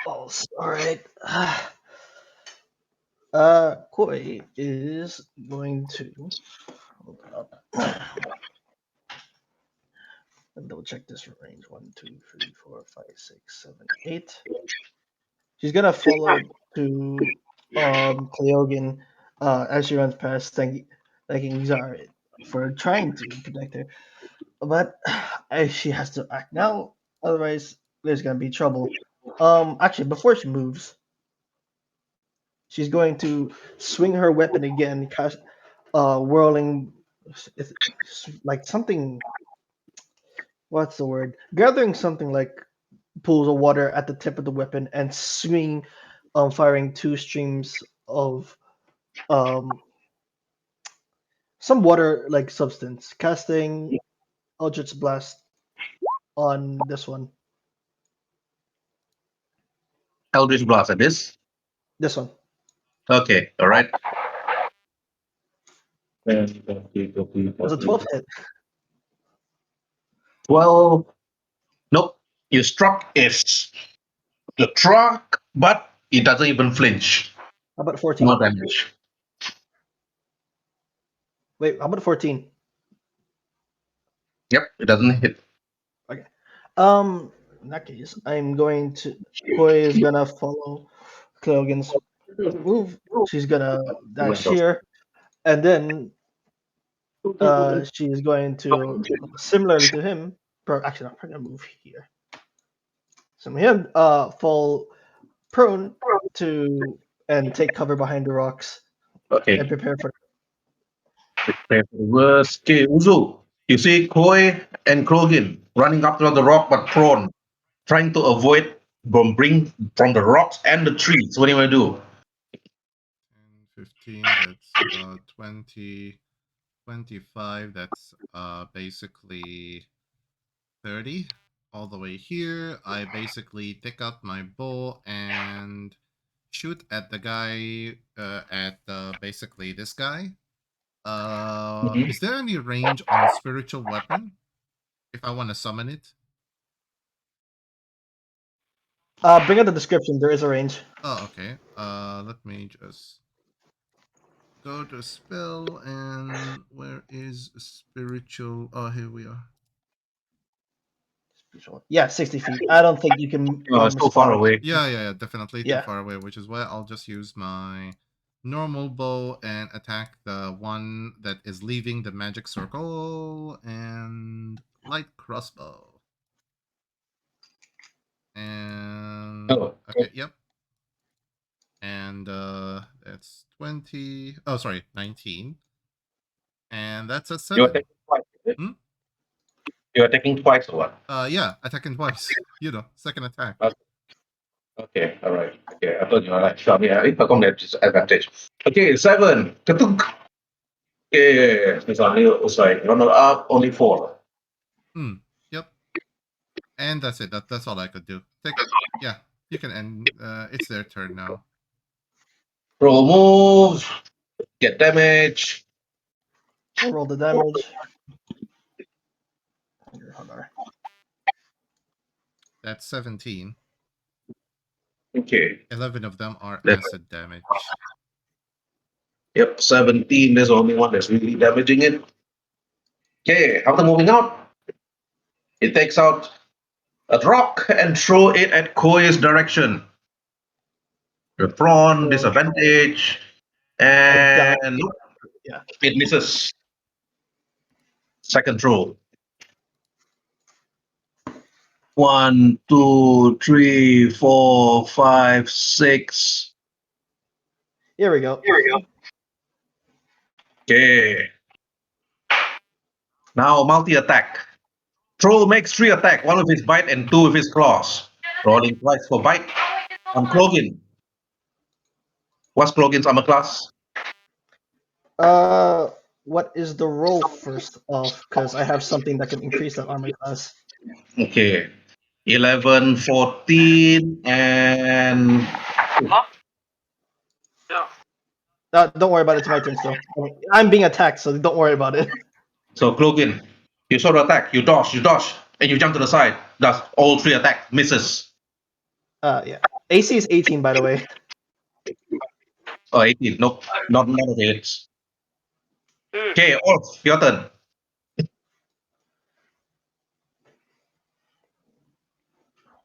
Balls. All right. Koi is going to hold up. Double check this range. 1, 2, 3, 4, 5, 6, 7, 8. She's gonna follow to Cleogen as she runs past, thanking Zara for trying to protect her. But she has to act now, otherwise there's gonna be trouble. Actually, before she moves, she's going to swing her weapon again, cast whirling, it's like something. What's the word? Gathering something like pools of water at the tip of the weapon and swing, firing 2 streams of um some water like substance, casting Eldritch Blast on this one. Eldritch Blast at this. This one. Okay, all right. It's a 12 hit. 12. Nope. You struck the truck, but it doesn't even flinch. How about 14? No damage. Wait, how about 14? Yep, it doesn't hit. Okay. In that case, I'm going to. Koi is gonna follow Clogan's move. She's gonna dash here, and then she is going to, similarly to him, actually not gonna move here. So him fall prone to and take cover behind the rocks Okay. and prepare for. Prepare for the worst. Okay, Uzu. You see Koi and Krogan running up to the rock but prone, trying to avoid from the rocks and the trees. What do you want to do? 10, 15, that's 20, 25, that's basically 30. All the way here, I basically take out my bow and shoot at the guy, at basically this guy. Mhm. Is there any range on spiritual weapon? If I want to summon it? Bring out the description. There is a range. Oh, okay. Let me just go to spell and where is spiritual? Oh, here we are. Yeah, 60 feet. I don't think you can It's so far respond. away. Yeah, definitely too Yeah. far away, which is why I'll just use my normal bow and attack the one that is leaving the magic circle and light crossbow. And Oh, okay, yep. And that's 20. Oh, sorry, 19. And that's a You're 7. attacking twice. Is it? Hmm? You're attacking twice or what? Yeah, attacking twice. Second attack. Okay, all right. Okay, I thought you were like, sure, yeah, if I come there, disadvantage. Okay, 7. Katuk. Okay, it's only, runner up, only 4. Yep. And that's it. That's all I could do. Yeah, you can end. It's their turn now. Roll move. Get damage. I'll roll the damage. Here, hold on. That's 17. Okay. 11 of them are That's- acid damage. Yep, 17 is the only one that's really damaging it. Okay, after moving out, it takes out a rock and throw it at Koi's direction. The prawn, So- disadvantage, I and Yeah. it misses. Second throw. 1, 2, 3, 4, 5, 6. Here we go. Okay. Now multi-attack. Troll makes 3 attack, 1 with his bite and 2 with his claws. Rolling twice for bite on Clogin. What's Clogin's armor class? What is the roll first off? Because I have something that can increase that armor class. Okay. 11, 14, and Don't worry about it. It's my turn still. I'm being attacked, so don't worry about it. so Clogin. You sort of attack, you dodge, and you jump to the side. That's all 3 attack misses. Yeah. AC is 18, by the way. Oh, 18. Nope. Not none of the hits. Okay, Orth, your turn.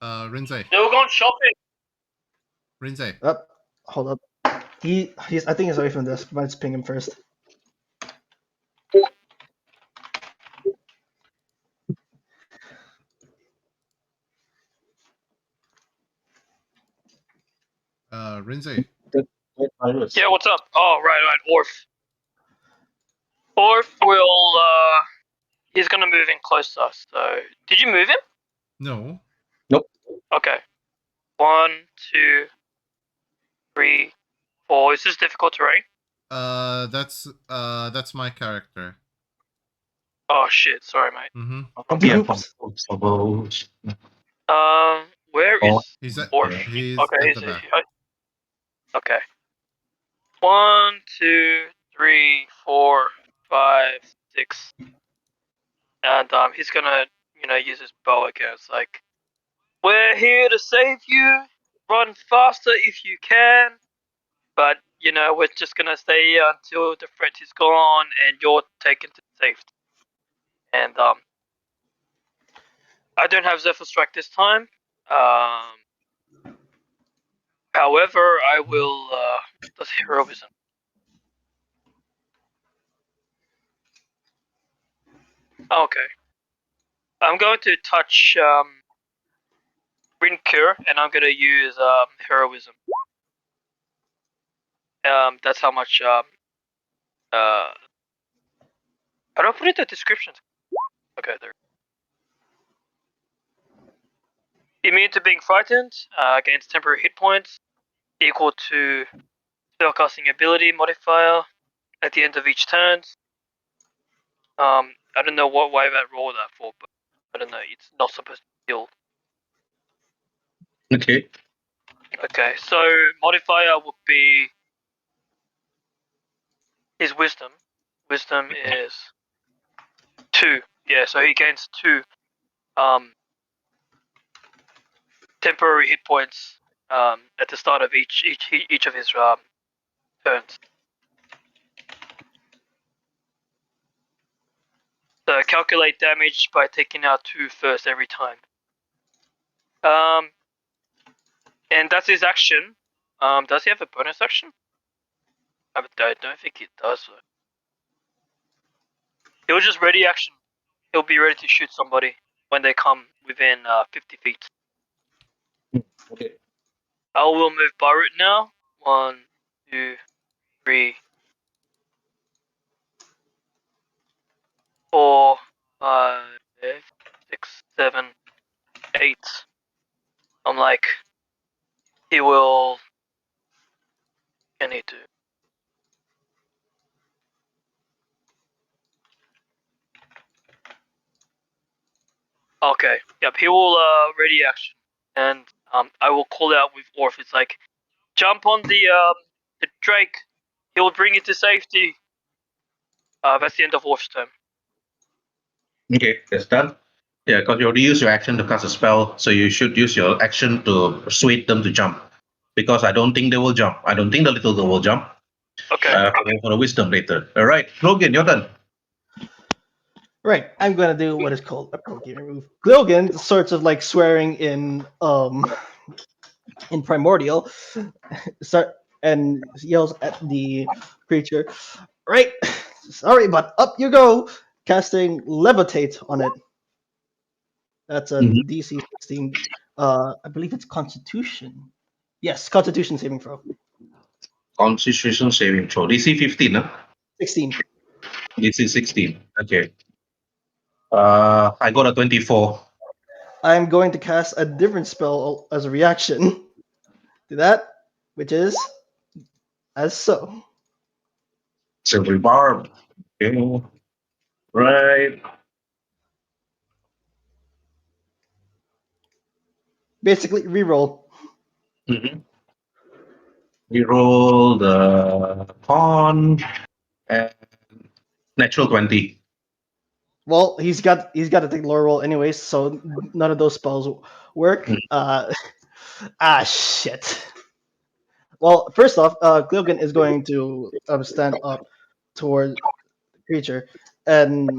Rhin'zey. They were going shopping. Rhin'zey. Hold up. He's. I think he's away from this. Let's ping him first. Rhin'zey. Yeah, what's up? Oh, right, Orth. Orth will, he's gonna move in close to us, so... Did you move him? No. Okay. 1, 2, 3, 4. Is this difficult terrain? That's my character. Oh shit, sorry mate. Mm-hmm. Yeah, Oops. Where Oh. is He's at Orth? he's Okay, at he's the back. okay. 1, 2, 3, 4, 5, 6. And he's gonna, use his bow again. It's like, we're here to save you. Run faster if you can. But, we're just gonna stay here until the threat is gone and you're taken to safety. And I don't have Zephyr Strike this time. However, I will does heroism. Okay. I'm going to touch Rin'Cure and I'm gonna use heroism. That's how much how do I put it in the description? Okay, there. Immune to being frightened, gains temporary hit points, equal to spellcasting ability modifier at the end of each turn. I don't know why I rolled that for, but I don't know. It's not supposed to heal. Okay. Okay, so modifier would be his wisdom. Wisdom is 2. Yeah, so he gains 2 temporary hit points at the start of each of his turns. So calculate damage by taking out 2 first every time. And that's his action. Does he have a bonus action? I don't think he does. He'll just ready action. He'll be ready to shoot somebody when they come within 50 feet. Okay. I will move Barut now. 1, 2, 3, 4, 5, 6, 7, 8. I'm like, he will. I need to. Okay. Yep. He will ready action, and I will call out with Orth. It's like, jump on the drake. He will bring you to safety. That's the end of Orth's turn. Okay, that's done. Yeah, because you already used your action to cast a spell, so you should use your action to persuade them to jump. Because I don't think they will jump. I don't think the little girl will jump. Okay. For the wisdom later. All right, Logan, your turn. Right, I'm gonna do what is called a pro gamer move. Glogan sorts of like swearing in primordial, start and yells at the creature. Right, sorry, but up you go, casting levitate on it. That's a Mhm. DC 16. I believe it's Constitution. Yes, Constitution saving throw. Constitution saving throw. DC 15, huh? 16. DC 16. Okay. I got a 24. I'm going to cast a different spell as a reaction to that, which is as so. Silver barb. Okay. Right. Basically, reroll. Mm-hmm. We roll the pawn and natural 20. Well, he's got to take lower roll anyways, so none of those spells work. Shit. Well, first off, Glogan is going to stand up toward the creature, and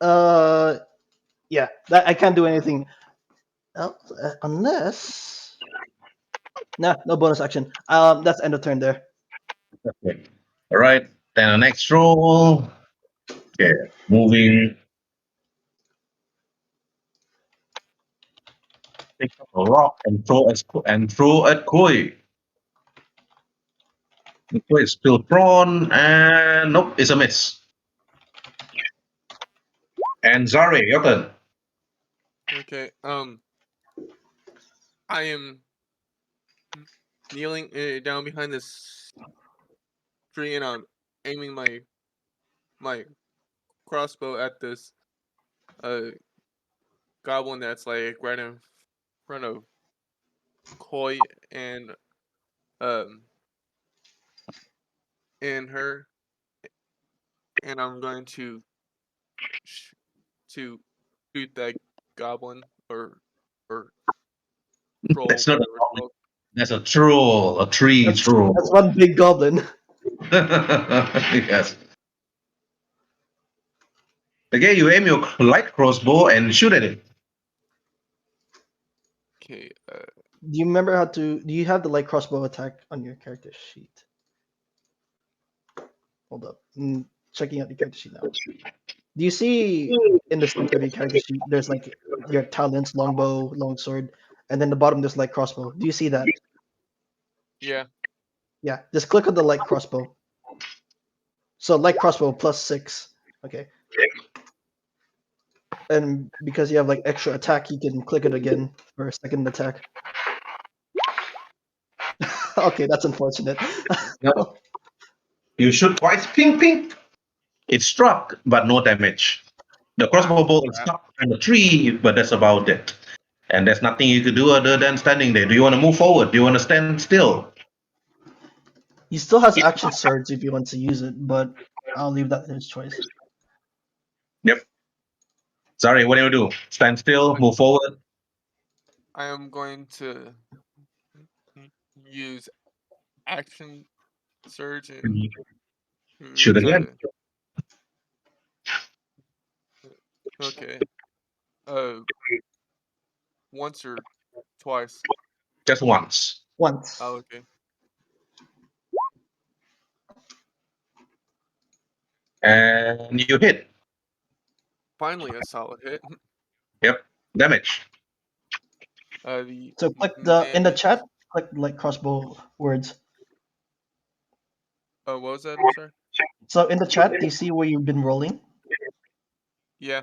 yeah, that I can't do anything else unless no bonus action. That's end of turn there. Okay. All right. Then the next roll. Okay. Moving. Pick up a rock and throw at Koi. Koi is still prone, and nope, it's a miss. And Zare, your turn. Okay. I am kneeling down behind this tree, and I'm aiming my crossbow at this goblin that's like right in front of Koi and um and her, and I'm going to to shoot that goblin or troll, That's not a whatever it's goblin. called. That's a troll, a tree troll. That's one big goblin. Yes. Okay, you aim your light crossbow and shoot at it. Okay. Do you remember how to? Do you have the light crossbow attack on your character sheet? Hold up. Checking out the character sheet now. Do you see in the center of your character sheet there's like your talents, longbow, longsword, and then the bottom there's light crossbow. Do you see that? Yeah. Yeah. Just click on the light crossbow. So light crossbow +6. Okay. And because you have like extra attack, you can click it again for a second attack. Okay, that's unfortunate. No. You shoot twice, ping, ping. It struck, but no damage. The crossbow bolt is stuck in the tree, but that's about it. And there's nothing you could do other than standing there. Do you want to move forward? Do you want to stand still? He still has action surge if he wants to use it, but I'll leave that to his choice. Yep. Sorry, what do you do? Stand still, move forward? I am going to use action surge and Shoot again. Okay. Once or twice? Just once. Once. Oh, okay. And you hit. Finally, a solid hit. Yep. Damage. So click in the chat. Click like crossbow words. Oh, what was that? I'm sorry. So in the chat, do you see where you've been rolling? Yeah.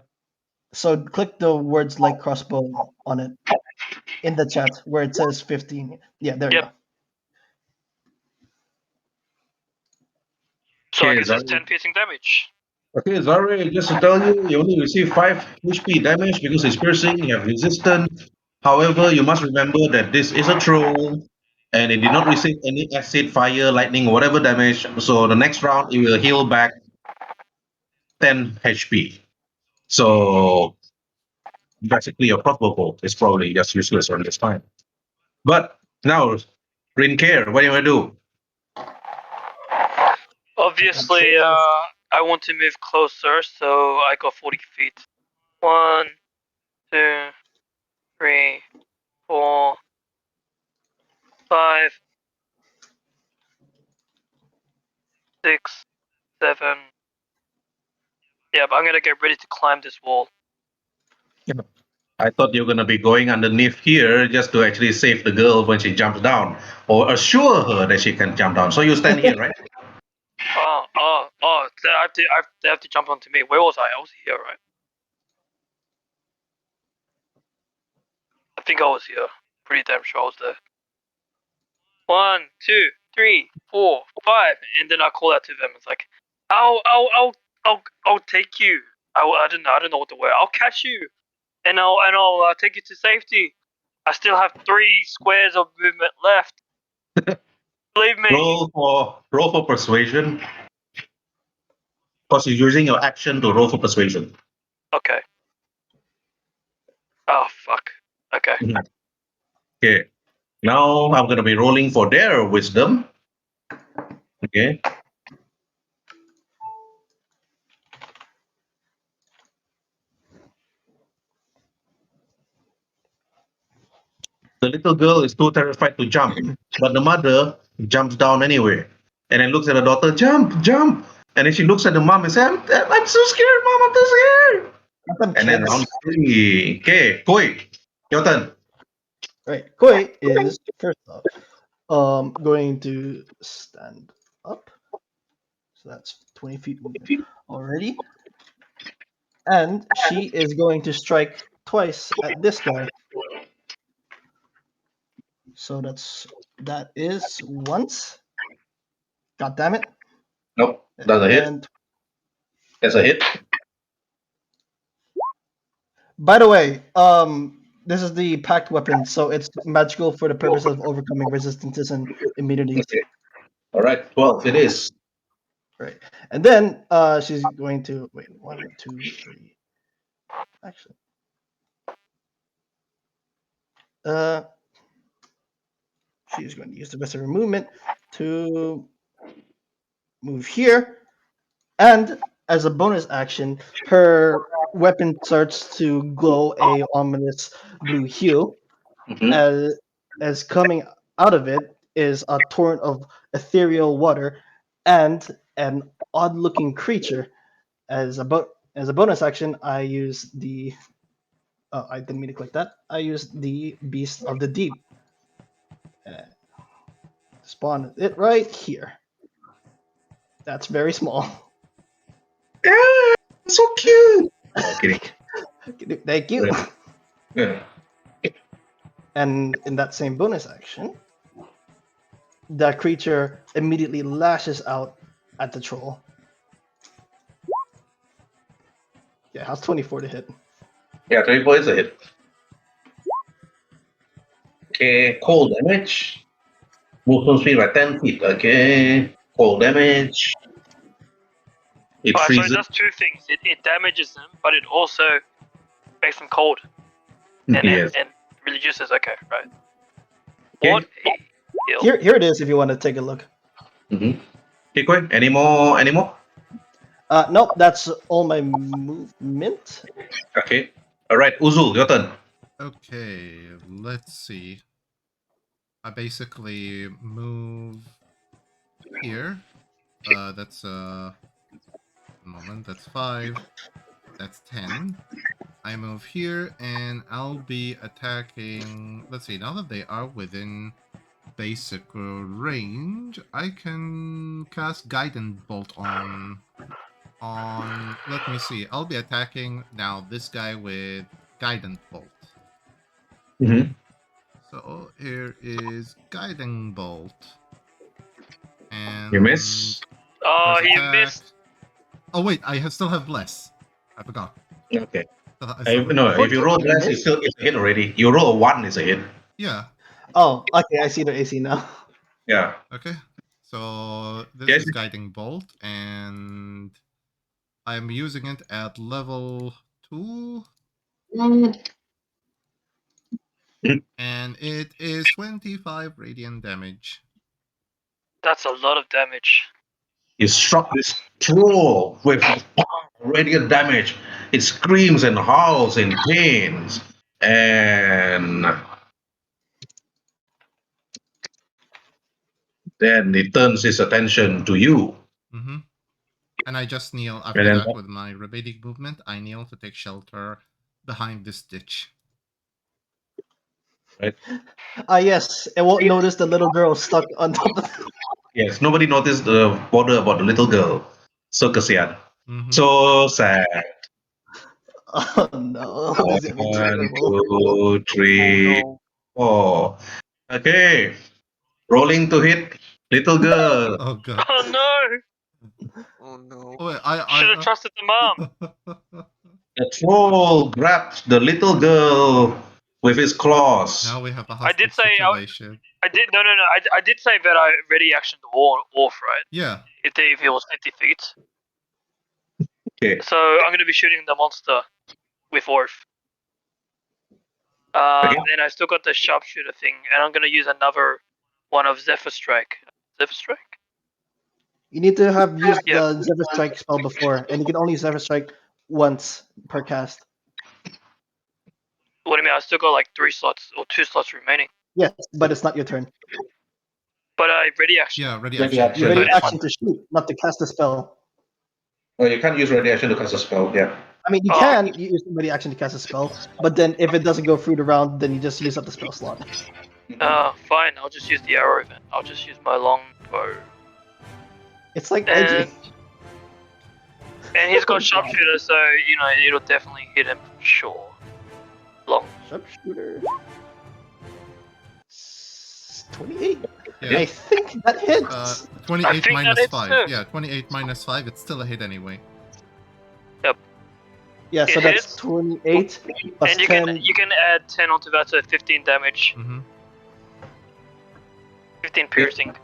So click the words like crossbow on it in the chat where it says 15. Yeah, there you go. So I guess it's 10 piercing damage. Okay, Zare, just to tell you, you only receive 5 HP damage because it's piercing, you have resistance. However, you must remember that this is a troll, and it did not receive any acid, fire, lightning, or whatever damage. So the next round, it will heal back 10 HP. So basically, your crossbow bolt is probably just useless on this time. But now, Rin'Zey, what do you want to do? Obviously, I want to move closer, so I got 40 feet. 1, 2, 3, 4, 5, 6, 7. Yeah, but I'm gonna get ready to climb this wall. I thought you were going to be going underneath here just to actually save the girl when she jumps down, or assure her that she can jump down. So you stand here, right? They have to jump onto me. Where was I? I was here, right? I think I was here. Pretty damn sure I was there. 1, 2, 3, 4, 5, and then I call out to them. It's like, I'll take you. I don't know what the word. I'll catch you, and I'll take you to safety. I still have 3 squares of movement left. Believe me. Roll for persuasion. Because you're using your action to roll for persuasion. Okay. Oh fuck. Okay. Okay. Now I'm going to be rolling for their wisdom. Okay. The little girl is too terrified to jump, but the mother jumps down anyway, and then looks at the daughter, jump, jump, and then she looks at the mom and says, I'm so scared, mom, I'm so scared. And then round 3. Okay, Koi, your turn. Right, Koi is first off going to stand up. So that's 20 feet movement already. And she is going to strike twice at this guy. So that is once. God damn it. Nope, that's a hit. And That's a hit. by the way, this is the packed weapon, so it's magical for the purpose of overcoming resistances and immunities. Okay. All right, 12 it is. Right. And then she's going to wait 1, 2, 3. Actually. She's going to use the rest of her movement to move here. And as a bonus action, her weapon starts to glow a ominous blue hue. Mhm. As coming out of it is a torrent of ethereal water and an odd-looking creature. As a bonus action, I use the I didn't mean to click that. I used the Beast of the Deep. Spawn it right here. That's very small. Yeah, so cute. Oh, kidding. Thank you. Yeah. And in that same bonus action, that creature immediately lashes out at the troll. Yeah, how's 24 to hit? Yeah, 24 is a hit. Okay, cold damage. Movement speed by 10 feet. Okay, cold damage. It Alright, so it freezes. does 2 things. It damages them, but it also makes them cold. And Yes. and reduces. Okay, right. Okay. What a heal. Here it is if you want to take a look. Mm-hmm. Okay, quick. Any more? Nope, that's all my movement. Okay. All right, Uzul, your turn. Okay, let's see. I basically move here. That's moment. That's 5. That's 10. I move here, and I'll be attacking. Let's see. Now that they are within basic range, I can cast Guidance Bolt on. Let me see. I'll be attacking now this guy with Guidance Bolt. Mm-hmm. So here is Guiding Bolt. And You miss. Oh, first he attack. missed. Oh wait, still have less. I forgot. Okay. Still If you roll less, it's a hit already. You roll a 1, it's a hit. Yeah. Oh, okay, I see the AC now. Yeah. Okay. So this Yes. is Guiding Bolt, and I'm using it at level 2. And it is 25 radiant damage. That's a lot of damage. You struck this troll with radiant damage. It screams and howls in pains. And then it turns its attention to you. Mm-hmm. And I just kneel after And then that with my rabbinic movement. I kneel to take shelter behind this ditch. Ah, yes, it won't notice the little girl stuck on top of. Yes, nobody noticed the bother about the little girl. So kasihan. Mm-hmm. So sad. Oh no, this is gonna be 1, terrible. 2, 3, Oh 4. Okay. Rolling to hit little girl. Oh god. Oh no! no! Oh no! Oh, wait, Should have trusted the mom. The troll grabbed the little girl with his claws. Now we have a I did hostage say situation. I did no. I did say that I ready action to Orth, right? Yeah. If it was 50 feet. Okay. So I'm gonna be shooting the monster with Orth. And I still got the sharpshooter thing, and I'm gonna use another one of Zephyr Strike. Zephyr Strike? You need to have used Yeah. the Zephyr Strike spell before, and you can only Zephyr Strike once per cast. What do you mean? I still got like 3 slots or 2 slots remaining. Yes, but it's not your turn. But I ready action. Yeah, ready Ready action. action. You ready That's action to shoot, not to cast a spell. Oh, you can't use ready action to cast a spell. Yeah. I mean, you Oh. can use ready action to cast a spell, but then if it doesn't go through the round, then you just use up the spell slot. Fine. I'll just use the arrow then. I'll just use my long bow. It's like And, edgy. and he's got sharpshooter, so it'll definitely hit him for sure. Long. Sharpshooter. 28. Yeah. I think that hits. 28 I think that minus hits 5. too. Yeah, 28 minus 5. It's still a hit anyway. Yeah, so it that's hits. 28 plus And you 10. can add 10 onto that, so 15 damage. Mm-hmm. 15 piercing.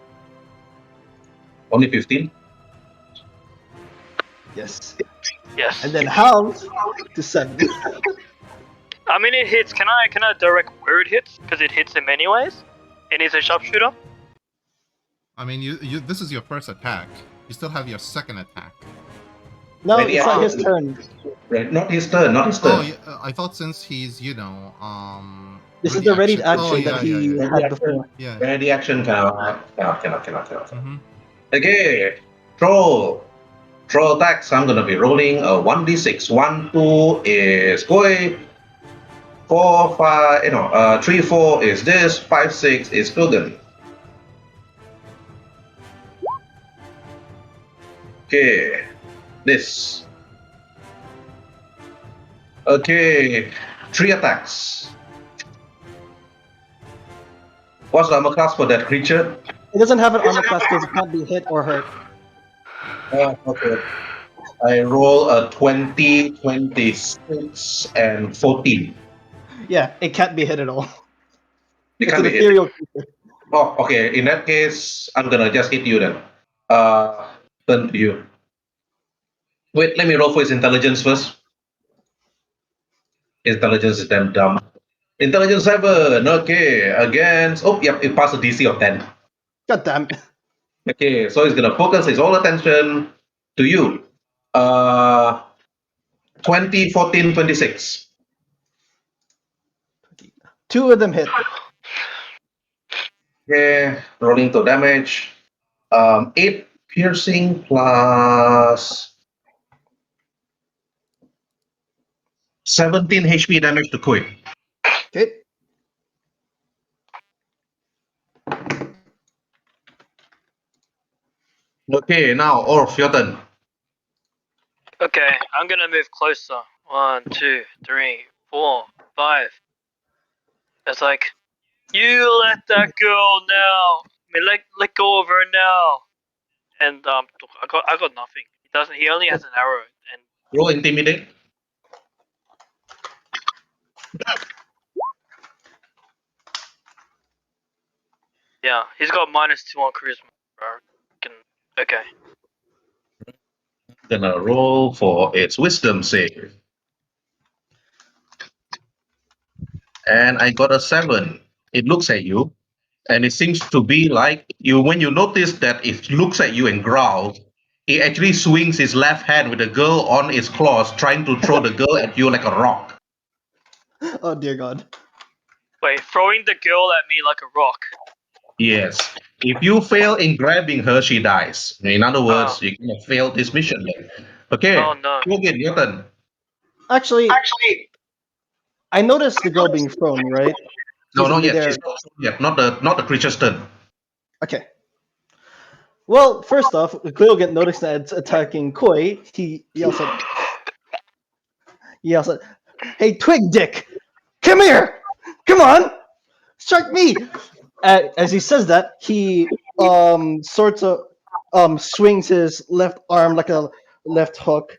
Only 15. Yes. Yes. And then Hound to 7. I mean, it hits. Can I direct where it hits? Because it hits him anyways. And he's a sharpshooter. I mean, you this is your first attack. You still have your second attack. No, Ready it's not his action. turn. Right. Not his turn. Not his Oh, turn. yeah, I thought since he's, This is the ready action Oh, yeah, that he yeah, had before. yeah. Ready action cannot. Mm-hmm. Okay. Troll. Troll attacks. I'm gonna be rolling a 1d6. 1, 2 is Koi. 4, 5. 3, 4 is this. 5, 6 is Pilgrim. Okay. This. Okay. 3 attacks. What's the armor class for that creature? It doesn't have an armor class because it can't be hit or hurt. Okay. I roll a 20, 26, and 14. Yeah, it can't be hit at all. It It's can't an be hit. ethereal creature. Oh, okay. In that case, I'm gonna just hit you then. Turn to you. Wait, let me roll for his intelligence first. Intelligence is damn dumb. Intelligence 7. Okay. Against. Oh, yep. It passed a DC of 10. God damn it. Okay. So he's gonna focus his whole attention to you. 20, 14, 26. 2 of them hit. Okay. Rolling to damage. 8 piercing plus 17 HP damage to Koi. Okay. Okay, now Orth, your turn. Okay, I'm gonna move closer. 1, 2, 3, 4, 5. It's like, you let that girl now. I mean, let go of her now. And I got nothing. He doesn't. He only has an arrow. And Roll intimidate. Yeah, he's got -2 on charisma. Bro. Okay. Gonna roll for its wisdom save. And I got a 7. It looks at you, and it seems to be like you. When you notice that it looks at you and growls, it actually swings his left hand with the girl on its claws, trying to throw the girl at you like a rock. Oh dear God. Wait, throwing the girl at me like a rock. Yes. If you fail in grabbing her, she dies. In other words, Oh. you kind of failed this mission then. Okay. Oh no. Logan, your turn. Actually, I noticed the girl being thrown, right? No, She's in not yet. midair. She's not not the creature's turn. Okay. Well, first off, Gogan noticed that it's attacking Koi. He yells at, "Hey, Twig Dick! Come here! Come on! Strike me!" As he says that, he sort of swings his left arm like a left hook,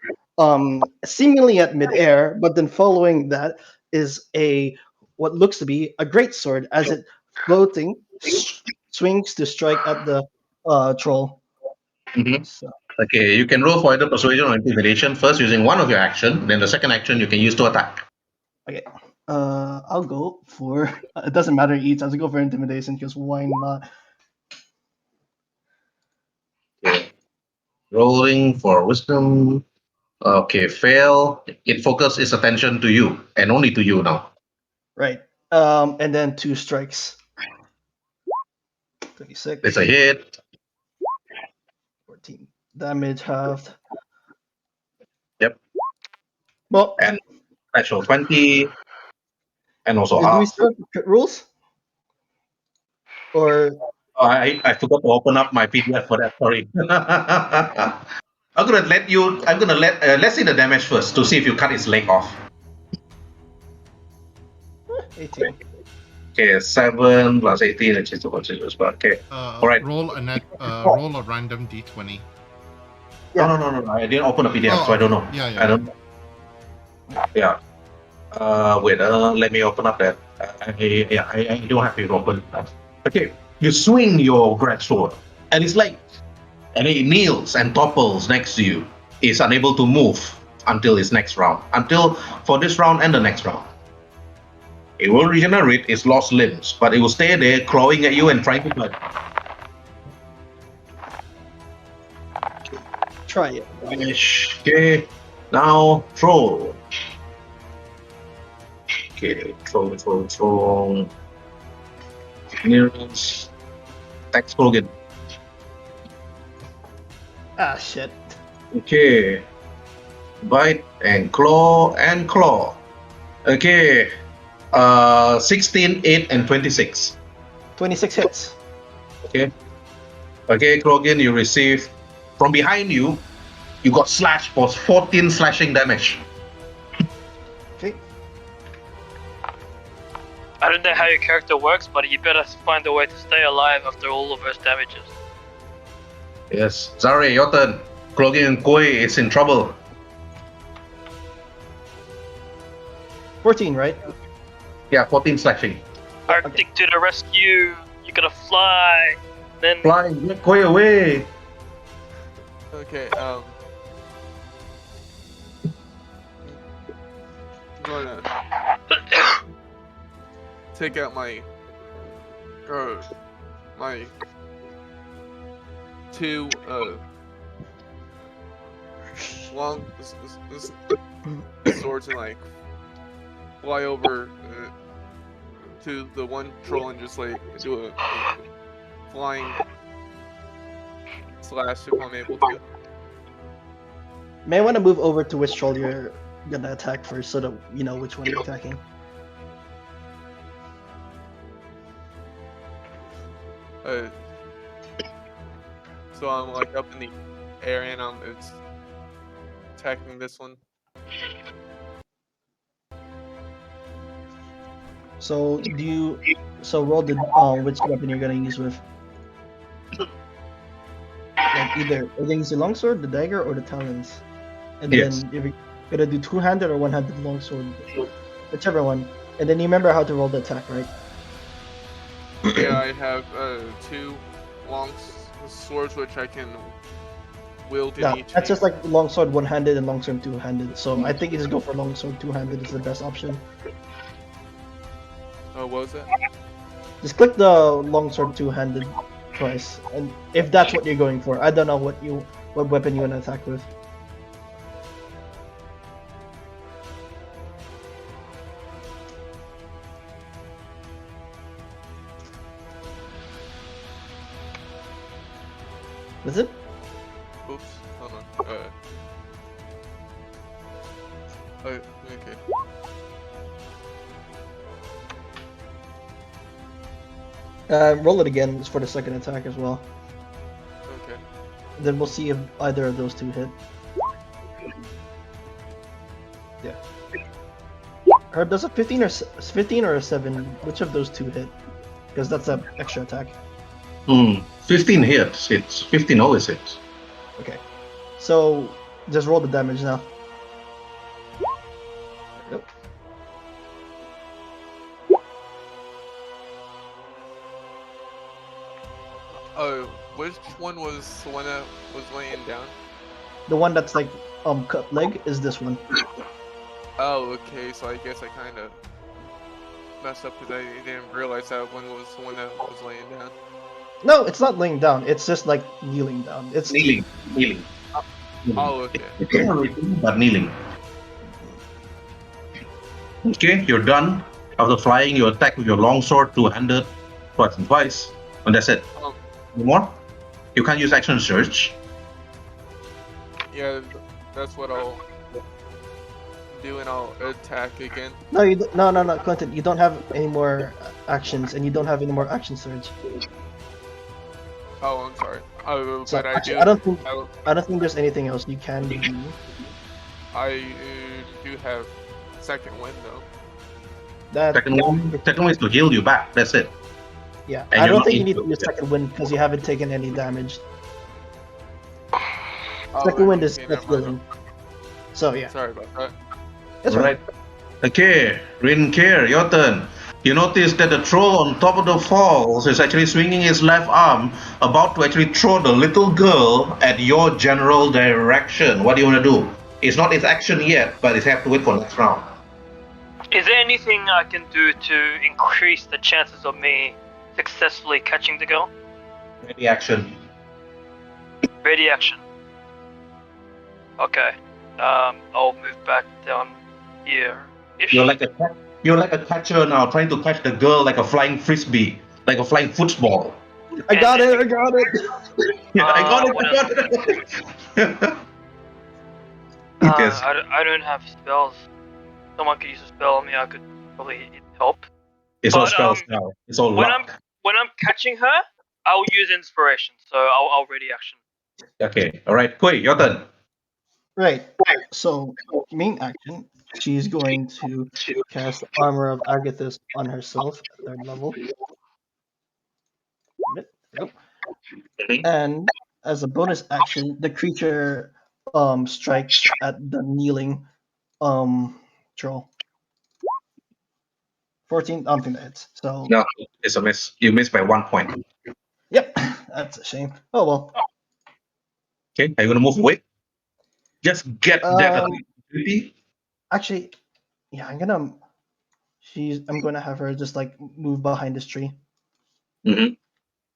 seemingly at midair, but then following that is a what looks to be a great sword as it floating swings to strike at the troll. Mhm. So, Okay, you can roll for either persuasion or intimidation first using one of your action. Then the second action you can use to attack. okay, I'll go for. It doesn't matter each. I'll go for intimidation because why not? Okay. Rolling for wisdom. Okay, fail. It focuses its attention to you and only to you now. Right. And then 2 strikes. 26. It's a hit. 14 damage halved. Yep. Well, And natural 20. And also do we half. start the crit rules? Or I forgot to open up my PDF for that. Sorry. I'm gonna let you. I'm gonna let's see the damage first to see if you cut its leg off. 18. Okay, 7 plus 18, which is the okay. All right. Roll a random d20. No. I didn't open the PDF, Oh, so I don't know. Yeah. I don't. Yeah. Wait. Let me open up that. I don't have it open. Okay. You swing your greatsword, and it's like, and it kneels and topples next to you. It's unable to move until its next round. Until for this round and the next round. It will regenerate its lost limbs, but it will stay there, clawing at you and trying to bite. Try it. Okay, now throw. Okay, throw. Nearest. Attack Krogan. Ah, shit. Okay. Bite and claw and claw. Okay. 16, 8, and 26. 26 hits. Okay. Okay, Krogan, you receive from behind you. You got slashed for 14 slashing damage. Okay. I don't know how your character works, but you better find a way to stay alive after all of those damages. Yes. Zare, your turn. Krogan and Koi is in trouble. 14, right? Yeah, 14 slashing. Arctic to the rescue! You're gonna fly! Then Fly, get Koi away. Okay, I'm gonna take out my two long swords and like fly over to the one troll and just like do a flying slash if I'm able to. May I want to move over to which troll you're gonna attack first so that you know which one you're attacking. So I'm like up in the air and it's attacking this one. So roll the which weapon you're gonna use with. Like either use the longsword, the dagger, or the talons. And Yes. then if you're gonna do two-handed or one-handed longsword, whichever one. And then you remember how to roll the attack, right? Yeah, I have 2 long swords which I can wield in No, each that's hand. just like longsword one-handed and longsword two-handed. So I think you just go for longsword two-handed is the best option. Oh, what was that? Just click the longsword two-handed twice, and if that's what you're going for, I don't know what weapon you want to attack with. Is it? Oops, hold on. Oh, okay. Roll it again. It's for the second attack as well. Okay. Then we'll see if either of those two hit. Yeah. Herb, does a 15 or a 7? Which of those two hit? Because that's an extra attack. 15 hits. 15 always hits. Okay. So just roll the damage now. Yep. Oh, which one was the one that was laying down? The one that's like cut leg is this one. Oh, okay. So I guess I kind of messed up because I didn't realize that one was the one that was laying down. No, it's not laying down. It's just like kneeling down. It's Kneeling. Oh, okay. But kneeling. Okay, you're done. After flying, you attack with your longsword, two-handed, twice and twice, and that's it. Um, No more? You can't use action surge. Yeah, that's what I'll do, and I'll attack again. no, no, Clinton. You don't have any more actions, and you don't have any more action surge. Oh, I'm sorry. Oh, So but I actually, do. I don't think there's anything else you can do. I do have second wind though. That Second one is to heal you back. That's it. yeah, And I you're don't not think you need to injured. use second wind because you haven't taken any damage. Oh, Second wind is okay, just never mind. healing. So yeah, Sorry about that. that's All right. Okay, Rhin'zey, your turn. You notice that the troll on top of the falls is actually swinging his left arm, about to actually throw the little girl at your general direction. What do you want to do? It's not his action yet, but it's have to wait for next round. Is there anything I can do to increase the chances of me successfully catching the girl? Ready action. Ready action. Okay. I'll move back down here. You're like a catcher now, trying to catch the girl like a flying frisbee, like a flying football. I got it. I got it. Yeah, I got what it. Yes. I don't have spells. Someone could use a spell on me. I could probably help. It's all But, spells now. It's all When luck. I'm catching her, I'll use inspiration. So I'll ready action. Okay. All right. Kui, your turn. Right. So main action, she's going to cast Armor of Agathis on herself at 3rd level. Yep. And as a bonus action, the creature strikes at the kneeling troll. 14, I don't think that hits. So No, it's a miss. You missed by 1 point. yep, that's a shame. Oh well. Okay. Are you gonna move away? Just get that opportunity. Actually, yeah, I'm gonna have her just like move behind this tree. Mm-hmm.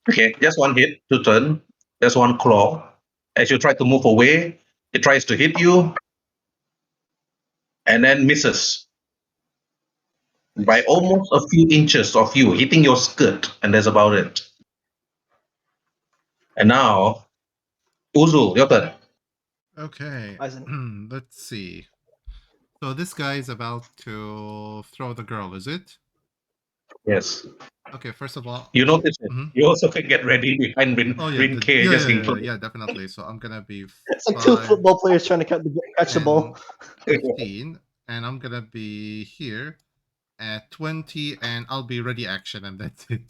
Okay. Just one hit to turn. Just one claw. As you try to move away, it tries to hit you, and then misses by almost a few inches of you, hitting your skirt, and that's about it. And now, Uzul, your turn. Okay. Aizen. Let's see. So this guy is about to throw the girl, is it? Yes. Okay, first of all. You notice it. Mhm. You also can get ready behind Oh yeah, Rhin'zey, just in case. yeah, definitely. So I'm gonna be It's like two 5, football players trying to catch the ball. 15, and I'm gonna be here at 20, and I'll be ready action, and that's it.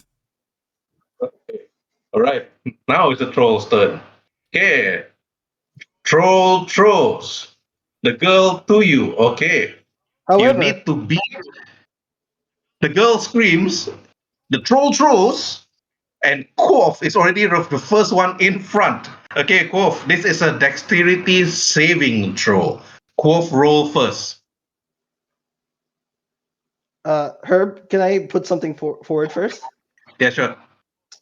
All right. Now it's the troll's turn. Okay. Troll throws the girl to you. Okay. You However, need to beat. The girl screams, the troll throws, and Quoth is already the first one in front. Okay, Quoth, this is a dexterity saving throw. Quoth, roll first. Herb, can I put something forward first? Yeah, sure.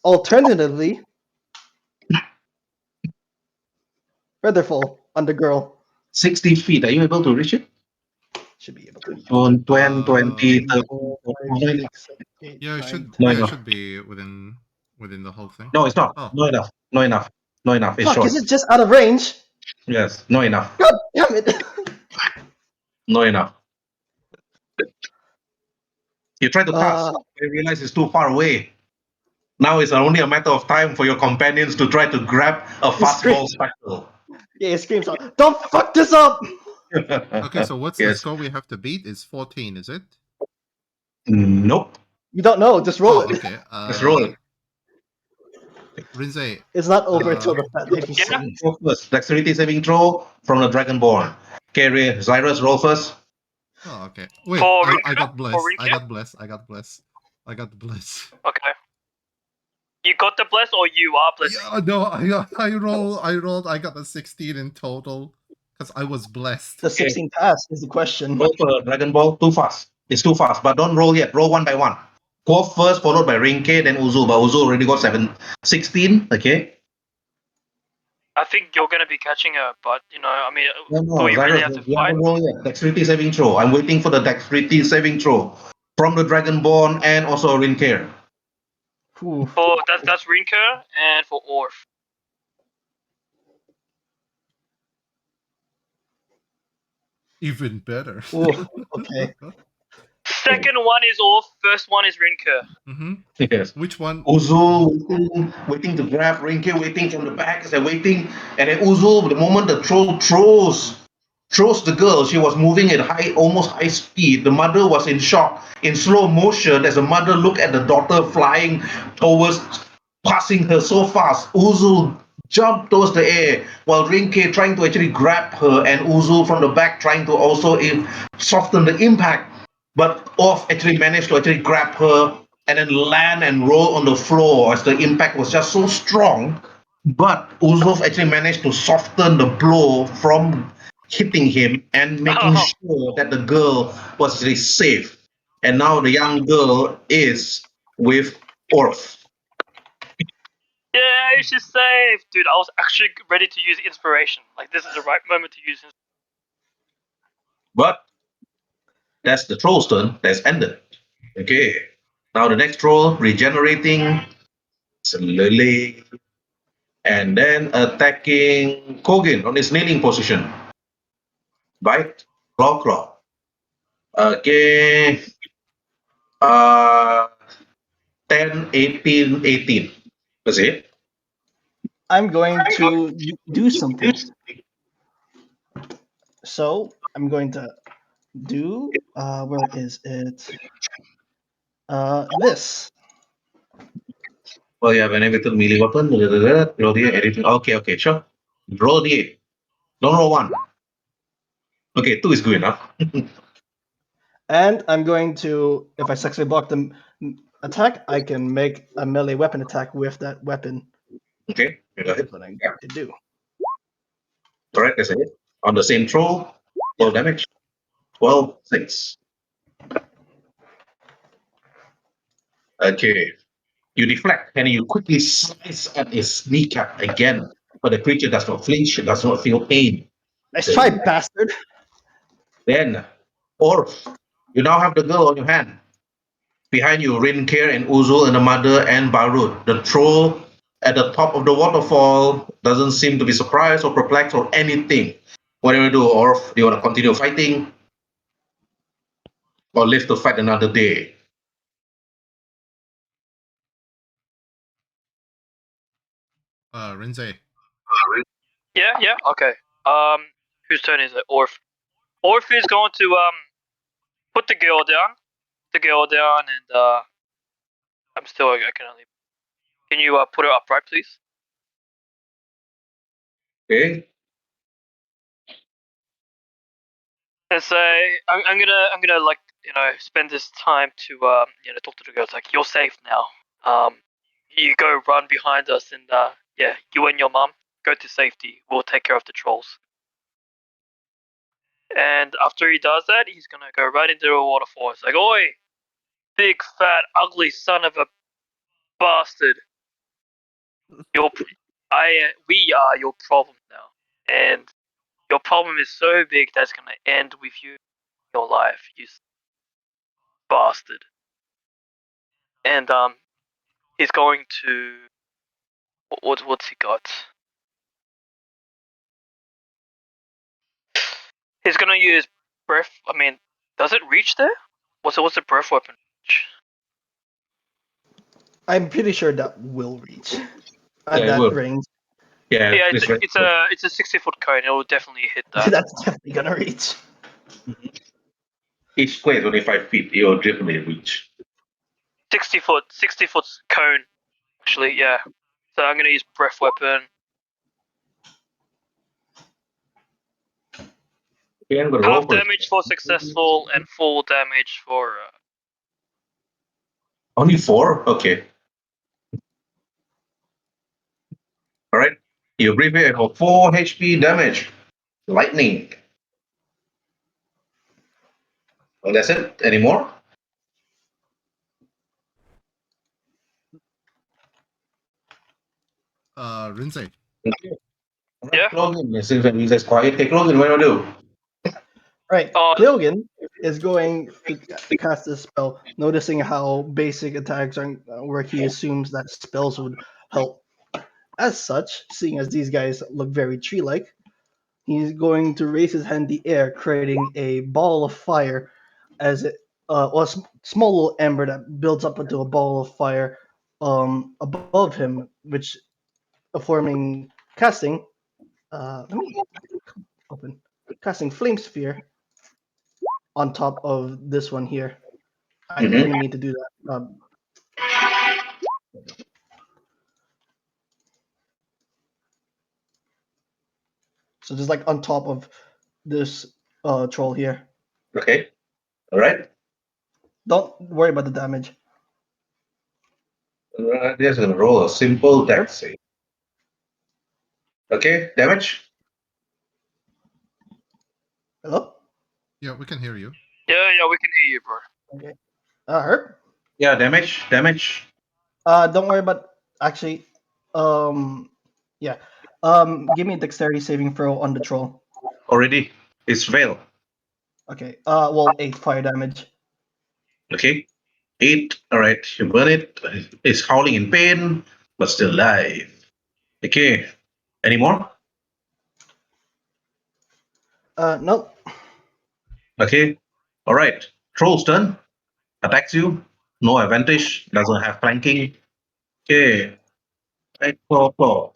Alternatively, Featherfall on the girl 60 feet. Are you able to reach it? should be able to. 20, 20, 30, 4, 5, 40. 6, 7, 8, Yeah, it 9, should. 10. No Yeah, it enough. should be within the whole thing. No, it's not. Oh. No enough. No enough. No enough. It's Fuck, short. is it just out of range? Yes, no enough. God damn it! No enough. You try to cast, Uh, but you realize it's too far away. Now it's only a matter of time for your companions to try to grab a fastball spectral. yeah, it screams out, "Don't fuck this up!" Okay, so what's the Yes. score we have to beat? It's 14, is it? Nope. You don't know, just roll Oh, it. okay. Let's roll it. Rhin'zey, It's not over till the fat lady Yeah. sings. Roll first. Dexterity saving throw from the Dragonborn. Okay, Zyrus, roll first. oh, okay. Wait, For I Rinka? got For blessed. I Rinka? got blessed. I got blessed. Okay. You got the bless or you are blessing? Yeah, no, I rolled. I got a 16 in total because I was blessed. The 16 pass is the question. Roll for Dragon Ball. Too fast. It's too fast, but don't roll yet. Roll one by one. Go first, followed by Rinke, then Uzu. But Uzu already got 16. Okay. I think you're gonna be catching her, but I mean, No, do we really Zyrus, have to you fight? haven't rolled yet. Dexterity saving throw. I'm waiting for the dexterity saving throw from the Dragonborn and also Rinke. Ooh. For that's Rinka and for Orf. Even better. Ooh, okay. Second one is Orf. First one is Rinka. Mm-hmm. Yes. Which one? Uzu waiting to grab Rinke, waiting from the back as they're waiting, and then Uzu, the moment the troll throws the girl, she was moving at almost high speed. The mother was in shock, in slow motion, as the mother looked at the daughter flying towards, passing her so fast. Uzu jumped towards the air while Rinke trying to actually grab her, and Uzu from the back trying to also soften the impact. But Orf actually managed to actually grab her and then land and roll on the floor as the impact was just so strong. But Uzov actually managed to soften the blow from hitting him and making sure that the girl was actually safe. And now the young girl is with Orf. Yeah, she's safe, dude. I was actually ready to use inspiration. Like this is the right moment to use. But that's the troll's turn. That's ended. Okay. Now the next troll regenerating slowly and then attacking Kogin on his kneeling position. Bite, claw. Okay. 10, 18, 18. That's it. I'm going to do something. So I'm going to do where is it? This. Oh, you have an elevated melee weapon. Roll the editing. Okay, sure. Roll the 8. Don't roll 1. Okay, 2 is good enough. And I'm going to, if I successfully block the attack, I can make a melee weapon attack with that weapon. Okay, go ahead. That's what I'm going to do. Correct, that's it. On the same throw, 12 damage. 12, 6. Okay. You deflect and you quickly slice at his kneecap again. But the creature does not flinch, does not feel pain. Nice try, bastard. Then, Orf, you now have the girl on your hand. Behind you, Rinker and Uzul and the mother and Barut. The troll at the top of the waterfall doesn't seem to be surprised or perplexed or anything. What do you do, Orf? Do you want to continue fighting? Or live to fight another day? Rhin'zey. Yeah, okay. Whose turn is it? Orf. Orf is going to put the girl down. And I'm still I can only. Can you put her upright, please? Okay. And say I'm gonna like spend this time to talk to the girls. Like, you're safe now. You go run behind us, and you and your mom go to safety. We'll take care of the trolls. And after he does that, he's gonna go right into the waterfall. It's like, oi, big fat ugly son of a bastard. We are your problem now, and your problem is so big that's gonna end with your life, you bastard. And he's going to what's he got? He's gonna use breath. I mean, does it reach there? What's the breath weapon reach? I'm pretty sure that will reach at Yeah, it that will. range. Yeah, Yeah, this way. it's a 60-foot cone. It will definitely hit that. That's definitely gonna reach. Each square is only 5 feet. You'll definitely reach. 60-foot cone. Actually, yeah. So I'm gonna use breath weapon. Okay, I'm gonna roll Half for it. damage for successful and full damage for. Only 4? Okay. Alright. You breathe it for 4 HP damage. Lightning. Oh, that's it? Any more? Rhin'zey. Okay. Yeah. Logan, since he says quiet. Okay, Logan, what do you do? Right. Oh. Cleogan is going to cast this spell, noticing how basic attacks are where he assumes that spells would help. As such, seeing as these guys look very tree-like, he's going to raise his hand in the air, creating a ball of fire as it small little ember that builds up into a ball of fire above him, which forming casting. Let me open casting flame sphere on top of this one here. I didn't mean to do that. So just like on top of this troll here. Okay. Alright. Don't worry about the damage. Just gonna roll a simple dex save. Okay, damage? Hello? Yeah, we can hear you. Yeah, we can hear you, bro. Okay. Herb? Yeah, damage. Don't worry about actually. Yeah. Give me a dexterity saving throw on the troll. Already. It's fail. Okay. Well, 8 fire damage. Okay. 8. Alright, you burn it. It's howling in pain, but still alive. Okay. Any more? Nope. Okay. Alright. Troll's turn. Attacks you. No advantage. Doesn't have flanking. Okay. Right, claw.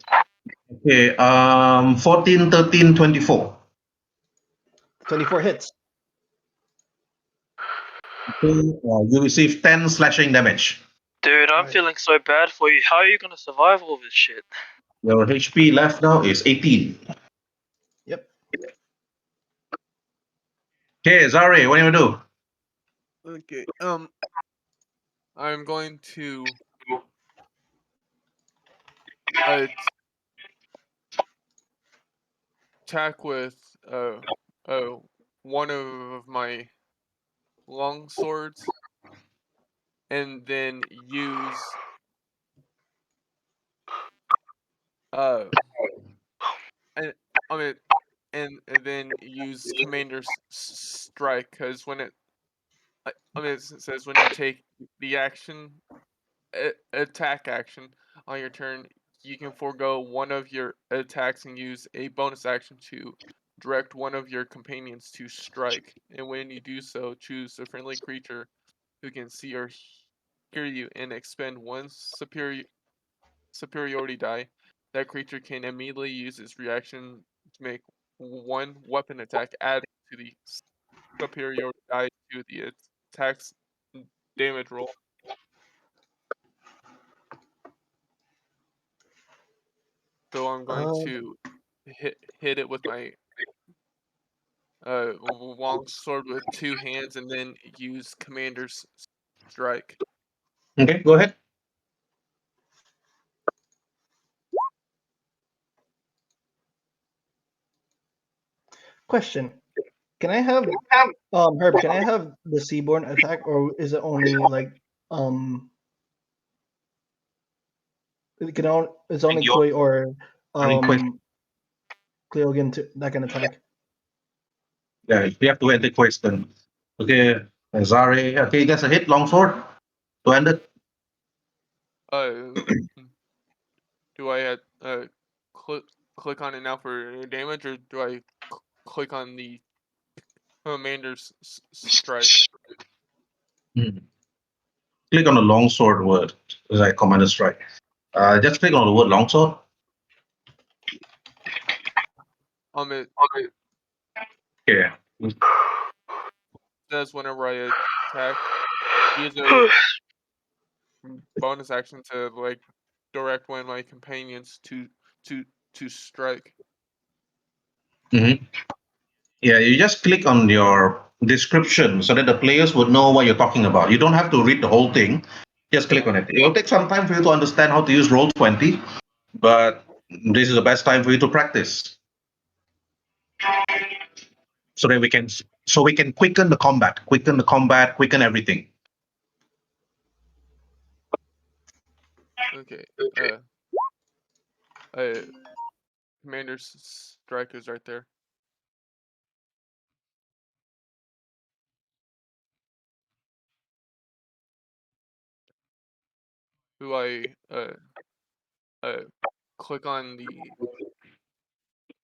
Okay. 14, 13, 24. 24 hits. You receive 10 slashing damage. Dude, I'm Alright. feeling so bad for you. How are you gonna survive all this shit? Your HP left now is 18. Yep. Okay, Zari, what do you do? Okay. I'm going to uh, attack with one of my long swords, and then use uh and I mean and then use Commander's Strike, because when it says when you take the action attack action on your turn, you can forego one of your attacks and use a bonus action to direct one of your companions to strike. And when you do so, choose a friendly creature who can see or hear you and expend one superiority die. That creature can immediately use its reaction to make one weapon attack, adding to the superiority die to the attack's damage roll. So I'm going to hit it with my longsword with 2 hands and then use Commander's Strike. Okay, go ahead. Question: Can I have Herb? Can I have the Seaborn attack, or is it only like it's only Your Koi or request. Cleogan that can attack? Yeah, you have to end the question. Okay, Zare. Okay, that's a hit. Longsword to end it. Uh, do I click on it now for damage, or do I click on the Commander's Strike? Hmm. Click on the longsword word. Like Commander Strike. Just click on the word longsword. It Yeah. says whenever I attack, use a bonus action to like direct one of my companions to strike. Mm-hmm. Yeah, you just click on your description so that the players would know what you're talking about. You don't have to read the whole thing. Just click on it. It'll take some time for you to understand how to use Roll20, but this is the best time for you to practice. So that we can quicken the combat, quicken everything. Okay. Commander's Strike is right there. Do I click on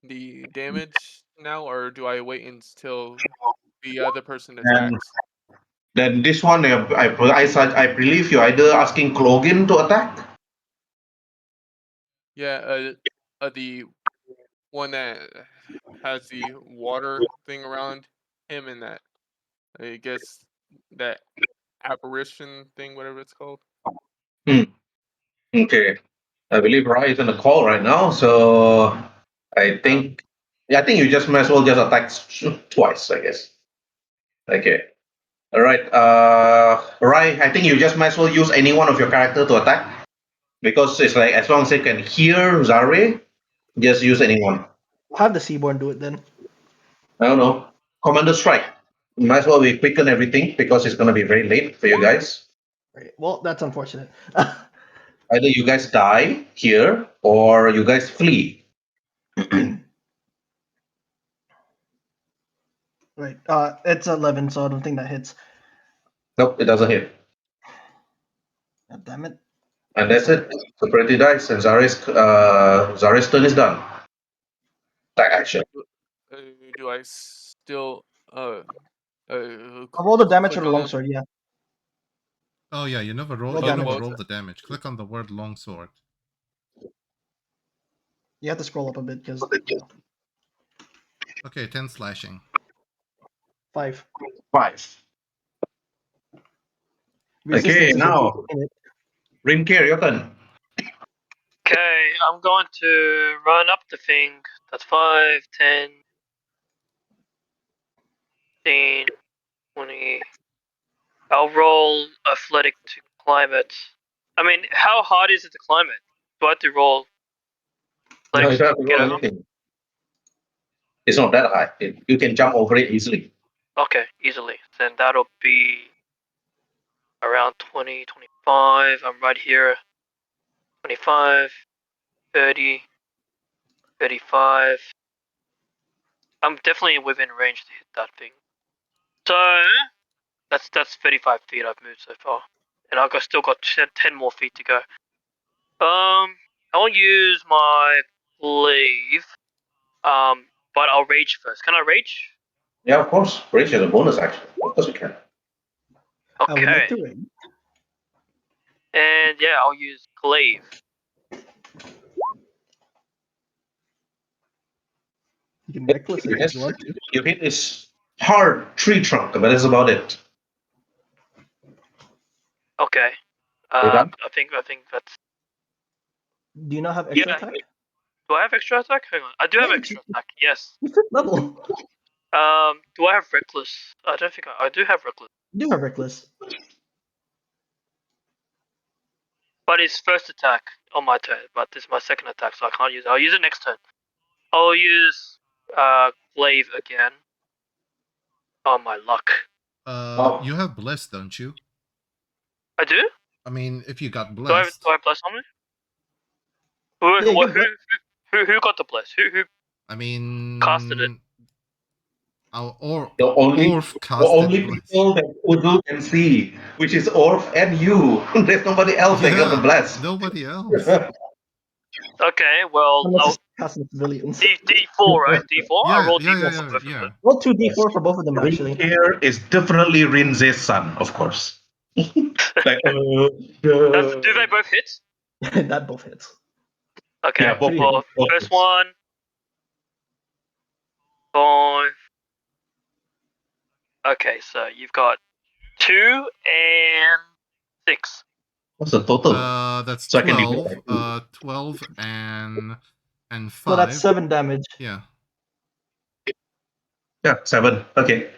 the damage now, or do I wait until the other person attacks? Then this one, I believe you're either asking Clogin to attack. Yeah, the one that has the water thing around him and that, I guess, that apparition thing, whatever it's called. Okay. I believe Rai is in the call right now, so I think you just might as well just attack twice, I guess. Okay. All right. Rai, I think you just might as well use any one of your character to attack because it's like as long as they can hear Zare, just use anyone. Have the Seaborn do it then. I don't know. Commander Strike. Might as well we quicken everything because it's gonna be very late for you guys. Right. Well, that's unfortunate. Either you guys die here or you guys flee. Right. It's 11, so I don't think that hits. Nope, it doesn't hit. God damn it. And that's it. So pretty dice and Zare's turn is done. Attack action. Do I still I'll roll the damage click for the on longsword, yeah. Oh yeah, you never roll. Roll You damage. never roll the damage. Click on the word longsword. You have to scroll up a bit because Okay, 10 slashing. 5. 5. Okay, Resistance is a now big in it. Rimkir, your turn. Okay, I'm going to run up the thing. That's 5, 10, 15, 20. I'll roll athletic to climb it. I mean, how hard is it to climb it? Do I have to roll No, you athletics don't have to to get roll over? anything. It's not that high. You can jump over it easily. Okay, easily. Then that'll be around 20, 25. I'm right here. 25, 30, 35. I'm definitely within range to hit that thing. So that's 35 feet I've moved so far, and I've still got 10 more feet to go. I'll use my glaive. But I'll rage first. Can I rage? Yeah, of course. Rage is a bonus action. Of course you can. I would like Okay. to ring. And yeah, I'll use glaive. You can necklace it if you want to. You hit this hard tree trunk, but that's about it. Okay. You done? I think that's. Do you not have extra Yeah. attack? Do I have extra attack? Hang on. I do have extra attack. Yes. You 5th level. Do I have reckless? I don't think I do have reckless. Do have reckless. But it's first attack on my turn. But this is my second attack, so I can't use it. I'll use it next turn. I'll use glaive again. Oh my luck! You have blessed, don't you? I do. I mean, if you got Do I blessed. bless on me? Who, Yeah, who, you who, who got the bless? Who I mean, casted it? Our The only Orf the casted only bless. people that Udu can see, which is Orf and you. There's nobody else that got the blast. Nobody else. Okay, well, Unless I'll, it's casting civilians. D4, right? D4. I Yeah, roll yeah, D4 yeah, for yeah, both yeah. of them. Roll 2d4 for both of them, actually. Here is definitely Rhin'zey's son, of course. Like, Do they both hit? That both hits. Okay. Yeah, both Well, both first hits. one. 5. Okay, so you've got 2 and 6. What's the total? That's So I can 12. divide. 12 and 5. So that's 7 damage. Yeah. Yeah, 7. Okay.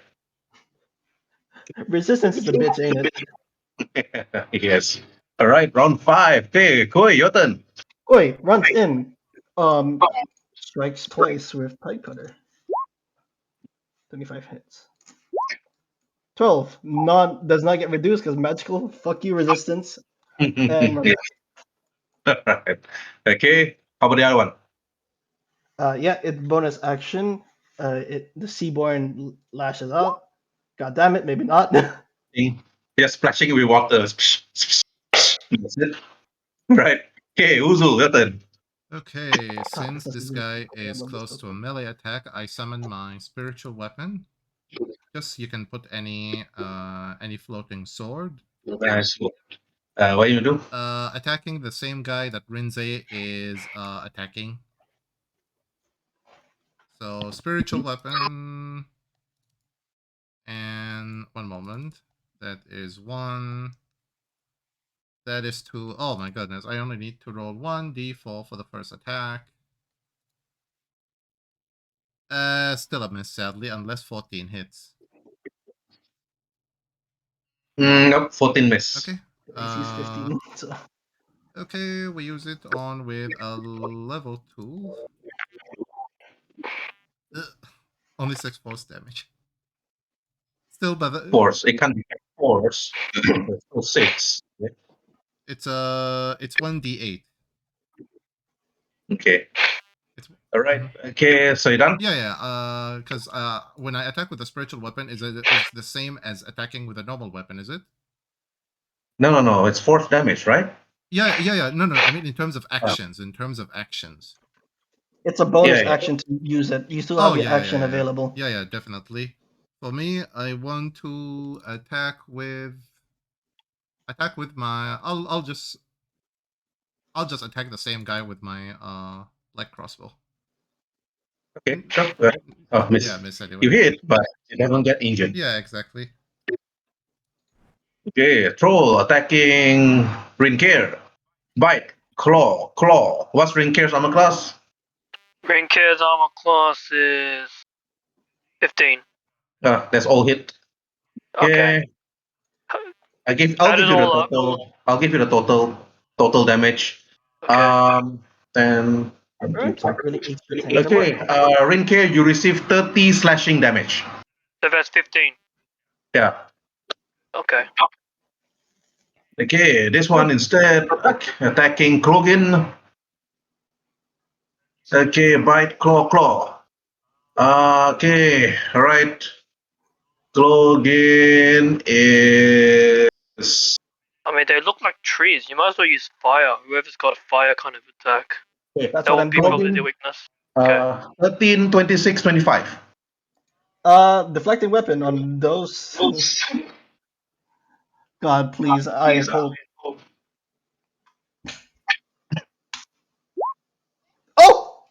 Resistance is a bitch, ain't it? Yes. All right, round 5. Okay, Koi, your turn. Koi runs in. Strikes twice with Pipe Cutter. 25 hits. 12. Does not get reduced because magical. Fuck you, resistance. And runs All right. Okay, how about the other one? yeah, it bonus action. The Seaborn lashes out. God damn it, maybe not. Just splashing with water. That's it. Right. Okay, Uzu, your turn. Okay, since this this is guy I is love this close to a Pokemon. melee attack, I summon my spiritual weapon. Just you can put any floating sword. Nice. What you do? Attacking the same guy that Rhin'zey is attacking. So spiritual weapon, and 1 moment. That is 1. That is 2. Oh my goodness! I only need to roll 1d4 for the first attack. Still a miss, sadly, unless 14 hits. Nope, 14 miss. Okay. AC's 15. So. Okay, we use it on with a level 2. Only 6 force damage. Still better. Force. It can't be force. It's still 6. Yeah. It's 1d8. Okay. It's All right. Okay, so you done? yeah. Because when I attack with a spiritual weapon, is the same as attacking with a normal weapon, is it? No. It's force damage, right? Yeah. No. I mean, in terms of actions. It's a bonus Yeah. action to use it. You still have your yeah, action yeah. available. Yeah, definitely. For me, I want to attack with my. I'll just attack the same guy with my light crossbow. Okay, sure. Oh, miss. Yeah, miss anyway. You hit, but you doesn't get injured. Yeah, exactly. Okay, troll attacking Rinker. Bite, claw. What's Rinker's armor class? Rinker's armor class is 15. That's all hit. Okay. I'll give Add you it the all up. total. I'll give you the total damage. Okay. Then It's not really 8 to 10. okay, Rinker, you receive 30 slashing damage. So that's 15. Yeah. Okay. Okay, this one instead attacking Krogin. Okay, bite, claw. Okay, all right. Krogin is. I mean, they look like trees. You might as well use fire. Whoever's got a fire kind of attack. That's That what would I'm be probably building. the weakness. Okay. 13, 26, 25. Deflecting weapon on those. God, please, I hope.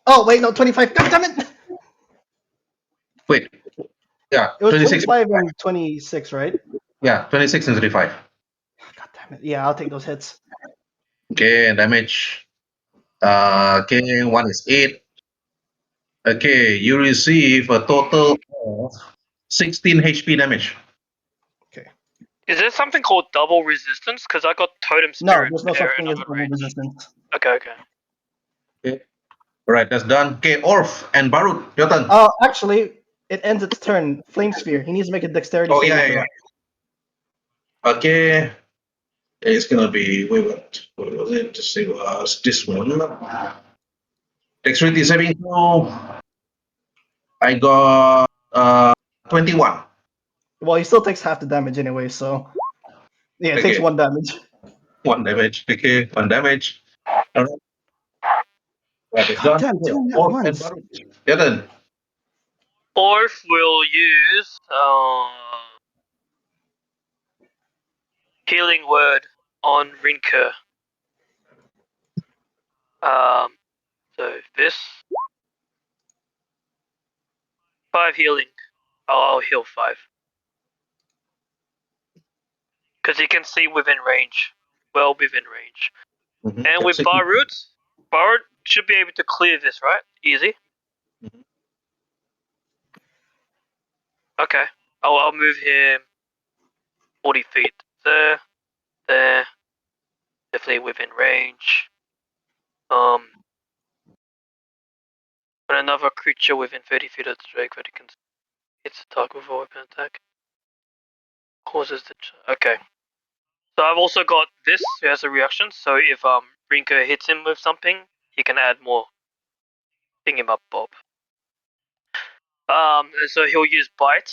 Oh, wait, no, 25. God damn it! Wait. Yeah, It was 26. 25 and 26, right? Yeah, 26 and 35. God damn it. Yeah, I'll take those hits. Okay, damage. Okay, one is 8. Okay, you receive a total of 16 HP damage. Is there something called double resistance? Because I got totem No, spirit there's no there such thing and as I'm at double range. resistance. Okay. Okay. Alright, that's done. Okay, Orth and Barut, your turn. Actually, it ends its turn. Flame Sphere. He needs to make a dexterity Oh, saving yeah, throw. yeah. Okay. It's gonna be, what was it? It was this one. Dexterity saving throw. I got 21. Well, he still takes half the damage anyway, so yeah, it takes Okay. 1 damage. 1 damage. Okay, 1 damage. Alright. That is done. Damn, doing that Orth and once. Barut, your turn. Orth will use healing word on Rinka. So this 5 healing. I'll heal 5. Because he can see within range. Well within range. Mhm. And with That's it. Barut should be able to clear this, right? Easy. Mhm. Okay. I'll move him 40 feet. There. Definitely within range. When another creature within 30 feet of the drake that can hits the target with a weapon attack. Causes the... Okay. So I've also got this as a reaction, so if Rinka hits him with something, he can add more. Ping him up, Bob. And so he'll use Bite.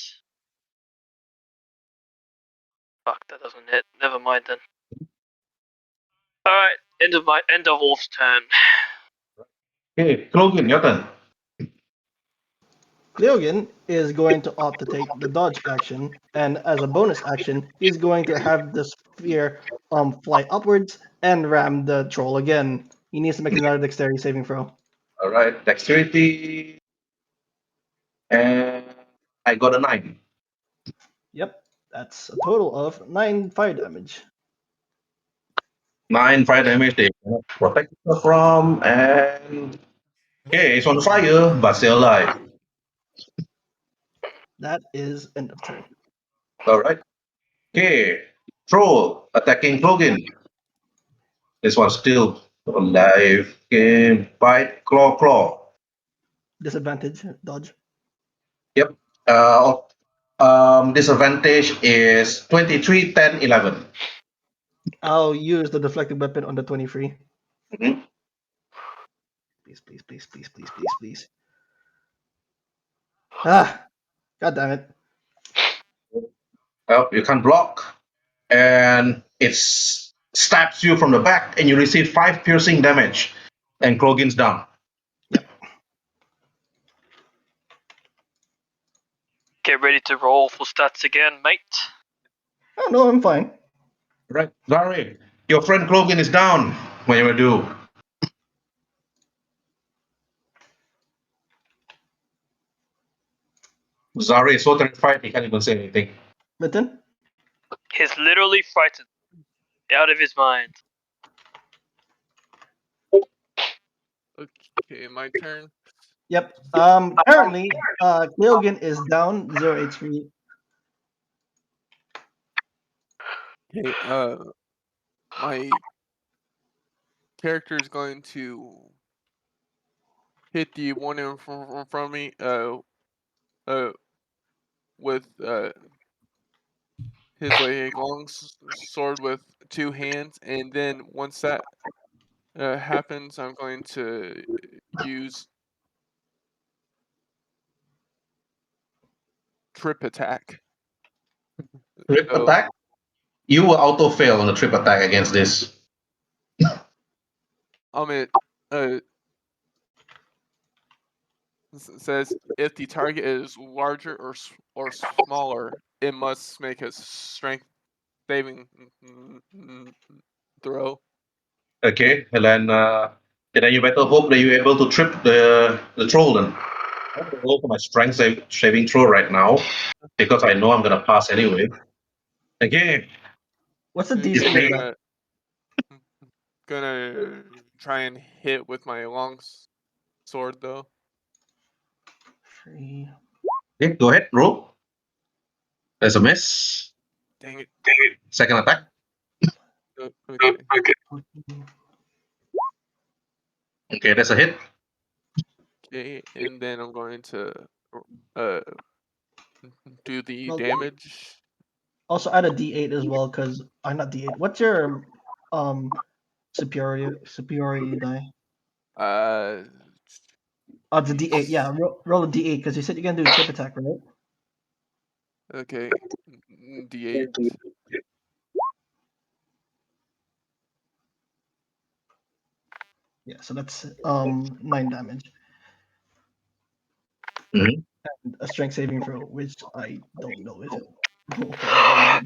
Fuck, that doesn't hit. Never mind then. Alright, end of Wolf's turn. Okay, Clogan, your turn. Leonin is going to opt to take the dodge action, and as a bonus action, he's going to have the sphere fly upwards and ram the troll again. He needs to make another dexterity saving throw. Alright, dexterity. And I got a 9. Yep, that's a total of 9 fire damage. 9 fire damage they cannot protect her from, and okay, it's on fire, but still alive. That is end of turn. Alright. Okay. Troll attacking Clogan. This one's still alive. Okay. Bite, claw. Disadvantage, dodge. Yep. Disadvantage is 23, 10, 11. I'll use the deflected weapon on the 23. Mm-hmm. Please. Ah, god damn it. You can block, and it stabs you from the back, and you receive 5 piercing damage, and Clogan's down. Yep. Get ready to roll for stats again, mate. Oh no, I'm fine. Right, Zari, your friend Clogan is down. What you will do? Zari is so terrified he can't even say anything. Mitten? He's literally frightened. Out of his mind. Okay, my turn. Yep. Currently, Leonin is down 0 HP. Okay, my character is going to hit the one in front of me, with his like long sword with 2 hands, and then once that happens, I'm going to use trip attack. Trip So, attack? You will auto fail on the trip attack against this. says if the target is larger or smaller, it must make a strength saving throw. Okay, and then you better hope that you're able to trip the troll then. I'm gonna roll for my strength saving throw right now because I know I'm gonna pass anyway. Okay, What's the Okay, DC of playing- that? gonna try and hit with my long sword though. 3. Okay, go ahead, roll. There's a miss. Dang it. Second attack. Okay. Okay, that's a hit. Okay, and then I'm going to uh do the Well, damage. Also add a D8 as well, because not D8. What's your superiority die? Uh, Oh, it's a D8. Yeah, roll a D8 because you said you're gonna do a chip attack, right? okay, D8. Yeah, so that's 9 damage. Mhm. And a strength saving throw, which I don't know if it will hold.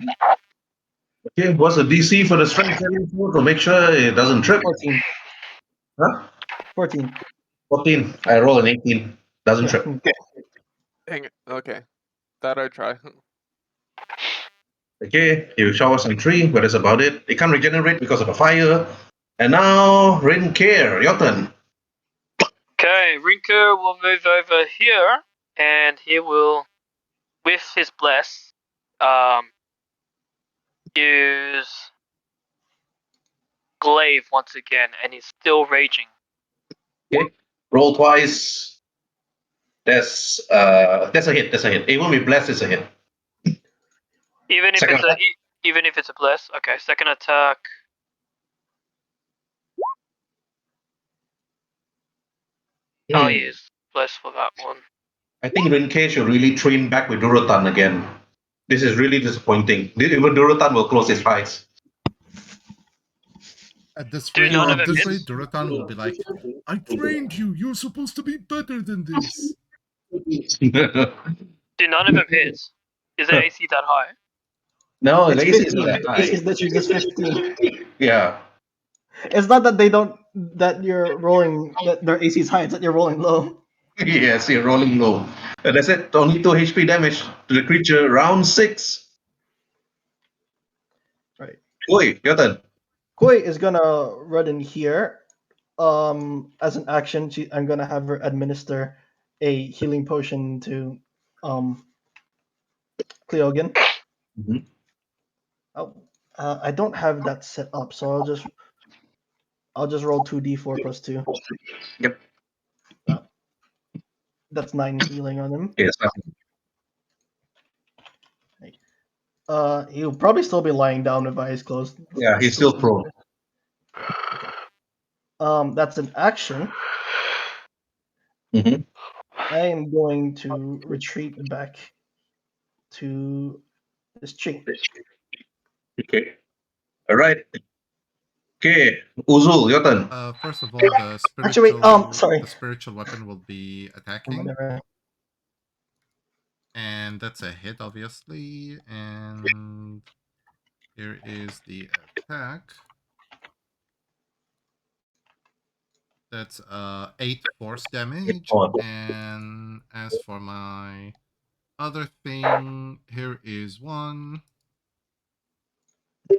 Okay, what's the DC for the strength saving throw to make sure it doesn't trip? 14. Huh? 14. 14. I roll an 18. Doesn't Yeah. trip. Dang it. Okay, that I try. Okay, you shower some tree, but that's about it. It can't regenerate because of the fire. And now, Rin'zey, your turn. Okay, Rinker will move over here, and he will, with his bless, use glaive once again, and he's still raging. Okay, roll twice. That's a hit. That's a hit. Even with bless, it's a hit. Even if Second it's attack. even if it's a bless. Okay, second attack. I'll use bless for that one. I think Rin'zey should really train back with Durotan again. This is really disappointing. Even Durotan will close his eyes. At this Do rate, none at of them this hit? rate, Durotan will be like, "I trained you. You're supposed to be better than this." Do none of them hit? Is the AC that high? No, It's the AC is 15. not that high. It's literally just 15. Yeah. It's not that that you're rolling, that their AC is high, it's that you're rolling low. Yes, you're rolling low. And that's it. Only 2 HP damage to the creature. Round 6. Right. Oi, your turn. Koi is gonna run in here. As an action, I'm gonna have her administer a healing potion to Cleogan. Mhm. Oh, I don't have that set up, so I'll just roll 2d4 plus 2. Yep. That's 9 healing on him. Yes. He'll probably still be lying down with eyes closed. Yeah, he's still prone. That's an action. Mhm. I am going to retreat back to this tree. Okay. All right. Okay, Uzul, your turn. First of all, the Actually, spiritual wait, sorry. the spiritual weapon will be attacking, Whatever. and that's a hit, obviously. And here is the attack. That's 8 force damage. And as for my other thing, here is 1.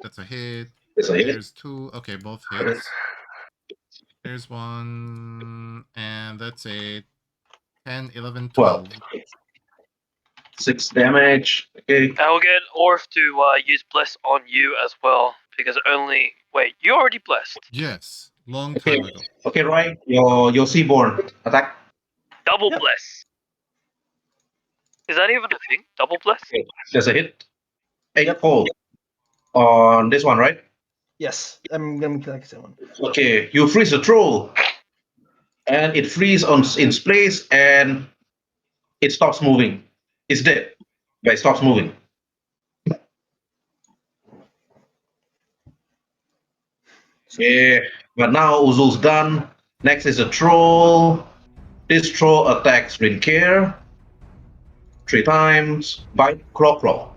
That's a hit. It's a hit. There's 2. Okay, both hits. There's 1, and that's a 10, 11, 12. 6 damage. Okay. I will get Orth to use bless on you as well, because only you already blessed. Yes, long Okay. time ago. Okay, Roy, your Seaborn attack. Double Yep. bless. Is that even a thing? Double bless? Okay. There's a hit. 8 Yep. cold on this one, right? Yes, I'm gonna collect that one. Okay, you freeze the troll, and it freezes in its place, and it stops moving. It's dead, but it stops moving. Okay, but now Uzul's done. Next is a troll. This troll attacks Rin'zey 3 times. Bite, claw.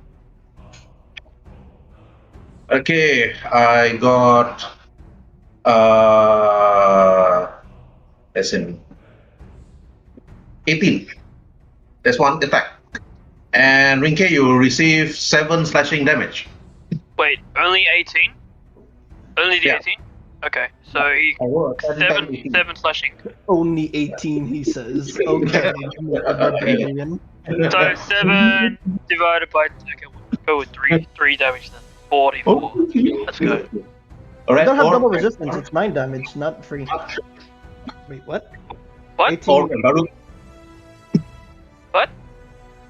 Okay, I got as in 18. That's one attack. And Rin'zey, you will receive 7 slashing damage. Wait, only 18? Only the Yeah. 18? Okay, so he seven slashing. Only 18, he says. Okay, a barbarian. So 7 divided by. Okay, we'll go with 3 damage then. 44. Let's go. All I right, don't have double Orc, resistance. It's 9 damage, not 3. Wait, what? What? 18. Orc and Baruch. What?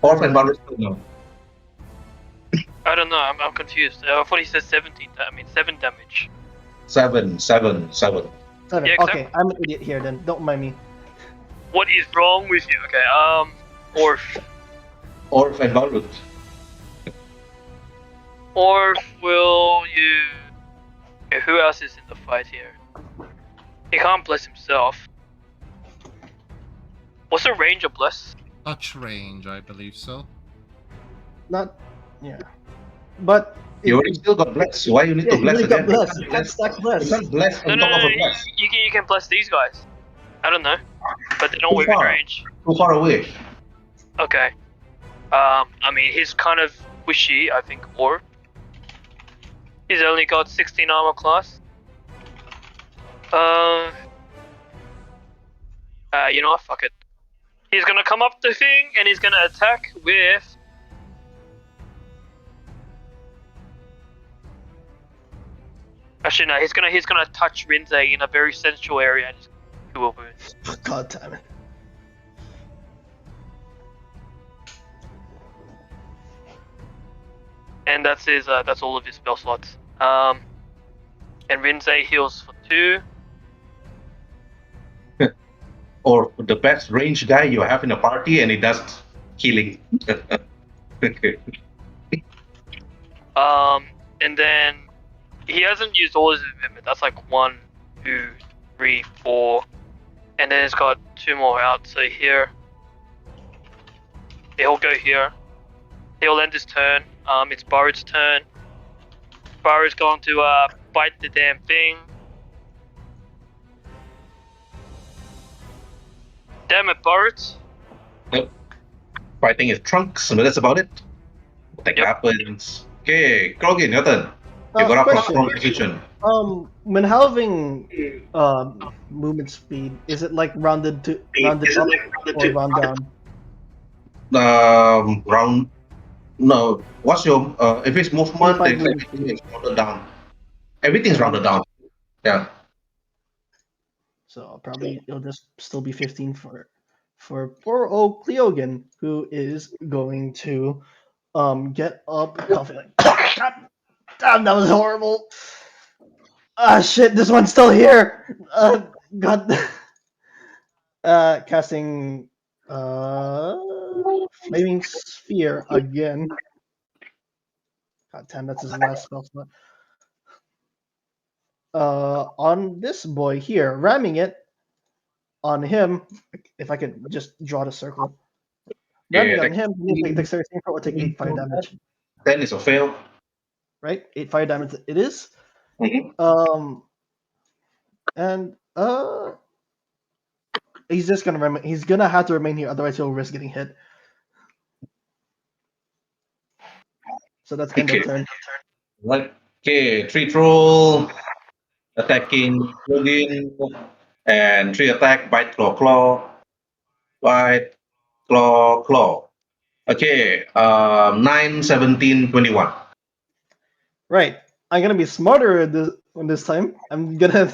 Orc and Baruch. No. I don't know. I'm confused. I thought he said 17. I mean 7 damage. 7. 7. Yeah, exactly. Okay, I'm an idiot here then. Don't mind me. What is wrong with you? Okay. Orf. Orc and Baruch. Orf, will you? Okay, who else is in the fight here? He can't bless himself. What's the range of bless? Touch range, I believe so. Not. Yeah. But. You already still got bless. Why you need Yeah, to you bless really got again? bless. You can't stack You bless. can't bless No, on no, top no. of a bless. You can bless these guys. I don't know, but they don't Too within far. range. Too far away. Okay. I mean, he's kind of wishy, I think, or he's only got 16 armor class. You know what? Fuck it. He's gonna come up the thing and he's gonna attack with. Actually, no. He's gonna touch Rhin'zey in a very sensual area and he's gonna do a wound. God damn it. And that's his. That's all of his spell slots. And Rhin'zey heals for 2. Or the best range guy you have in a party and he does healing. And then he hasn't used all his movement. That's like 1, 2, 3, 4, and then he's got 2 more out. So here, he'll go here. He'll end his turn. It's Barrett's turn. Barrett's going to bite the damn thing. Damn it, Barrett. Fighting his trunks, and that's about it. That Yep. happens. Okay, Krogin, your turn. You got up from a Question. strong position. When having movement speed, is it like rounded up or round down? Round. No. What's your if it's movement, 25 then movement everything is rounded down. Everything's rounded down. Yeah. So probably it'll just still be 15 for poor old Cleogan, who is going to get up coughing like God damn, that was horrible. Ah shit, this one's still here. God. Casting flaming sphere again. God damn, that's his last spell slot. On this boy here, ramming it on him. If I could just draw the circle. Ramming Yeah, on him, he'll take dexterity or take 8 fire damage. 10 is a fail. Right? 8 fire damage it is. Mhm. And he's just gonna remain. He's gonna have to remain here, otherwise he'll risk getting hit. So that's end of turn. Right. Okay, 3 troll attacking Krogin, and 3 attack bite claw. Bite claw. Okay, 9, 17, 21. Right. I'm gonna be smarter this time. I'm gonna.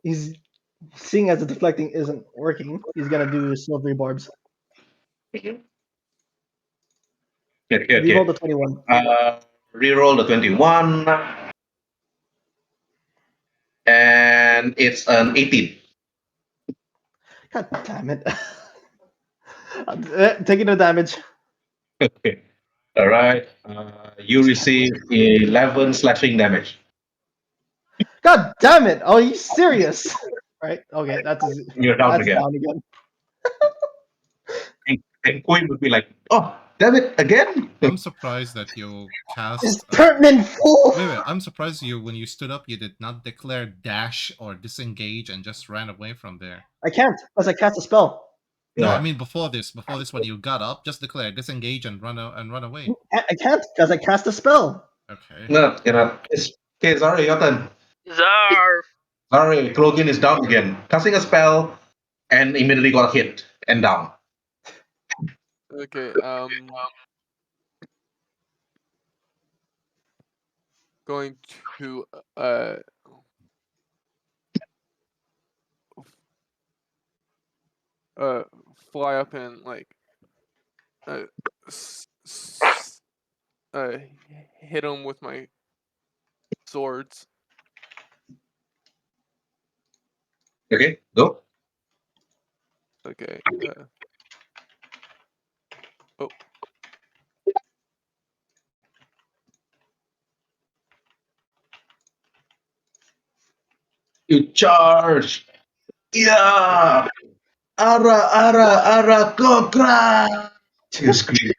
He's seeing as the deflecting isn't working. He's gonna do silvery barbs. Okay. Reroll the 21. Reroll the 21. And it's an 18. God damn it! Taking the damage. Okay. All right. You receive 11 slashing damage. God damn it! Are you serious? Right. Okay. That's You're down again. down again. And Queen would be like, oh, damn it, again? I'm surprised that you cast. It's pertinent fool. Wait. I'm surprised when you stood up, you did not declare dash or disengage and just ran away from there. I can't because I cast a spell. No, Yeah. I mean before this, when you got up, just declare disengage and run away. I can't because I cast a spell. Okay. No, okay, sorry, your turn. Zarf. Sorry, Krogin is down again. Casting a spell and immediately got hit and down. Okay. Going to fly up and like hit him with my swords. Okay, go. Okay. Oh. You charge. Yeah. Ara, kokra. You scream.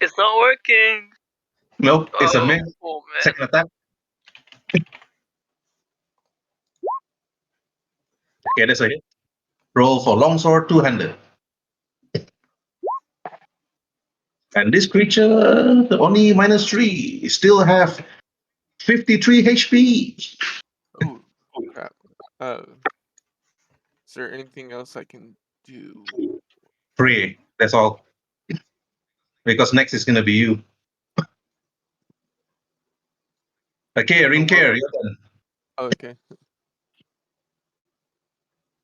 It's not working. Nope, it's a miss. Oh man. Second attack. Okay, that's a hit. Roll for longsword, two-handed. And this creature only -3. You still have 53 HP. Oh crap. Is there anything else I can do? 3. That's all. Because next is gonna be you. Okay, Rin'zey, your turn. Okay.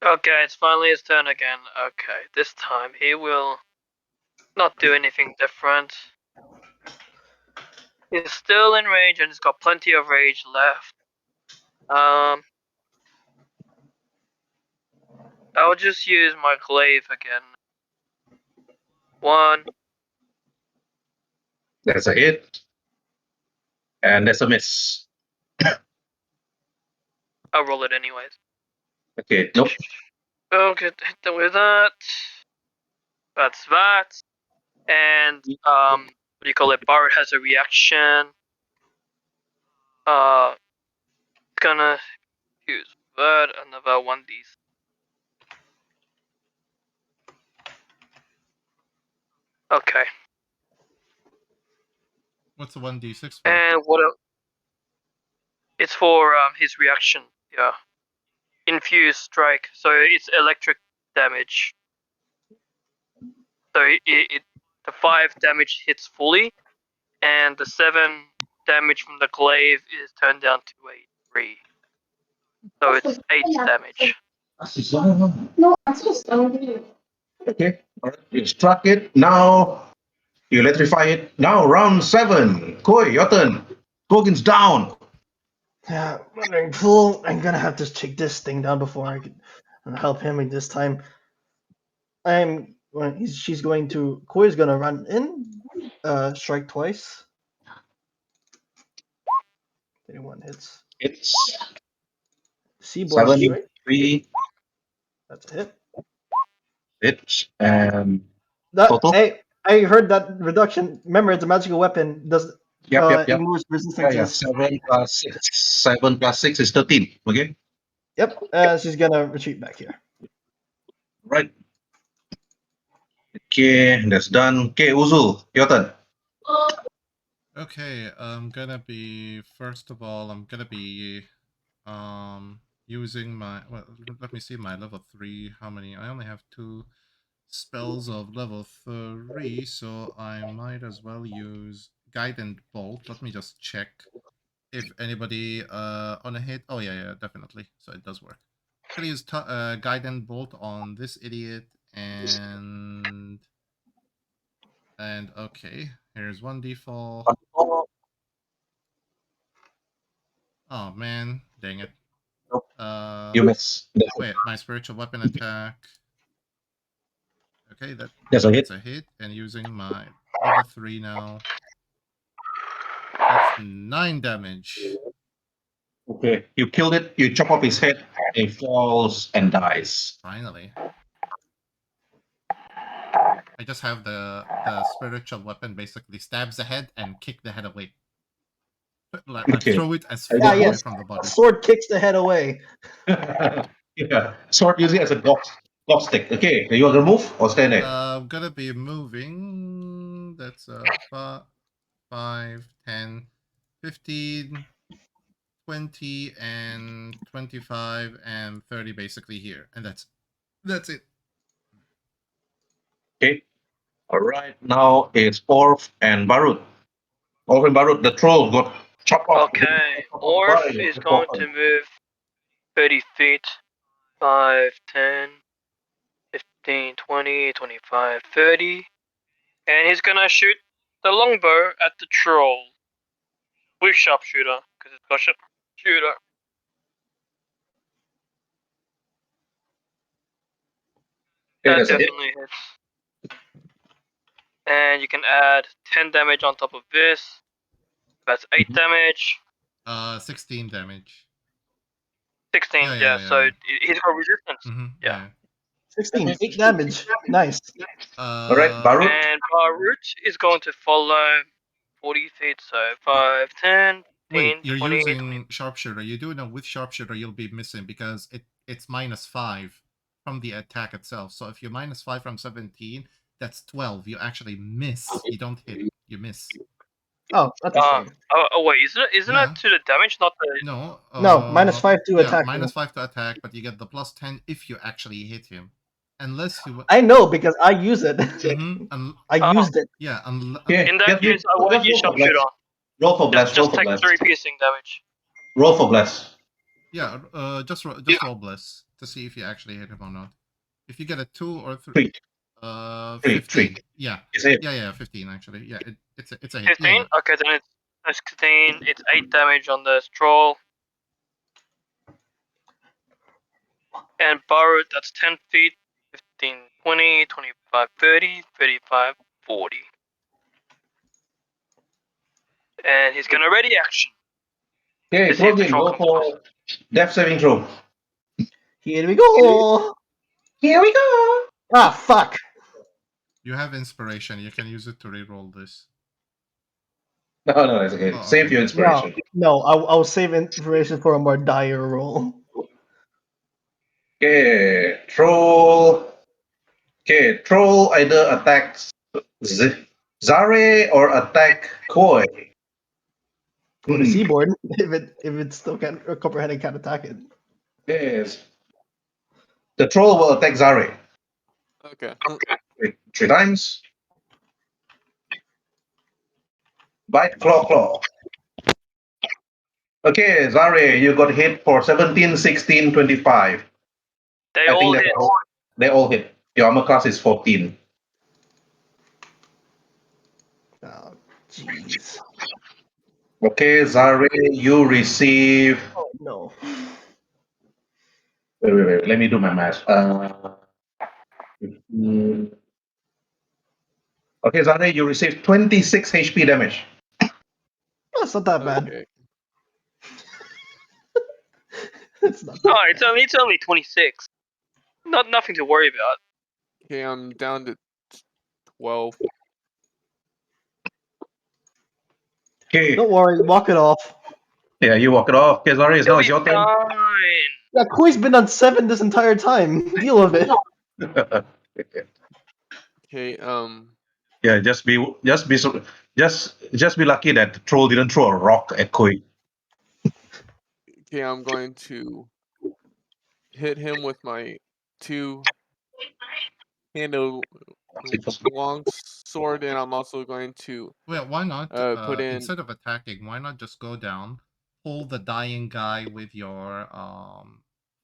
Okay, it's finally his turn again. Okay, this time he will not do anything different. He's still in range and he's got plenty of rage left. I'll just use my glaive again. 1. That's a hit. And that's a miss. I'll roll it anyways. Okay, nope. Okay, hit them with that. That's that. And what do you call it? Bard has a reaction. Gonna use that, another 1d. Okay. What's the 1d6 for? And what else? It's for his reaction. Yeah. Infused strike. So it's electric damage. So the 5 damage hits fully, and the 7 damage from the glaive is turned down to a 3. So it's 8 damage. No, it's just only. Okay, all right. You struck it. Now you electrify it. Now round 7. Koi, your turn. Kogan's down. Yeah, wondering fool. I'm gonna have to take this thing down before I can help him with this time. She's going to. Koi's gonna run in, strike twice. 31 hits. It's Seaborn 7, strike. 3 That's a hit. hits, and That total. hey, I heard that reduction. Remember, it's a magical weapon. Does Yep. ignores Yeah, resistances. 7 plus 6. 7 plus 6 is 13. Okay, Yep. She's gonna retreat back here. right. Okay, that's done. Okay, Uzul, your turn. Okay, I'm gonna be first of all, I'm gonna be using my let me see my level 3. How many? I only have 2 spells of level 3, so I might as well use Guidant Bolt. Let me just check if anybody on a hit. Oh yeah, definitely. So it does work. I'm gonna use Guidant Bolt on this idiot and okay, here's 1d4. Oh man, dang it. You miss. Wait, my spiritual weapon attack. Okay, That's a hit. that's a hit, and using my level 3 now. That's 9 damage. Okay, you killed it. You chop off his head. He falls and dies. Finally. I just have the spiritual weapon basically stabs the head and kick the head away. Like Okay. throw it as Yeah, far away yes. from the A body. sword kicks the head away. Yeah, sword using as a golf stick. Okay, you want to move or stand there? I'm gonna be moving. That's 5, 10, 15, 20, and 25, and 30 basically here. And that's it. Okay. All right, now it's Orth and Barut. Orth and Barut, the troll got chopped off. Okay, Orth is going to move 30 feet. 5, 10, 15, 20, 25, 30. And he's gonna shoot the longbow at the troll. With sharpshooter, because it's got sharpshooter. Okay, That that's it. definitely hits. And you can add 10 damage on top of this. That's 8 damage. 16 damage. 16, Yeah. so he's got resistance. Yeah. 16, 8 damage. Nice. All right, Barut. And Barut is going to follow 40 feet, so 5, 10, Wait, 15, you're 20, using sharpshooter. You do know with sharpshooter you'll be missing because it's -5 from the attack itself. So if you're -5 from 17, that's 12. You actually miss. You don't hit. You miss. Oh, that's a shame. wait, isn't Yeah. it to the damage, not the... No. No, -5 to attack. -5 to attack, but you get the +10 if you actually hit him. Unless you... I know because I use it. I used it. Yeah. Okay, In that case, I won't use sharpshooter. Roll for bless. Just take 3 piercing damage. Roll for bless. Yeah, just roll bless to see if you actually hit him or not. If you get a 2 or 3, Three. 15. Three. Yeah, It's a hit. yeah, 15 actually. Yeah, it's a hit. 15? Yeah. Okay, then it's 16. It's 8 damage on the troll. And Barut, that's 10 feet. 15, 20, 25, 30, 35, 40. And he's gonna ready action. Okay, Let's see if the Trollgame, troll go comes close. for death saving throw. Here we go. Here we go. Ah, fuck. You have inspiration. You can use it to re-roll this. No, it's okay. Oh, Save okay. your inspiration. No, I'll save information for a more dire roll. Okay, troll. Okay, troll either attacks Zare or attack Koi. Go to Seaboard if it still can't comprehend and can't attack it. Yes. The troll will attack Zare. Okay. Three times. Bite, claw. Okay, Zare, you got hit for 17, 16, 25. They all hit. They all hit. Your armor class is 14. Oh, jeez. Okay, Zare, you receive. Oh no. Wait. Let me do my math. 15. Okay, Zare, you receive 26 HP damage. That's not that bad. Okay. It's not that Oh, it's only 26. Nothing to worry about. Okay, I'm down to 12. Okay. Don't worry, walk it off. Yeah, you walk it off. Okay, Zare, now it's your turn. Fine. Yeah, Koi's been on 7 this entire time. Deal with it. Okay, Yeah, just be lucky that the troll didn't throw a rock at Koi. okay, I'm going to hit him with my 2 handle long sword, and I'm also going to Well, why not? put in. Instead of attacking, why not just go down, pull the dying guy with your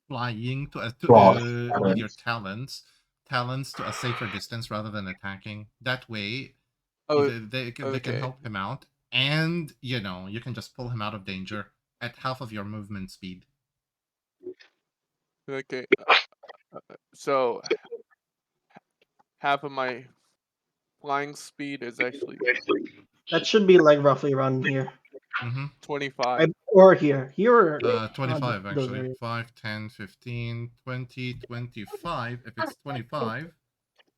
flying with your talons to a safer distance rather than attacking. That way, Oh, they can okay. help him out, and you can just pull him out of danger at half of your movement speed. Okay. So half of my flying speed is actually That should be like roughly around here. 25. Or here. Here or 25 those actually. areas. 5, 10, 15, 20, 25. If it's 25,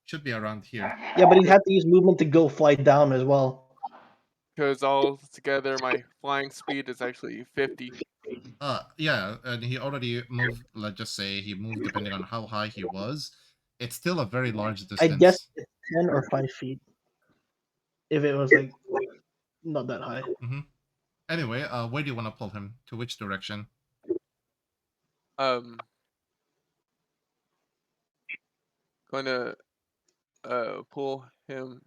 should be around here. Yeah, but he'd have to use movement to go fly down as well. Because all together my flying speed is actually 50. Yeah, and he already moved. Let's just say he moved depending on how high he was. It's still a very large distance. I guess it's 10 or 5 feet. If it was like not that high. Anyway, where do you want to pull him? To which direction? Gonna pull him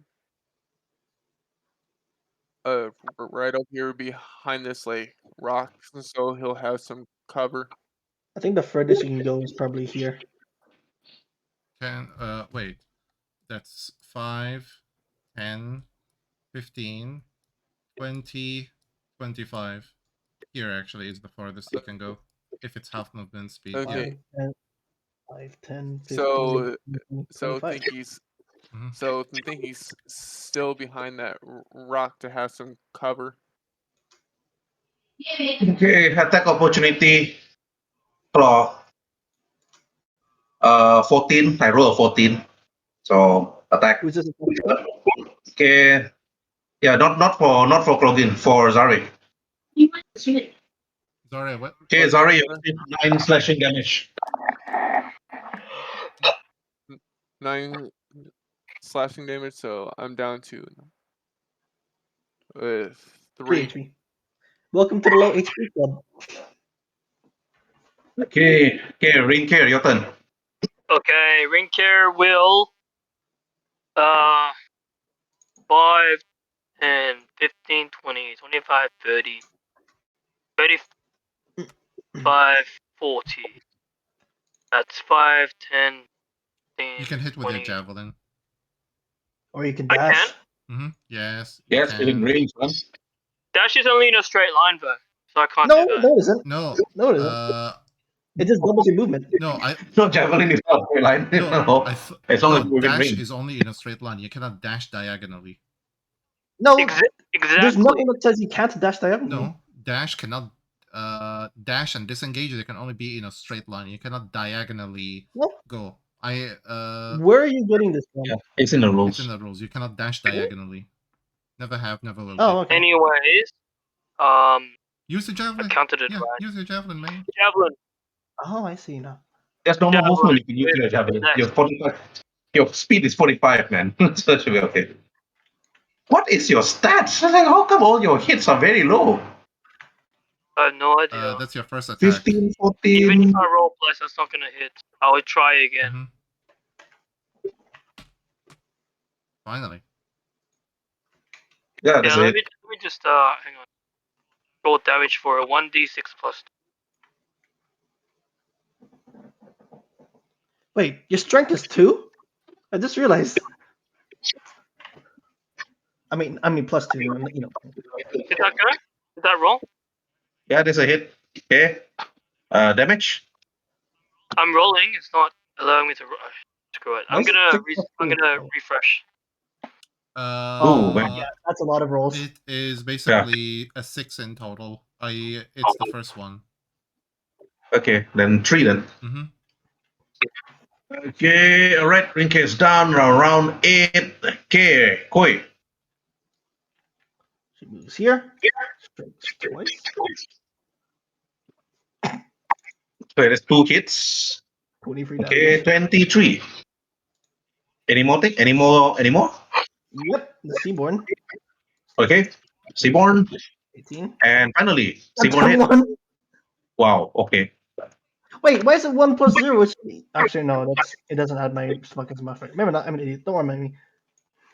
right up here behind this like rock, so he'll have some cover. I think the furthest you can go is probably here. Wait. That's 5, 10, 15, 20, 25. Here actually is the farthest you can go. If it's half movement speed. Okay. 5, 10, 15, So 25. think he's still behind that rock to have some cover. Okay, attack opportunity. Claw. 14. I roll a 14. So attack. Who's this? Okay. Yeah, not for Krogin, for Zari. Sorry, what? Okay, Zari, you take 9 slashing damage. 9 slashing damage, so I'm down to 3. 3 HP. Welcome to the low HP club. Okay, Ring Care, your turn. Okay, Ringcare will 5, 10, 15, 20, 25, 30, 35, 40. That's 5, 10, 15, You can hit with 20. your javelin. Or you can I dash. can. Yes. Yes, you within can. range, man. Dash is only in a straight line though, so I can't No, do that. no, it isn't. No. No, it isn't. It just doubles your movement. No, No, javelin is not straight line. No, as long as you're within dash range. is only in a straight line. You cannot dash diagonally. No, Exactly. there's nothing that says you can't dash diagonally. No, dash cannot. Dash and disengage. They can only be in a straight line. You cannot diagonally No. go. Where are you getting this from? Yeah, it's in the rules. It's in the rules. You cannot dash diagonally. Never have, never will. Oh, okay. Anyways, Use the I javelin. counted it Yeah, right. use your javelin, man. Javelin. Oh, I see now. There's no more Javelin. movement. You can use your javelin. Next. Your 45. Your speed is 45, man. So that should be okay. What is your stats? Like, how come all your hits are very low? I have no idea. That's your first attack. 15, 14. Even if I roll plus, that's not gonna hit. I would try again. Finally. Yeah, that's Let it. me just hang on. Roll damage for a 1d6 plus. Wait, your strength is 2? I just realized. I mean plus 2, you know. Did that go? Did that roll? Yeah, there's a hit. Okay. Damage. I'm rolling. It's not allowing me to. Screw it. I'm Nice. gonna refresh. Oh, man. yeah, that's a lot of rolls. It is basically a 6 in total. It's the first one. Okay, then 3 then. Okay, alright. Ring is down. Round 8. Okay, Koi. She moves here. Strikes twice. So that's 2 hits. 23 Okay, damage. 23. Any more thing? Any more? Yep, the Seaborn. Okay, Seaborn. 18. And finally, That's Seaborn hit. 1. Wow, okay. Wait, why is it 1 plus 0? Actually, no, it doesn't add my fucking smash rate. Maybe not. I'm an idiot. Don't remind me.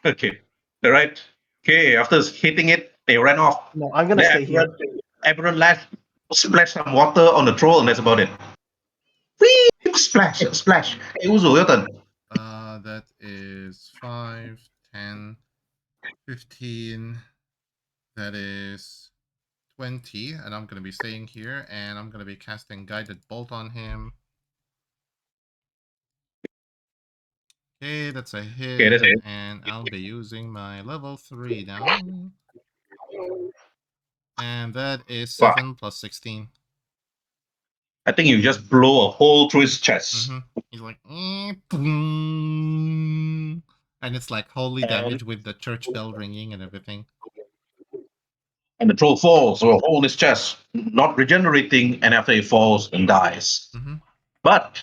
Okay, alright. Okay, after hitting it, they ran off. No, I'm gonna stay here. Eberron last splashed some water on the troll, and that's about it. Whee! Splash. Hey, Uzo, your turn. That is 5, 10, 15. That is 20, and I'm gonna be staying here, and I'm gonna be casting Guided Bolt on him. Okay, that's a hit. Okay, that's a hit. And I'll be using my level 3 now. And that is 7 plus 16. I think you just blow a hole through his chest. He's like, boom. And it's like holy damage with the church bell ringing and everything. And the troll falls or a hole in his chest, not regenerating, and after he falls and dies. But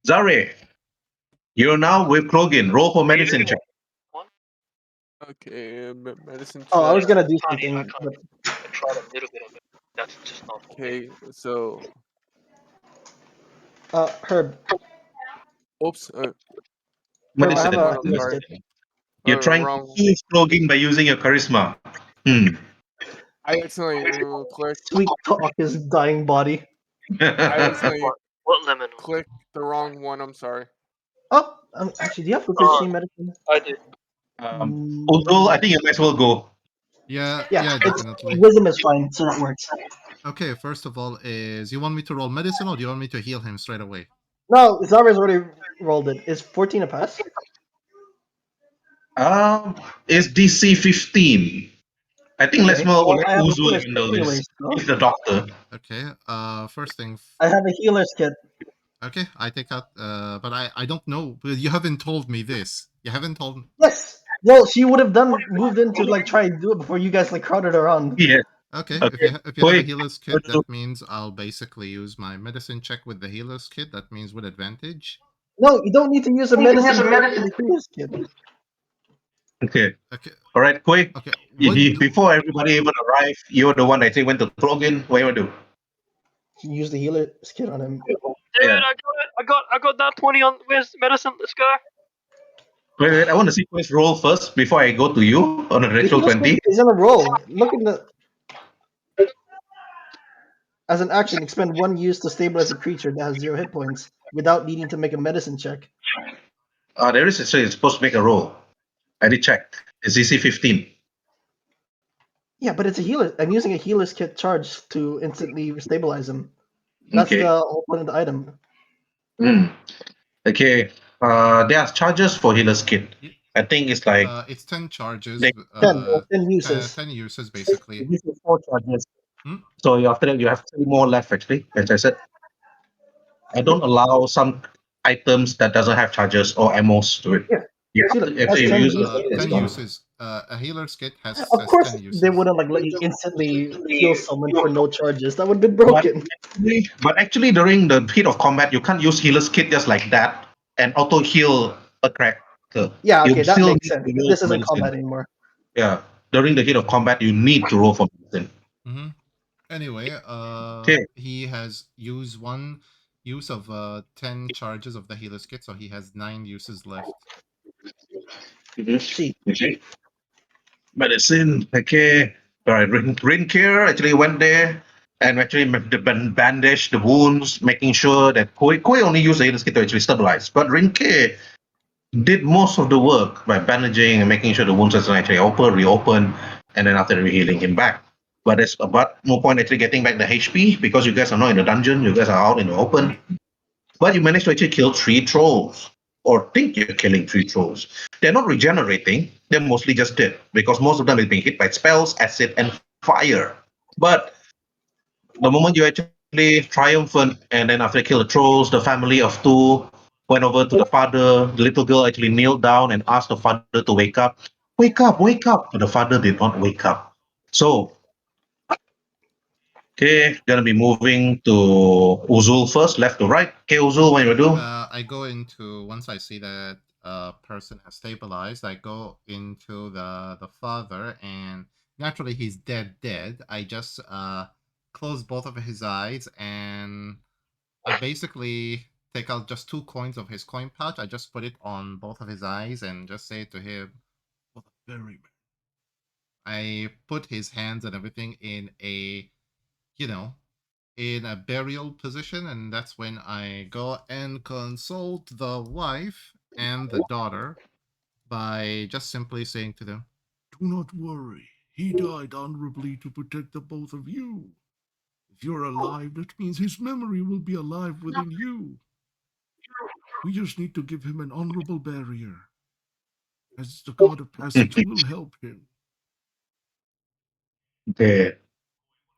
Zare, you're now with Krogin. Roll for medicine check. Okay, medicine check. Oh, I was gonna do something. But... I tried a little bit of it. That's just not. Okay, so. Herb. Oops. No, I have Medicine. a I'm healer's sorry. kit. You're trying to Wrong. fool flogging by using your charisma. I accidentally clicked. Sweet talk his dying body. I accidentally What lemon? clicked the wrong one. I'm sorry. Oh, actually, do you have proficiency in medicine? I do. Although I think you might as well go. Yeah, Yeah, yeah, it's definitely. wisdom is fine, so that works. Okay, first of all, is you want me to roll medicine or do you want me to heal him straight away? No, Zarba's already rolled it. Is 14 a pass? It's DC 15. I think let's Okay. more Well, let I have a Uzu healer's kit handle anyways, this. so He's the doctor. Okay, first thing. I have a healer's kit. Okay, I take out, but I don't know. You haven't told me this. You haven't told. Yes. Well, she would have moved in to like try and do it before you guys like crowded around. Yeah. Okay, Okay. if you have a Wait. healer's kit, that means I'll basically use my medicine check with the healer's kit. That means with advantage. No, you don't need to use a medicine check for the healer's kit. Okay. Okay, All right, Koi. okay. What? Before everybody even arrive, you're the one that say went to plug in. What you do? Use the healer's kit on him. Dude, Yeah. I got it. I got that 20 on. Where's medicine? Let's go. Wait. I want to see Koi's roll first before I go to you on a The natural healer's 20. kit is on a roll. Look in the. As an action, expend 1 use to stabilize a creature that has 0 hit points without needing to make a medicine check. There is so it's supposed to make a roll. I did check. It's DC 15. Yeah, but it's a healer. I'm using a healer's kit charge to instantly stabilize him. That's Okay. the whole point of the item. Okay. There are charges for healer's kit. I think it's like It's 10 charges. They- 10 uses. 10 uses basically. this is 4 charges. Hmm? So after that, you have 3 more left. Actually, as I said, I don't allow some items that doesn't have charges or ammos to it. Yeah. Yeah. See, look, If that's you 10 use uses. it's 10 gone. uses. A healer's kit Of says course, 10 uses. they wouldn't like let you instantly heal someone for no charges. That would have been But broken. actually, during the heat of combat, you can't use healer's kit just like that and auto heal a character. Yeah, okay, You that still makes need sense. to roll This for isn't medicine. combat anymore. Yeah. During the heat of combat, you need to roll for medicine. Mm-hmm. Anyway, Okay. he has used 1 use of 10 charges of the healer's kit, so he has 9 uses left. See, Okay. Medicine. Okay. All right. Rin care actually went there and actually bandaged the wounds, making sure that Koi only used the healer's kit to actually stabilize. But Rin care did most of the work by bandaging and making sure the wounds are actually reopen, and then after healing him back. But there's about no point actually getting back the HP because you guys are not in the dungeon, you guys are out in the open. But you managed to actually kill 3 trolls, or think you're killing 3 trolls. They're not regenerating, they're mostly just dead because most of them is being hit by spells, acid, and fire. But the moment you actually triumphant, and then after you kill the trolls, the family of 2 went over to the father. The little girl actually kneeled down and asked the father to wake up. Wake up, wake up! But the father did not wake up. So, okay, gonna be moving to Uzul first, left to right. Okay, Uzul, what you do? I go into, once I see that person has stabilized, I go into the father, and naturally he's dead. I just close both of his eyes, and I basically take out just 2 coins of his coin pouch. I just put it on both of his eyes and just say to him, "For the ferryman." I put his hands and everything in a, in a burial position, and that's when I go and consult the wife and the daughter by just simply saying to them, Do not worry. He died honorably to protect the both of you. If you're alive, that means his memory will be alive within you. We just need to give him an honorable barrier. As the god of passage will help him. Okay,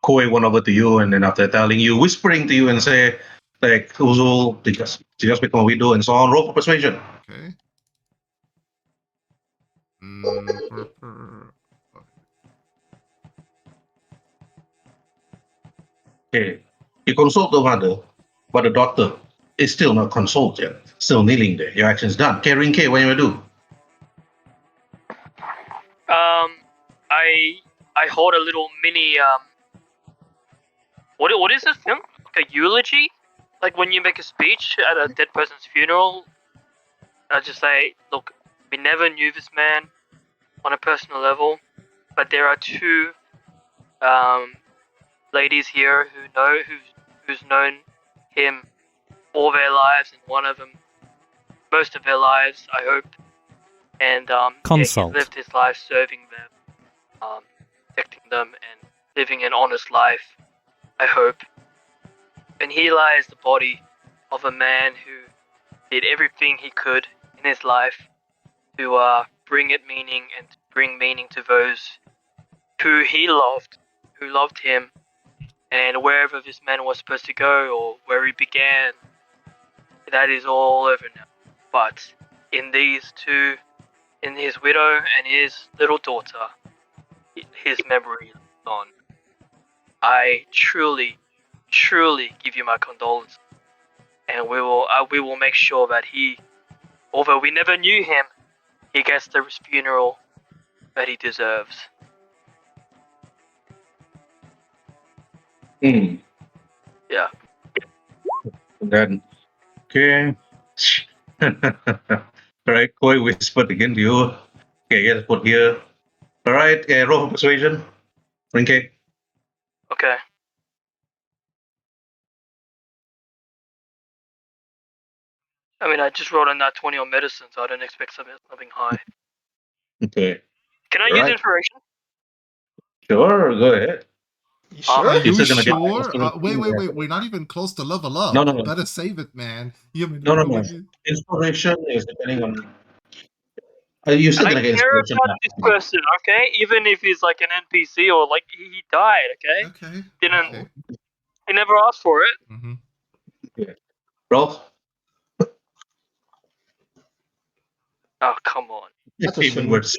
Koi went over to you, and then after telling you, whispering to you, and say, like, Uzul, just become a widow, and so on. Roll for persuasion. okay. Okay, you consult the mother, but the doctor is still not consulted, still kneeling there. Your action's done. Okay, Rin K, what you do? I hold a little mini what is this thing? Like a eulogy? Like when you make a speech at a dead person's funeral? I'll just say, look, we never knew this man on a personal level, but there are two ladies here who's known him all their lives, and one of them most of their lives, I hope. And he's lived his life serving them, protecting them, and living an honest life, I hope. And here lies the body of a man who did everything he could in his life to bring it meaning and to bring meaning to those who he loved, who loved him, and wherever this man was supposed to go or where he began, that is all over now. But in these two, in his widow and his little daughter, his memory lives on. I truly, truly give you my condolences, and we will make sure that he, although we never knew him, he gets the funeral that he deserves. Hmm. Yeah. Then, okay. Alright, Koi whispered again to you. Okay, yes, put here. Alright, roll for persuasion. Okay. Okay. I mean, I just rolled a nat 20 on medicine, so I don't expect something high. Okay. Can I use Alright. inspiration? Sure, go ahead. You sure? Are You're you still gonna get sure? Wait. We're not even close to level up. No, no, You no. better save it, man. No. Inspiration is depending on. You're still I gonna get care inspiration. about this person, okay? Even if he's like an NPC or like he died, okay? Okay. Didn't Okay. he never asked for it? Mm-hmm. Roll. Oh, come on. That's a Even shame. worse.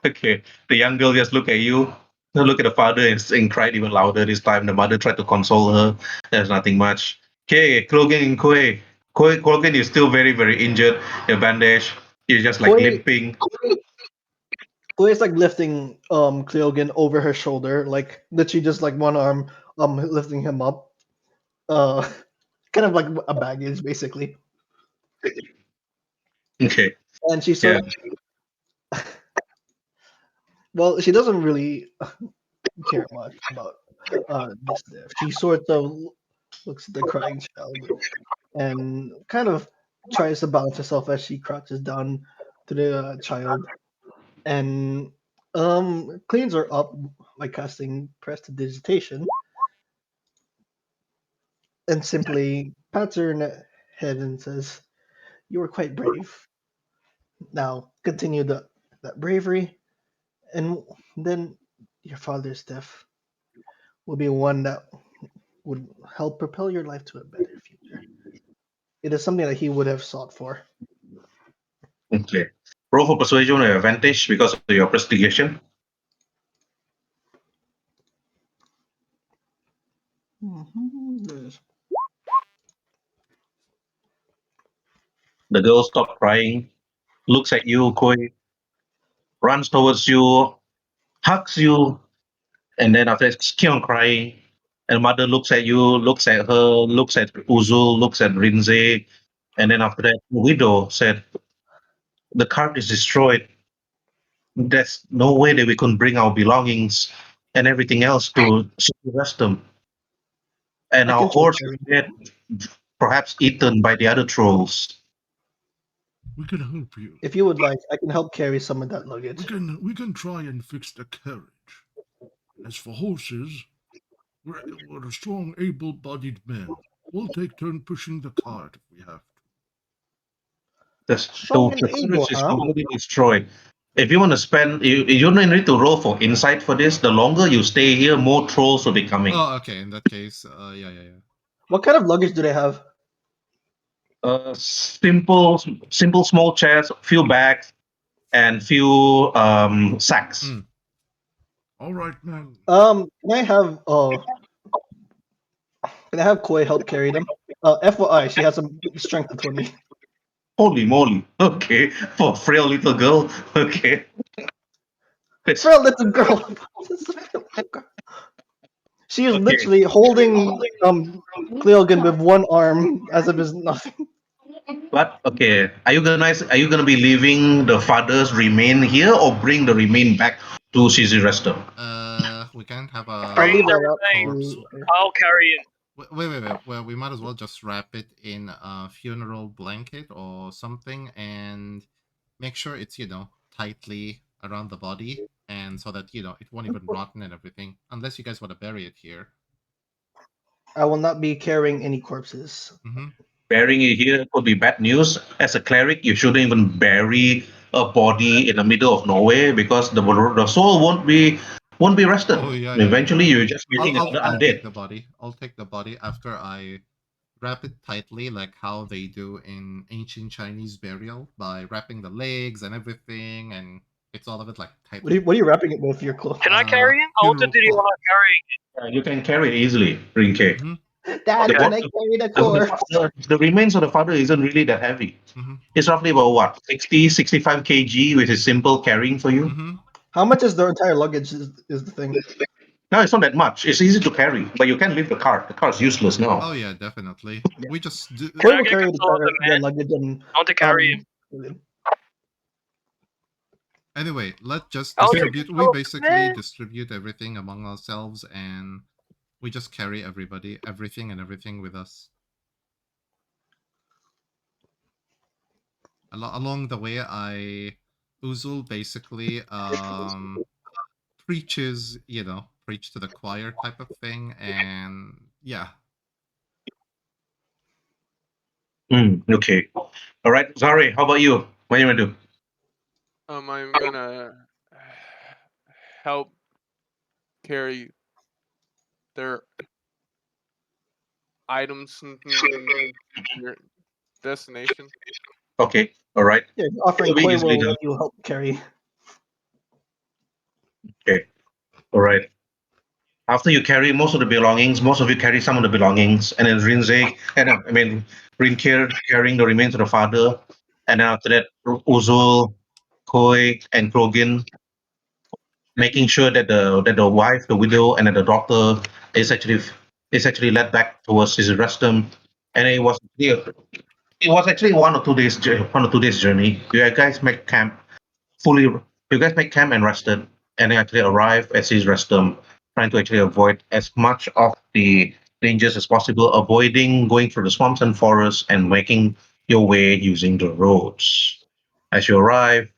Okay. The young girl just look at you, look at the father, and cried even louder this time. The mother tried to console her. There's nothing much. Okay, Krogan and Koi. Krogan is still very, very injured. You're bandaged. You're just like Koi, limping. Koi is like lifting Cleogan over her shoulder, like literally just like one arm lifting him up. Uh, kind of like a baggage basically. Okay. And she Yeah. sort well, she doesn't really care much about this death. She sort of looks at the crying child and kind of tries to balance herself as she crouches down to the child and cleans her up by casting prestidigitation and simply pats her in the head and says, "You were quite brave. Now continue that bravery, and then your father's death will be one that would help propel your life to a better future. It is something that he would have sought for." Okay. Roll for persuasion with advantage because of your prestigation. The girl stops crying, looks at you, Koi, runs towards you, hugs you, and then after that, keep on crying. And mother looks at you, looks at her, looks at Uzul, looks at Rhin'zey, and then after that, the widow said, "The cart is destroyed. There's no way that we can bring our belongings and everything else to Restum. And I our can try horse is carrying. dead, perhaps eaten by the other trolls." We can help you. If you would like, I can help carry some of that luggage. We can try and fix the carriage. As for horses, we're a strong, able-bodied men. We'll take turn pushing the cart if we have to. Strong and The able, forest is huh? completely destroyed. If you want to spend, you don't need to roll for insight for this. The longer you stay here, more trolls will be coming. Oh, okay. In that case, yeah. What kind of luggage do they have? Simple, small chairs, few bags, and few sacks. Mm. All right, man. Can I have Koi help carry them? FYI, she has a strength of 20. Holy moly! Okay, for a frail little girl. Okay, It's- For a little girl. She is okay. literally holding Cleogan with one arm as if it's nothing. But okay, are you gonna be leaving the father's remain here or bring the remain back to CZ Rester? We can't have I'll a leave the that up corpse. to. I'll carry him. Wait. Well, we might as well just wrap it in a funeral blanket or something and make sure it's, tightly around the body and so that, it won't even rotten and everything. Unless you guys want to bury it here. I will not be carrying any corpses. Mm-hmm. Burying it here could be bad news. As a cleric, you shouldn't even bury a body in the middle of nowhere because the soul won't be rested. Oh yeah, Eventually, you're just meeting I'll another take undead. the body. I'll take the body after I wrap it tightly, like how they do in ancient Chinese burial, by wrapping the legs and everything, and it's all of it like tightly. What are you wrapping it with your cloth? Can I carry him? I wanted to do funeral not carrying it. You can carry it easily, Rinke. Mm-hmm. Dad, Okay. can I carry the corpse? The remains of the father isn't really that heavy. Mm-hmm. It's roughly about what, 60, 65 kg, which is simple carrying for you. Mm-hmm. How much is their entire luggage? Is the thing? No, it's not that much. It's easy to carry, but you can't leave the car. The car is useless now. Oh yeah, definitely. Yeah. We just do. Koi I will get carry control of the the man? luggage and I want to carry him. Anyway, let's just I'll take distribute. We control of the basically man. distribute everything among ourselves, and we just carry everything with us. Along the way, Uzul basically preaches, preach to the choir type of thing, and yeah. Okay. All right, Zari, how about you? What are you gonna do? I'm gonna help carry their items to their destination. Okay. All right. yeah, offering It'll be Koi easily will done. let you help carry. Okay. All right. After you carry most of the belongings, most of you carry some of the belongings, and then Rhin'zey, Rin'Kir carrying the remains of the father, and then after that, Uzul, Koi, and Krogin making sure that the wife, the widow, and then the daughter is actually led back towards his restum, and it was actually 1 or 2 days journey. You guys make camp fully. You guys make camp and rested, and then actually arrive at his restum, trying to actually avoid as much of the dangers as possible, avoiding going through the swamps and forests, and making your way using the roads. As you arrive,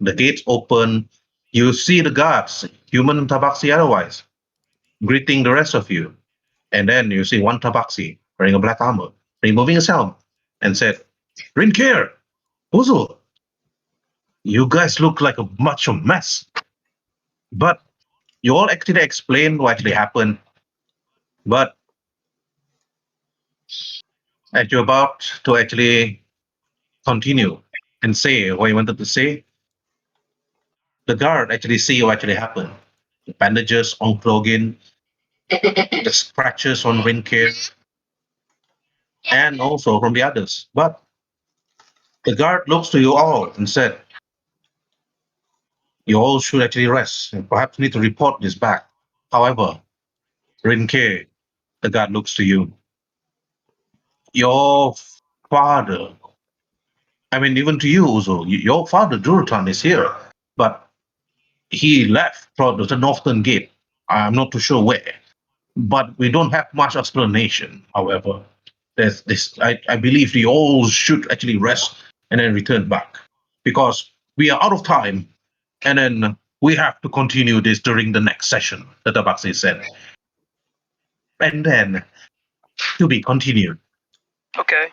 the gates open. You see the guards, human and tabaxi otherwise, greeting the rest of you. And then you see one tabaxi wearing a black armor, removing his helm, and said, Rin'Kir, Uzul, you guys look like a bunch of mess. But you all actually explained what actually happened. But as you're about to actually continue and say what you wanted to say, the guard actually see what actually happened. The bandages on Krogin, the scratches on Rin'Kir, and also from the others. But the guard looks to you all and said, you all should actually rest and perhaps need to report this back. However, Rin'Kir, the guard looks to you. Your father, even to you, Uzo, your father, Durotan, is here, but he left for the northern gate. I'm not too sure where, but we don't have much explanation. However, there's this. I believe you all should actually rest and then return back because we are out of time, and then we have to continue this during the next session. The Tabaxi said, and then to be continued. Okay.